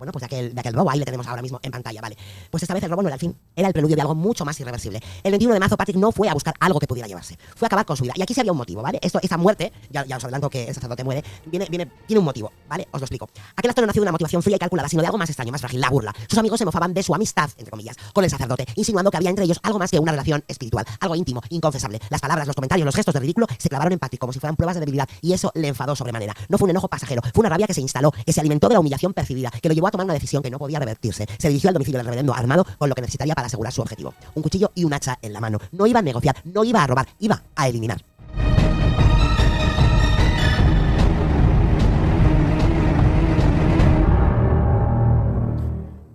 aquel robo. Ahí le tenemos ahora mismo en pantalla, ¿vale? Pues esta vez el robo no era el fin, era el preludio de algo mucho más irreversible. El 21 de marzo Patrick no fue a buscar algo que pudiera llevarse, fue a acabar con su vida. Y aquí sí había un motivo, ¿vale? Esa muerte, ya os adelanto que el sacerdote muere, tiene un motivo, ¿vale? Os lo explico. Aquel acto no nació de una motivación fría y calculada, sino de algo más extraño, más frágil, la burla. Sus amigos se mofaban de su amistad, entre comillas, con el sacerdote, insinuando que había entre ellos algo más que una relación espiritual, algo íntimo, inconfesable. Las palabras, los comentarios, los gestos de ridículo se clavaron en Patrick como si fueran pruebas de debilidad, y eso le enfadó sobremanera. No fue un enojo pasajero, fue una rabia que se instaló, que se alimentó de la humillación percibida, que lo llevó a tomar una decisión que no podía revertirse. Se dirigió al domicilio del reverendo armado con lo que necesitaría para asegurar su objetivo: un cuchillo y un hacha en la mano. No iba a negociar, no iba a robar, iba a eliminar.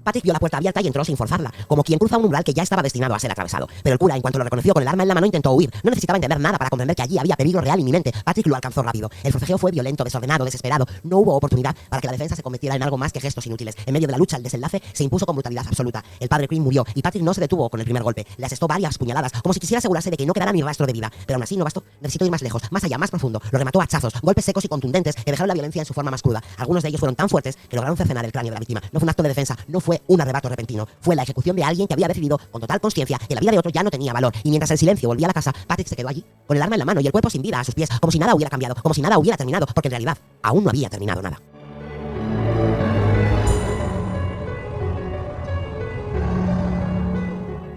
Patrick vio la puerta abierta y entró sin forzarla, como quien cruza un umbral que ya estaba destinado a ser atravesado. Pero el cura, en cuanto lo reconoció con el arma en la mano, intentó huir. No necesitaba entender nada para comprender que allí había peligro real inminente. Patrick lo alcanzó rápido. El forcejeo fue violento, desordenado, desesperado. No hubo oportunidad para que la defensa se convirtiera en algo más que gestos inútiles. En medio de la lucha, el desenlace se impuso con brutalidad absoluta. El padre Green murió y Patrick no se detuvo con el primer golpe. Le asestó varias puñaladas, como si quisiera asegurarse de que no quedara ni rastro de vida. Pero aún así no bastó. Necesitó ir más lejos, más allá, más profundo. Lo remató a hachazos, golpes secos y contundentes que dejaron la violencia en su forma más cruda. Algunos de ellos fueron tan fuertes que lograron cercenar el cráneo de la víctima. No fue un acto de defensa, no fue un arrebato repentino. Fue la ejecución de alguien que había decidido con total conciencia que la vida de otro ya no tenía valor. Y mientras el silencio volvía a la casa, Patrick se quedó allí, con el arma en la mano y el cuerpo sin vida a sus pies, como si nada hubiera cambiado, como si nada hubiera terminado, porque en realidad aún no había terminado nada.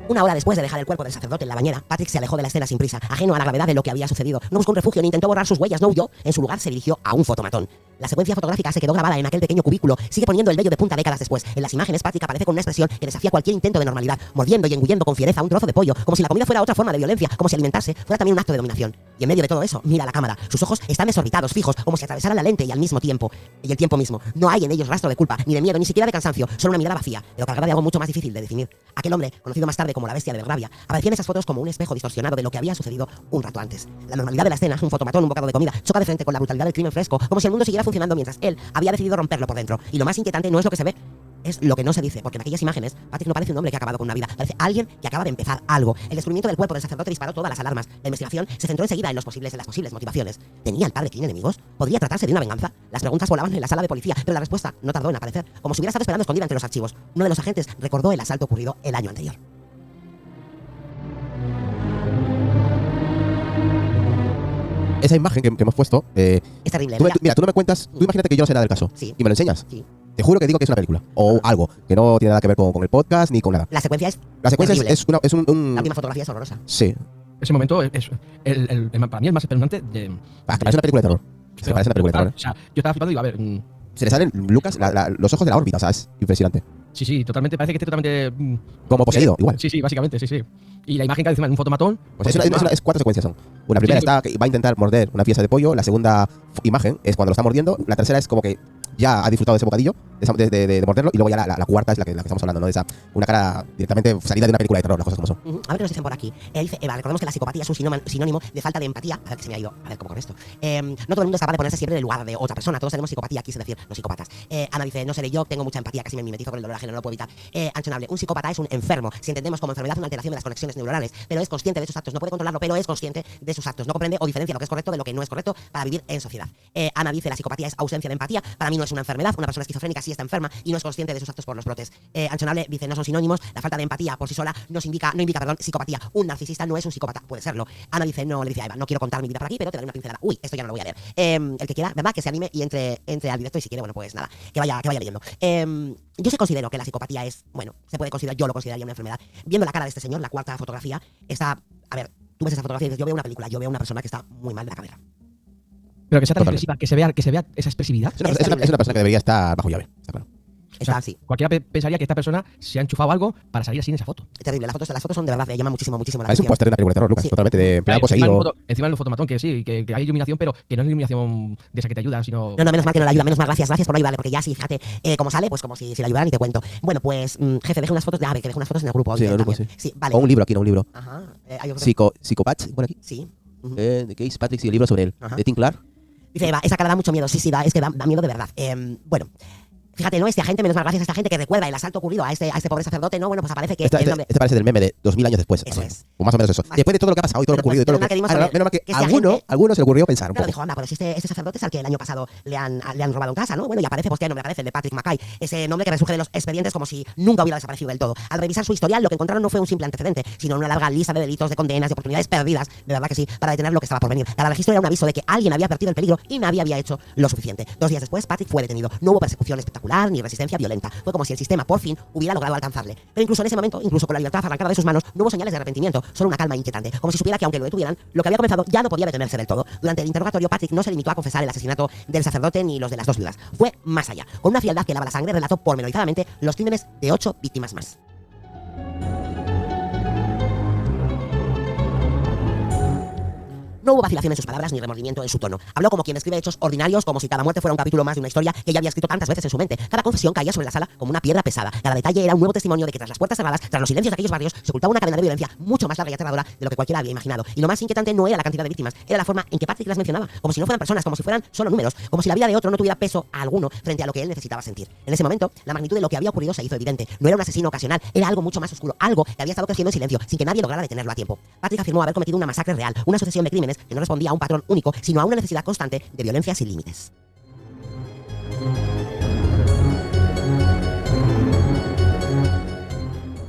Una hora después de dejar el cuerpo del sacerdote en la bañera, Patrick se alejó de la escena sin prisa, ajeno a la gravedad de lo que había sucedido. No buscó un refugio ni intentó borrar sus huellas, no huyó. En su lugar se dirigió a un fotomatón. La secuencia fotográfica se quedó grabada en aquel pequeño cubículo, sigue poniendo el vello de punta décadas después. En las imágenes, Patrick aparece con una expresión que desafía cualquier intento de normalidad, mordiendo y engullendo con fiereza un trozo de pollo, como si la comida fuera otra forma de violencia, como si alimentarse fuera también un acto de dominación. Y en medio de todo eso, mira la cámara. Sus ojos están desorbitados, fijos, como si atravesaran la lente y al mismo tiempo. Y el tiempo mismo. No hay en ellos rastro de culpa, ni de miedo, ni siquiera de cansancio, solo una mirada vacía, pero cargada de algo mucho más difícil de definir. Aquel hombre, conocido más tarde como la bestia de Belgravia, aparecía en esas fotos como un espejo distorsionado de lo que había sucedido un rato antes. La normalidad de la escena, un fotomatón, un bocado de comida, choca de frente con la brutalidad del crimen fresco, como si el mundo siguiera funcionando mientras él había decidido romperlo por dentro. Y lo más inquietante no es lo que se ve, es lo que no se dice, porque en aquellas imágenes Patrick no parece un hombre que ha acabado con una vida, parece alguien que acaba de empezar algo. El descubrimiento del cuerpo del sacerdote disparó todas las alarmas. La investigación se centró enseguida en las posibles motivaciones. ¿Tenía el padre King enemigos? ¿Podría tratarse de una venganza? Las preguntas volaban en la sala de policía, pero la respuesta no tardó en aparecer, como si hubiera estado esperando escondida entre los archivos. Uno de los agentes recordó el asalto ocurrido el año anterior. Esa imagen que hemos puesto... es terrible. Mira, tú no me cuentas... Tú imagínate que yo no sé nada del caso. Sí. Y me lo enseñas. Sí. Te juro que digo que es una película. O algo. Que no tiene nada que ver con el podcast ni con nada. La secuencia es terrible. Es un... La última fotografía es horrorosa. Sí. Ese momento es para mí el más espeluznante de... Que parece una película de terror. Se parece una película de terror. O sea, yo estaba flipando y digo, a ver... Se le salen, Lucas, los ojos de la órbita. O sea, es impresionante. Sí, totalmente. Parece que esté totalmente... Como poseído, igual. Sí, básicamente, sí. Y la imagen que encima en un fotomatón... Pues es 4 secuencias son. Una primera está que va a intentar morder una pieza de pollo. La segunda imagen es cuando lo está mordiendo. La tercera es como que ya ha disfrutado de ese bocadillo, de morderlo. Y luego ya la cuarta es la que estamos hablando, ¿no? De una cara directamente salida de una película de terror, las cosas como son. A ver qué nos dicen por aquí. Dice Eva, recordemos que la psicopatía es un sinónimo de falta de empatía. A ver que se me ha ido. A ver cómo con esto. No todo el mundo es capaz de ponerse siempre en el lugar de otra persona. Todos tenemos psicopatía, quise decir, los psicópatas. Ana dice, no seré yo, tengo mucha empatía, casi me mimetizo con el dolor ajeno, no lo puedo evitar. Anchonable, un psicópata es un enfermo. Si entendemos como enfermedad una alteración de las conexiones neuronales, pero es consciente de sus actos, no puede controlarlo, pero es consciente de sus actos. No comprende o diferencia lo que es correcto de lo que no es correcto para vivir en sociedad. Ana dice, la psicopatía es ausencia de empatía. Para mí no es una enfermedad. Una persona esquizofrénica sí está enferma y no es consciente de sus actos por los brotes. Anchonable dice, no son sinónimos. La falta de empatía por sí sola no indica psicopatía. Un narcisista no es un psicópata, puede serlo. Ana dice, no, le dice a Eva, no quiero contar mi vida por aquí, pero te daré una pincelada. Uy, esto ya no lo voy a leer. El que quiera, ¿verdad? Que se anime y entre al directo y si quiere, bueno, pues nada, que vaya leyendo. Yo sí considero que la psicopatía es, bueno, se puede considerar, yo lo consideraría una enfermedad. Viendo la cara de este señor, la cuarta fotografía, está, a ver, tú ves esa fotografía y dices, yo veo una película, yo veo una persona que está muy mal de la cabeza. Pero que sea tan expresiva, que se vea esa expresividad. Es una persona que debería estar bajo llave, está claro. Cualquiera pensaría que esta persona se ha enchufado algo para salir así en esa foto. Terrible, las fotos son de verdad, llaman muchísimo la atención. Es un póster de una película de terror, Lucas, totalmente de empleado poseído. Encima en el fotomatón, que sí, que hay iluminación, pero que no es iluminación de esa que te ayuda, sino... No, menos mal que no la ayuda, menos mal, gracias por no ayudarle, porque ya sí, fíjate, como sale, pues como si la ayudaran y te cuento. Bueno, pues, jefe, deje unas fotos que deje unas fotos en el grupo. Sí, en el grupo, sí. Sí, vale. O un libro aquí, no un libro. Ajá. Psicopatch, bueno aquí. Sí. De Case Patrick, sí, el libro sobre él. De Tim Clark. Dice Eva, esa cara da mucho miedo, sí, es que da miedo de verdad. Bueno... Fíjate, ¿no? Este agente, menos mal gracias a esta gente que recuerda el asalto ocurrido a este pobre sacerdote, ¿no? Bueno, pues aparece que el nombre... Este parece del meme de 2000 años después. Eso es. O más o menos eso. Después de todo lo que ha pasado y todo lo ocurrido y todo lo que... Menos mal que a alguno se le ocurrió pensar un poco. Claro, dijo, anda, pero si este sacerdote es al que el año pasado le han robado en casa, ¿no? Bueno, y aparece, pues, ¿qué nombre aparece? El de Patrick Mackay. Ese nombre que resurge de los expedientes como si nunca hubiera desaparecido del todo. Al revisar su historial, lo que encontraron no fue un simple antecedente, sino una larga lista de delitos, de condenas, de oportunidades perdidas, de verdad que sí, para detener lo que estaba por venir. Cada registro era un aviso de que alguien había advertido el peligro y nadie había hecho lo suficiente. 2 días después, Patrick fue detenido. No hubo persecución espectacular ni resistencia violenta. Fue como si el sistema por fin hubiera logrado alcanzarle. Pero incluso en ese momento, incluso con la libertad arrancada de sus manos, no hubo señales de arrepentimiento, solo una calma inquietante, como si supiera que aunque lo detuvieran, lo que había comenzado ya no podía detenerse del todo. Durante el interrogatorio, Patrick no se limitó a confesar el asesinato del sacerdote ni los de las 2 viudas. Fue más allá. Con una frialdad que lava la sangre, relató pormenorizadamente los crímenes de 8 víctimas más. No hubo vacilación en sus palabras ni remordimiento en su tono. Habló como quien escribe hechos ordinarios, como si cada muerte fuera un capítulo más de una historia que ya había escrito tantas veces en su mente. Cada confesión caía sobre la sala como una piedra pesada. Cada detalle era un nuevo testimonio de que tras las puertas cerradas, tras los silencios de aquellos barrios, se ocultaba una cadena de violencia mucho más larga y aterradora de lo que cualquiera había imaginado. Y lo más inquietante no era la cantidad de víctimas, era la forma en que Patrick las mencionaba, como si no fueran personas, como si fueran solo números, como si la vida de otro no tuviera peso alguno frente a lo que él necesitaba sentir. En ese momento, la magnitud de lo que había ocurrido se hizo evidente. No era un asesino ocasional, era algo mucho más oscuro, algo que había estado creciendo en silencio, sin que nadie lograra detenerlo a tiempo. Patrick afirmó haber cometido una masacre real, una sucesión de crímenes que no respondía a un patrón único, sino a una necesidad constante de violencia sin límites.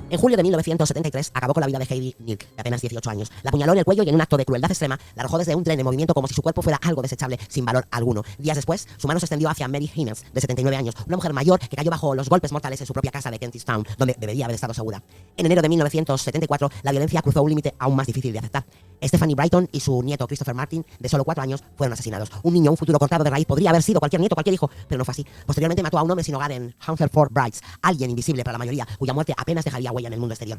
En julio de 1973 acabó con la vida de Heidi Nilk, de apenas 18 años. La apuñaló en el cuello y en un acto de crueldad extrema la arrojó desde un tren en movimiento como si su cuerpo fuera algo desechable sin valor alguno. Días después, su mano se extendió hacia Mary Hines, de 79 años, una mujer mayor que cayó bajo los golpes mortales en su propia casa de Kentish Town, donde debería haber estado segura. En enero de 1974, la violencia cruzó un límite aún más difícil de aceptar. Stephanie Brighton y su nieto Christopher Martin, de solo 4 años, fueron asesinados. Un niño, un futuro cortado de raíz, podría haber sido cualquier nieto, cualquier hijo, pero no fue así. Posteriormente mató a un hombre sin hogar en Hungerford Brights, alguien invisible para la mayoría, cuya muerte apenas dejaría huella en el mundo exterior.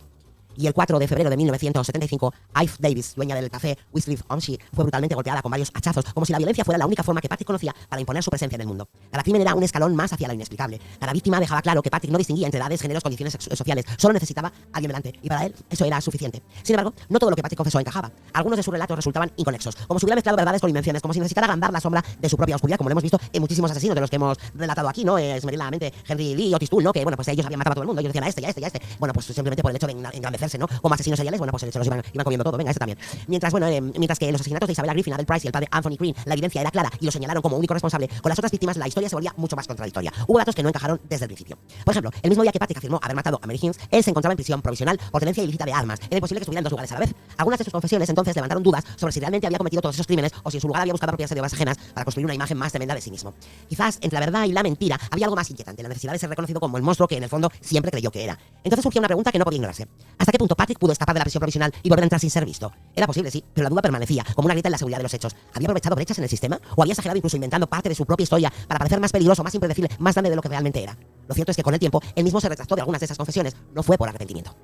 Y el 4 de febrero de 1975, Ive Davis, dueña del café Wistleaf on Sea, fue brutalmente golpeada con varios hachazos, como si la violencia fuera la única forma que Patrick conocía para imponer su presencia en el mundo. Cada crimen era un escalón más hacia lo inexplicable. Cada víctima dejaba claro que Patrick no distinguía entre edades, géneros, condiciones sociales, solo necesitaba a alguien delante, y para él eso era suficiente. Sin embargo, no todo lo que Patrick confesó encajaba. Algunos de sus relatos resultaban inconexos, como si hubiera mezclado verdades con invenciones, como si necesitara agrandar la sombra de su propia oscuridad, como lo hemos visto en muchísimos asesinos de los que hemos relatado aquí, ¿no? Se me viene a la mente Henry Lee, Otis Toole, ¿no? Que, bueno, pues ellos habían matado a todo el mundo, ellos decían a este, y a este, y a este. Bueno, pues simplemente por el hecho de engrandecerse, ¿no? Como asesinos seriales, bueno, pues se los iban comiendo todo, venga, este también. Mientras que en los asesinatos de Isabella Griffin, Abel Price y el padre Anthony Green, la evidencia era clara y lo señalaron como único responsable, con las otras víctimas la historia se volvía mucho más contradictoria. Hubo datos que no encajaron desde el principio. Por ejemplo, el mismo día que Patrick afirmó haber matado a Mary Higgins, él se encontraba en prisión provisional por tenencia ilícita de armas. Era imposible que estuviera en dos lugares a la vez. Algunas de sus confesiones entonces levantaron dudas sobre si realmente había cometido todos esos crímenes o si en su lugar había buscado apropiarse de obras ajenas para construir una imagen más tremenda de sí mismo. Quizás entre la verdad y la mentira había algo más inquietante, la necesidad de ser reconocido como el monstruo que en el fondo siempre creyó que era. Entonces surgió una pregunta que no podía ignorarse. ¿Hasta qué punto Patrick pudo escapar de la prisión provisional y volver a entrar sin ser visto? Era posible, sí, pero la duda permanecía, como una grieta en la seguridad de los hechos. ¿Había aprovechado brechas en el sistema? ¿O había exagerado incluso inventando parte de su propia historia para parecer más peligroso, más impredecible, más grande de lo que realmente era? Lo cierto es que con el tiempo, él mismo se retractó de algunas de esas confesiones. No fue por arrepentimiento.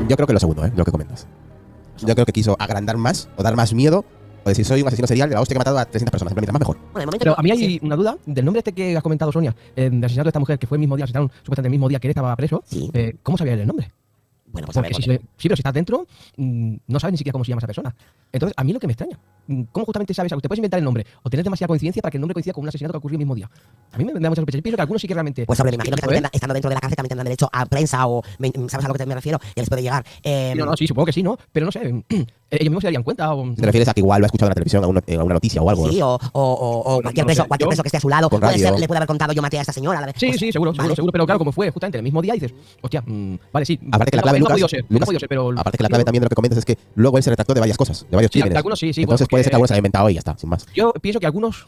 Yo creo que lo segundo, lo que comentas. Yo creo que quiso agrandar más o dar más miedo o decir soy un asesino serial de la hostia que ha matado a 300 personas. Mientras más mejor. Bueno, pero a mí hay una duda del nombre este que has comentado, Sonia, del asesinato de esta mujer que fue el mismo día, asesinaron supuestamente el mismo día que él estaba preso. Sí. ¿Cómo sabía él el nombre? Bueno, pues porque sí, pero si estás dentro, no sabes ni siquiera cómo se llama esa persona. Entonces, a mí lo que me extraña, ¿cómo justamente sabes algo? Te puedes inventar el nombre o tener demasiada coincidencia para que el nombre coincida con un asesinato que ocurrió el mismo día. A mí me da mucha sospecha. Yo pienso que algunos sí que realmente... Pues hombre, me imagino que también estando dentro de la cárcel también tendrán derecho a prensa o... ¿Sabes a lo que me refiero? Ya les puede llegar. No, sí, supongo que sí, ¿no? Pero no sé, ellos mismos se darían cuenta o... ¿Te refieres a que igual lo ha escuchado en la televisión, en alguna noticia o algo? Sí, o cualquier preso que esté a su lado. Le puede haber contado yo maté a esta señora. Sí, seguro. Pero claro, como fue justamente el mismo día, dices, hostia, vale, sí. Aparte que la clave, Lucas, pero... Aparte que la clave también de lo que comentas es que luego él se retractó de varias cosas, de varios crímenes. Algunos sí. Entonces puede ser que algunos se haya inventado y ya está, sin más. Yo pienso que algunos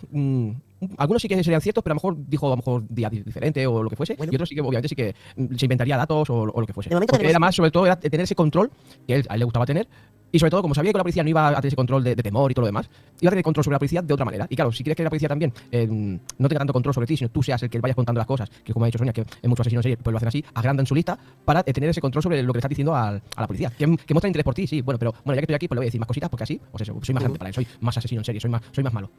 sí que serían ciertos, pero a lo mejor dijo día diferente o lo que fuese. Y otros sí que, obviamente, sí que se inventaría datos o lo que fuese. Porque era más, sobre todo, era tener ese control que a él le gustaba tener. Y sobre todo, como sabía que la policía no iba a tener ese control de temor y todo lo demás, iba a tener control sobre la policía de otra manera. Y claro, si quieres que la policía también no tenga tanto control sobre ti, sino tú seas el que vayas contando las cosas, que como ha dicho Sonia, que en muchos asesinos seriales pues lo hacen así, agrandan su lista para tener ese control sobre lo que le estás diciendo a la policía. Que muestra interés por ti, sí, bueno, pero bueno, ya que estoy aquí, pues le voy a decir más cositas, porque así, pues eso, soy más grande para él, soy más asesino en serie, soy más malo.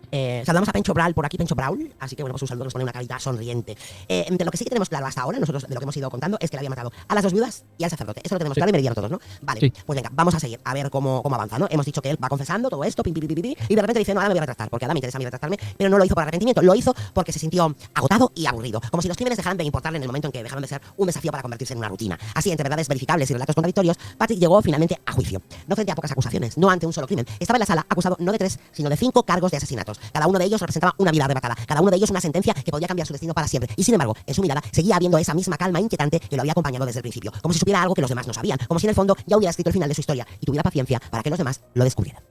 Saludamos a Pencho Brawl por aquí, Pencho Brawl, así que bueno, pues un saludo, nos pone una carita sonriente. De lo que sí que tenemos claro hasta ahora, nosotros de lo que hemos ido contando, es que le había matado a las dos viudas y al sacerdote. Eso lo tenemos claro y meridiano todos, ¿no? Vale, sí. Pues venga, vamos a seguir, a ver cómo avanza, ¿no? Hemos dicho que él va confesando todo esto, y de repente dice, no, ahora me voy a retractar, porque ahora me interesa a mí retractarme, pero no lo hizo por arrepentimiento, lo hizo porque se sintió agotado y aburrido, como si los crímenes dejaran de importarle en el momento en que dejaron de ser un desafío para convertirse en una rutina. Así, entre verdades verificables y relatos contradictorios, Patrick llegó finalmente a juicio. No frente a pocas acusaciones, no ante un solo crimen. Estaba en la sala acusado no de 3, sino de 5 cargos de asesinatos. Cada uno de ellos representaba una vida arrebatada, cada uno de ellos una sentencia que podía cambiar su destino para siempre. Y sin embargo, en su mirada seguía habiendo esa misma calma inquietante que lo había acompañado desde el principio, como si supiera algo que los demás no sabían, como si en el fondo ya hubiera escrito el final de su historia y tuviera paciencia para que los demás lo descubrieran.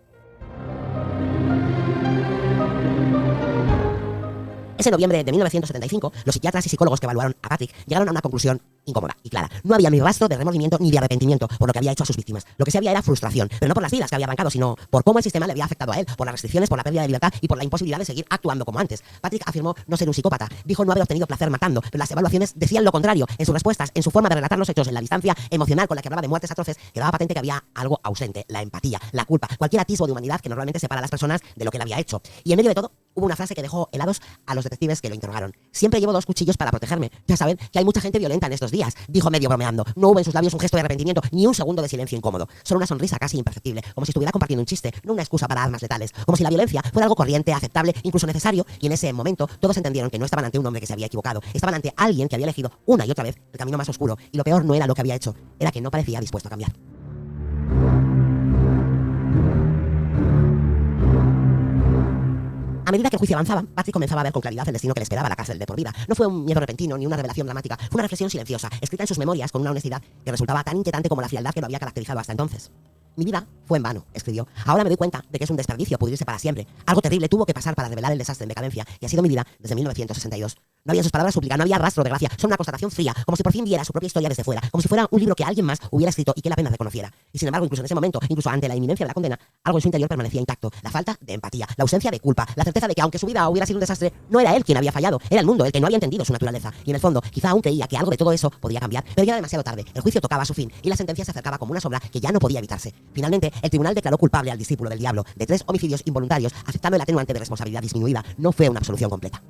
Ese noviembre de 1975, los psiquiatras y psicólogos que evaluaron a Patrick llegaron a una conclusión incómoda y clara. No había ni rastro de remordimiento ni de arrepentimiento por lo que había hecho a sus víctimas. Lo que sí había era frustración, pero no por las vidas que había arrancado, sino por cómo el sistema le había afectado a él, por las restricciones, por la pérdida de libertad y por la imposibilidad de seguir actuando como antes. Patrick afirmó no ser un psicópata, dijo no haber obtenido placer matando, pero las evaluaciones decían lo contrario. En sus respuestas, en su forma de relatar los hechos, en la distancia emocional con la que hablaba de muertes atroces, quedaba patente que había algo ausente: la empatía, la culpa, cualquier atisbo de humanidad que normalmente separa a las personas de lo que él había hecho. Y en medio de todo, hubo una frase que dejó helados a los detectives que lo interrogaron. Siempre llevo 2 cuchillos para protegerme. Ya saben que hay mucha gente violenta en estos días, dijo medio bromeando. No hubo en sus labios un gesto de arrepentimiento ni un segundo de silencio incómodo. Solo una sonrisa casi imperceptible, como si estuviera compartiendo un chiste, no una excusa para armas letales. Como si la violencia fuera algo corriente, aceptable, incluso necesario. Y en ese momento todos entendieron que no estaban ante un hombre que se había equivocado. Estaban ante alguien que había elegido una y otra vez el camino más oscuro. Y lo peor no era lo que había hecho, era que no parecía dispuesto a cambiar. A medida que el juicio avanzaba, Patrick comenzaba a ver con claridad el destino que le esperaba a la cárcel de por vida. No fue un miedo repentino ni una revelación dramática, fue una reflexión silenciosa, escrita en sus memorias con una honestidad que resultaba tan inquietante como la frialdad que lo había caracterizado hasta entonces. Mi vida fue en vano, escribió. Ahora me doy cuenta de que es un desperdicio pudrirse para siempre. Algo terrible tuvo que pasar para revelar el desastre en decadencia, y ha sido mi vida desde 1962. No había en sus palabras súplica, no había rastro de gracia, solo una constatación fría, como si por fin viera su propia historia desde fuera, como si fuera un libro que alguien más hubiera escrito y que la pena reconociera. Y sin embargo, incluso en ese momento, incluso ante la inminencia de la condena, algo en su interior permanecía intacto. La falta de empatía, la ausencia de culpa, la certeza de que aunque su vida hubiera sido un desastre, no era él quien había fallado, era el mundo el que no había entendido su naturaleza. Y en el fondo, quizá aún creía que algo de todo eso podía cambiar, pero ya era demasiado tarde. El juicio tocaba a su fin y la sentencia se acercaba como una sombra que ya no podía evitarse. Finalmente, el tribunal declaró culpable al discípulo del diablo de 3 homicidios involuntarios, aceptando el atenuante de responsabilidad disminuida. No fue una absolución completa.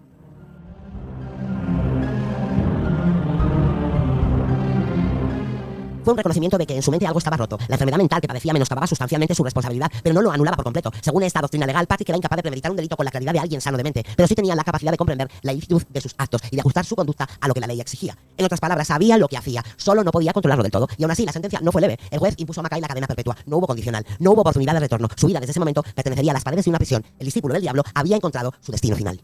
Fue un reconocimiento de que en su mente algo estaba roto. La enfermedad mental que padecía menoscababa sustancialmente su responsabilidad, pero no lo anulaba por completo. Según esta doctrina legal, Patrick era incapaz de premeditar un delito con la claridad de alguien sano de mente, pero sí tenía la capacidad de comprender la ilicitud de sus actos y de ajustar su conducta a lo que la ley exigía. En otras palabras, sabía lo que hacía, solo no podía controlarlo del todo. Y aún así, la sentencia no fue leve. El juez impuso a Mackay la cadena perpetua. No hubo condicional, no hubo oportunidad de retorno. Su vida desde ese momento pertenecería a las paredes de una prisión. El discípulo del diablo había encontrado su destino final.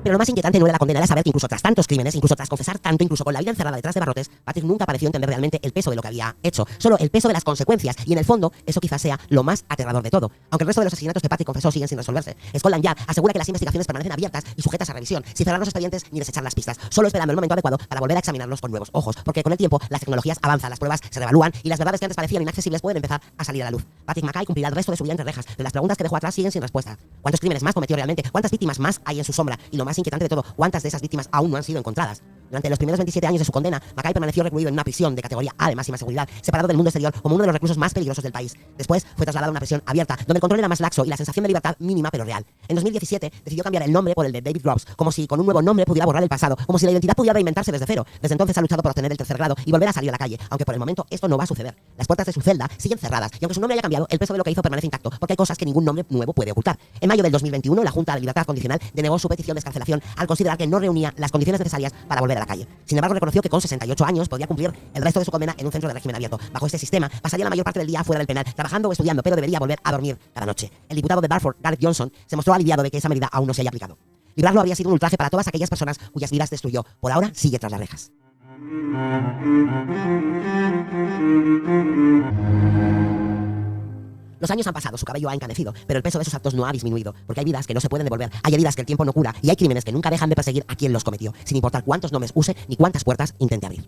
Pero lo más inquietante no era la condena, era saber que incluso tras tantos crímenes, incluso tras confesar tanto, incluso con la vida encerrada detrás de barrotes, Patrick nunca pareció entender realmente el peso de lo que había hecho, solo el peso de las consecuencias, y en el fondo, eso quizás sea lo más aterrador de todo. Aunque el resto de los asesinatos que Patrick confesó siguen sin resolverse, Scotland Yard asegura que las investigaciones permanecen abiertas y sujetas a revisión, sin cerrar los expedientes ni desechar las pistas, solo esperando el momento adecuado para volver a examinarlos con nuevos ojos, porque con el tiempo las tecnologías avanzan, las pruebas se revalúan y las verdades que antes parecían inaccesibles pueden empezar a salir a la luz. Patrick Mackay cumplirá el resto de su vida entre rejas, pero las preguntas que dejó atrás siguen sin respuesta. ¿Cuántos crímenes más cometió realmente? ¿Cuántas víctimas más hay en su sombra? Y lo más inquietante de todo, ¿cuántas de esas víctimas aún no han sido encontradas? Durante los primeros 27 años de su condena, Mackay permaneció recluido en una prisión de categoría A de máxima seguridad, separado del mundo exterior como uno de los reclusos más peligrosos del país. Después fue trasladado a una prisión abierta, donde el control era más laxo y la sensación de libertad mínima pero real. En 2017 decidió cambiar el nombre por el de David Grubbs, como si con un nuevo nombre pudiera borrar el pasado, como si la identidad pudiera reinventarse desde cero. Desde entonces ha luchado por obtener el tercer grado y volver a salir a la calle, aunque por el momento esto no va a suceder. Las puertas de su celda siguen cerradas y aunque su nombre haya cambiado, el peso de lo que hizo permanece intacto, porque hay cosas que ningún nombre nuevo puede ocultar. En mayo del 2021, la Junta de Libertad Condicional denegó su petición de excarcelación al considerar que no reunía las condiciones necesarias para volver a la calle. Sin embargo, reconoció que con 68 años podía cumplir el resto de su condena en un centro de régimen abierto. Bajo este sistema, pasaría la mayor parte del día fuera del penal, trabajando o estudiando, pero debería volver a dormir cada noche. El diputado de Dartford, Gareth Johnson, se mostró aliviado de que esa medida aún no se haya aplicado. Librarlo habría sido un ultraje para todas aquellas personas cuyas vidas destruyó. Por ahora, sigue tras las rejas. Los años han pasado, su cabello ha encanecido, pero el peso de sus actos no ha disminuido, porque hay vidas que no se pueden devolver, hay heridas que el tiempo no cura, y hay crímenes que nunca dejan de perseguir a quien los cometió, sin importar cuántos nombres use ni cuántas puertas intente abrir.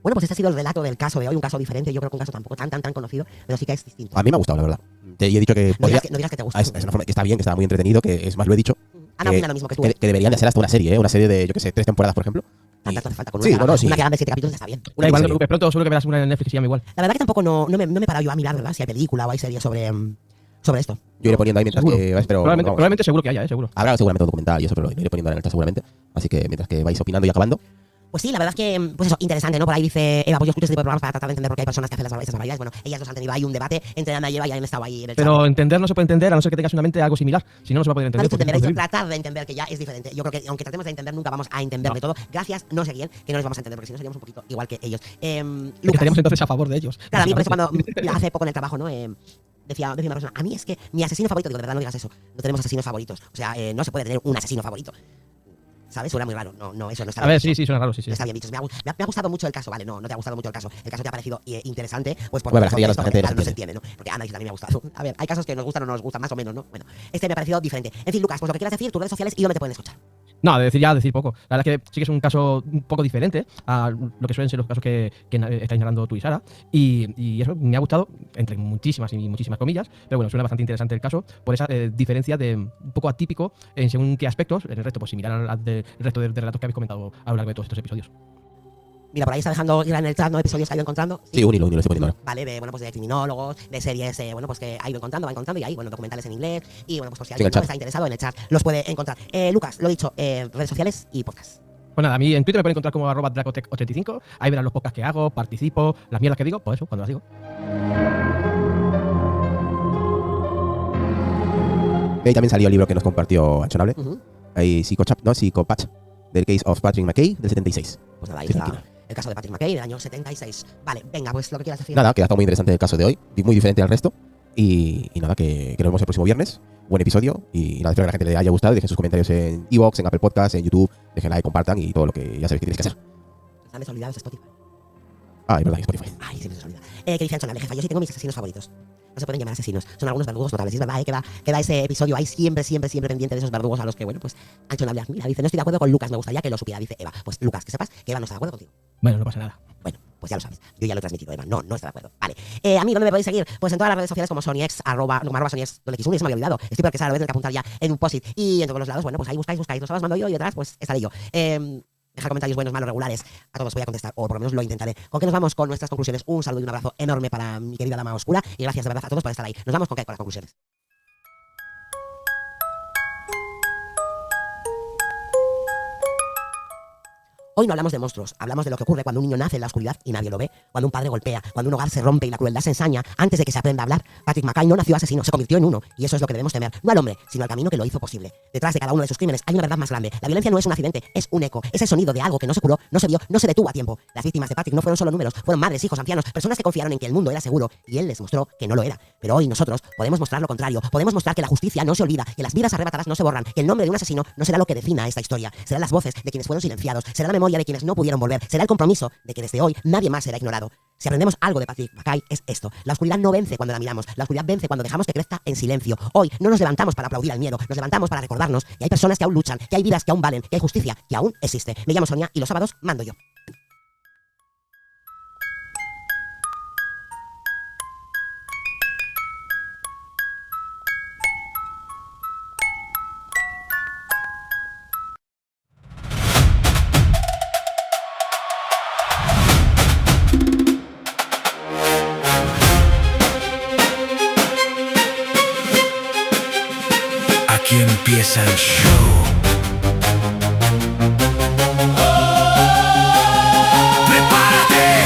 Bueno, pues este ha sido el relato del caso de hoy, un caso diferente, yo creo que un caso tampoco tan conocido, pero sí que es distinto. A mí me ha gustado, la verdad. Te he dicho que... No digas que te gusta. Es una forma que está bien, que está muy entretenido, que es más, lo he dicho. Ana opina lo mismo que tú. Que deberían de hacer hasta una serie, ¿eh? Una serie de, yo qué sé, 3 temporadas, por ejemplo. Tanta hace falta con sí, una, sí. Una que haga de 7 capítulos está bien. Igual no te preocupes, pronto seguro que verás una en Netflix y llama igual. La verdad que tampoco no me he parado yo a mirar, ¿verdad? Si hay película o hay series sobre esto. Yo iré poniendo ahí mientras que vais, pero... Probablemente seguro que haya, seguro. Habrá seguramente un documental y eso, pero lo iré poniendo en el chat seguramente. Así que mientras que vais opinando y acabando... Pues sí, la verdad es que, pues eso, interesante, ¿no? Por ahí dice Eva, pues yo escucho este tipo de programas para tratar de entender por qué hay personas que hacen esas barbaridades. Bueno, ellas dos han tenido ahí un debate entre Ana y Eva y han estado ahí en el chat. Pero entender no se puede entender a no ser que tengas una mente algo similar. Si no, no se va a poder entender. Tratar de entender que ya es diferente. Yo creo que aunque tratemos de entender, nunca vamos a entender de todo. Gracias, no sé quién, que no les vamos a entender, porque si no seríamos un poquito igual que ellos. Lucas, estaríamos entonces a favor de ellos. Claro, a mí por eso cuando hace poco en el trabajo, ¿no? Decía una persona, a mí es que mi asesino favorito, digo, de verdad no digas eso, no tenemos asesinos favoritos. O sea, no se puede tener un asesino favorito. ¿Sabes? Suena muy raro. No, eso no está bien. A ver, sí, suena raro, sí. No está bien dicho. Me ha gustado mucho el caso, vale, no te ha gustado mucho el caso. El caso te ha parecido interesante, pues por bueno, la gente no se entiende, ¿no? Porque Ana dice, a mí me ha gustado. A ver, hay casos que nos gustan o no nos gustan, más o menos, ¿no? Bueno, este me ha parecido diferente. En fin, Lucas, pues lo que quieras decir, tus redes sociales y dónde te pueden escuchar. No, decir poco. La verdad es que sí que es un caso un poco diferente a lo que suelen ser los casos que estáis narrando tú y Sara. Y eso me ha gustado, entre muchísimas comillas, pero bueno, suena bastante interesante el caso por esa diferencia de un poco atípico en según qué aspectos, en el resto pues similar al del resto de relatos que habéis comentado a lo largo de todos estos episodios. Mira, por ahí está dejando ir en el chat, ¿no? Episodios que ha ido encontrando. Sí, un hilo estoy poniendo ahora. Vale, pues de criminólogos, de series, pues que ha ido encontrando, va encontrando, y ahí, documentales en inglés. Y bueno, pues por si alguien está interesado en el chat, los puede encontrar. Lucas, lo dicho, redes sociales y podcast. Pues nada, a mí en Twitter me pueden encontrar como @dracotech85. Ahí verán los podcasts que hago, participo, las mierdas que digo, pues eso, cuando las digo. Ahí también salió el libro que nos compartió Actionable. Ahí Psychopatch, del Case of Patrick Mackay, del 76. Pues nada, ahí está el caso de Patrick Mackay del año 76. Vale, venga, pues lo que quieras decir. Nada, que ha estado muy interesante el caso de hoy, muy diferente al resto. Y nada, que nos vemos el próximo viernes. Buen episodio. Y nada, espero que a la gente le haya gustado. Dejen sus comentarios en iVoox, en Apple Podcasts, en YouTube. Dejen like, compartan y todo lo que ya sabéis que tenéis que hacer. ¿Están olvidados de Spotify? Ah, es verdad, Spotify. Ay, siempre se os olvida. Que dicen sonable, jefa. Yo sí tengo mis asesinos favoritos. No se pueden llamar asesinos. Son algunos verdugos notables. Y es verdad, queda ese episodio ahí siempre pendiente de esos verdugos a los que, bueno, pues han hecho hablar. Mira, dice, no estoy de acuerdo con Lucas. Me gustaría que lo supiera. Dice Eva. Pues Lucas, que sepas que Eva no está de acuerdo contigo. Bueno, no pasa nada. Bueno, pues ya lo sabes. Yo ya lo he transmitido, Eva. No está de acuerdo. Vale. A mí, ¿dónde me podéis seguir? Pues en todas las redes sociales como SonyX, arroba SonyX, donde se me había olvidado. Estoy porque lo voy a tener que apuntar ya en un post-it. Y en todos los lados, bueno, pues ahí buscáis. Los sábados mando yo y detrás, pues estaré yo. Dejar comentarios buenos, malos, regulares. A todos voy a contestar, o por lo menos lo intentaré. ¿Con qué nos vamos con nuestras conclusiones? Un saludo y un abrazo enorme para mi querida dama oscura. Y gracias de verdad a todos por estar ahí. Nos vamos con qué, con las conclusiones. Hoy no hablamos de monstruos, hablamos de lo que ocurre cuando un niño nace en la oscuridad y nadie lo ve, cuando un padre golpea, cuando un hogar se rompe y la crueldad se ensaña antes de que se aprenda a hablar. Patrick Mackay no nació asesino, se convirtió en uno, y eso es lo que debemos temer, no al hombre, sino al camino que lo hizo posible. Detrás de cada uno de sus crímenes hay una verdad más grande. La violencia no es un accidente, es un eco, es el sonido de algo que no se curó, no se vio, no se detuvo a tiempo. Las víctimas de Patrick no fueron solo números, fueron madres, hijos, ancianos, personas que confiaron en que el mundo era seguro y él les mostró que no lo era. Pero hoy nosotros podemos mostrar lo contrario, podemos mostrar que la justicia no se olvida, que las vidas arrebatadas no se borran, que el nombre de un asesino no será lo que defina esta historia, serán las voces de quienes fueron silenciados, será la memoria de quienes no pudieron volver, será el compromiso de que desde hoy nadie más será ignorado. Si aprendemos algo de Patrick Mackay es esto: la oscuridad no vence cuando la miramos, la oscuridad vence cuando dejamos que crezca en silencio. Hoy no nos levantamos para aplaudir al miedo, nos levantamos para recordarnos que hay personas que aún luchan, que hay vidas que aún valen, que hay justicia que aún existe. Me llamo Sonia y los sábados mando yo. Aquí empieza el show. ¡Prepárate!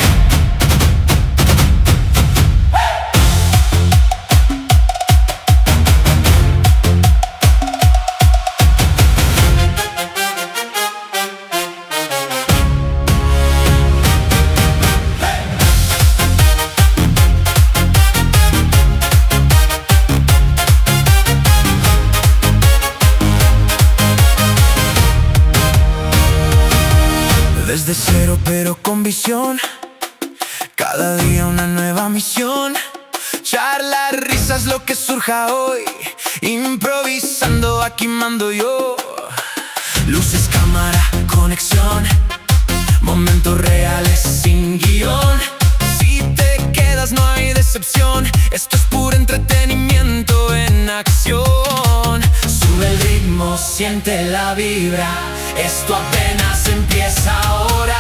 Desde cero pero con visión, cada día una nueva misión. Charlas, risas, lo que surja hoy, improvisando aquí mando yo. Luces, cámara, conexión, momentos reales sin guión. Si te quedas no hay decepción, esto es puro entretenimiento en acción. Sube el ritmo, siente la vibra, esto apenas empieza ahora.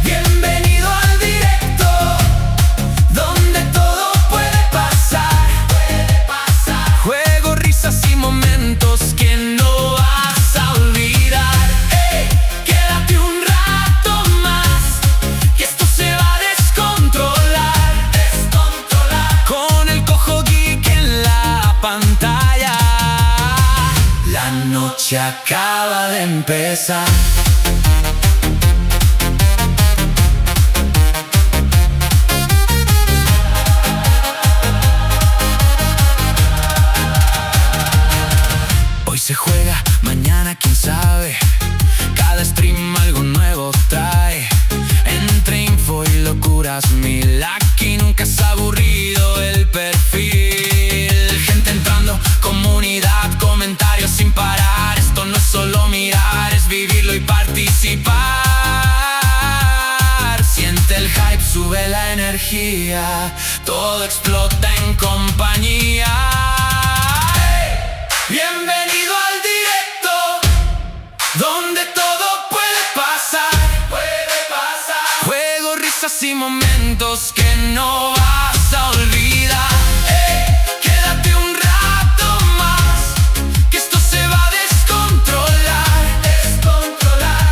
Bienvenido al directo, donde todo puede pasar. Juegos, risas y momentos que no vas a olvidar. Quédate un rato más, que esto se va a descontrolar. Con el cojo geek en la pantalla. La noche acaba de empezar. Hoy se juega, mañana quién sabe. Cada stream algo nuevo trae. Entre info y locuras mil, aquí nunca es aburrido el perfil. Gente entrando, comunidad, comentarios sin parar. Esto no es solo mirar, es vivirlo y participar. Siente el hype, sube la energía, todo explota en compañía. Bienvenido al directo, donde todo puede pasar. Juegos, risas y momentos que no vas a olvidar. Quédate un rato más, que esto se va a descontrolar.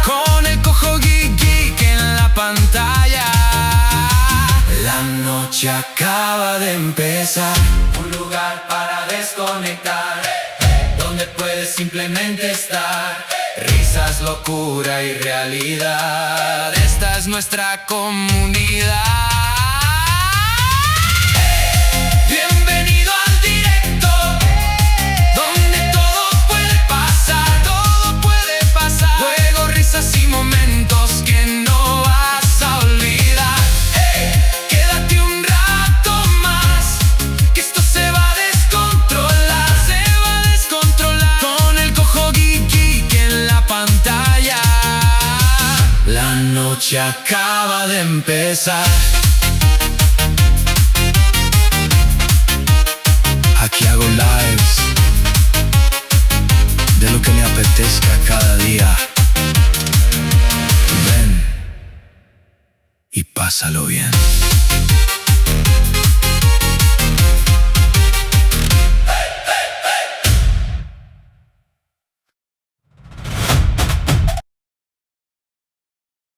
Con el cojo geek en la pantalla. La noche acaba de empezar. Un lugar para desconectar, donde puedes simplemente estar. Risas, locura y realidad, esta es nuestra comunidad. La noche acaba de empezar. Aquí hago lives de lo que me apetezca cada día. Ven y pásalo bien.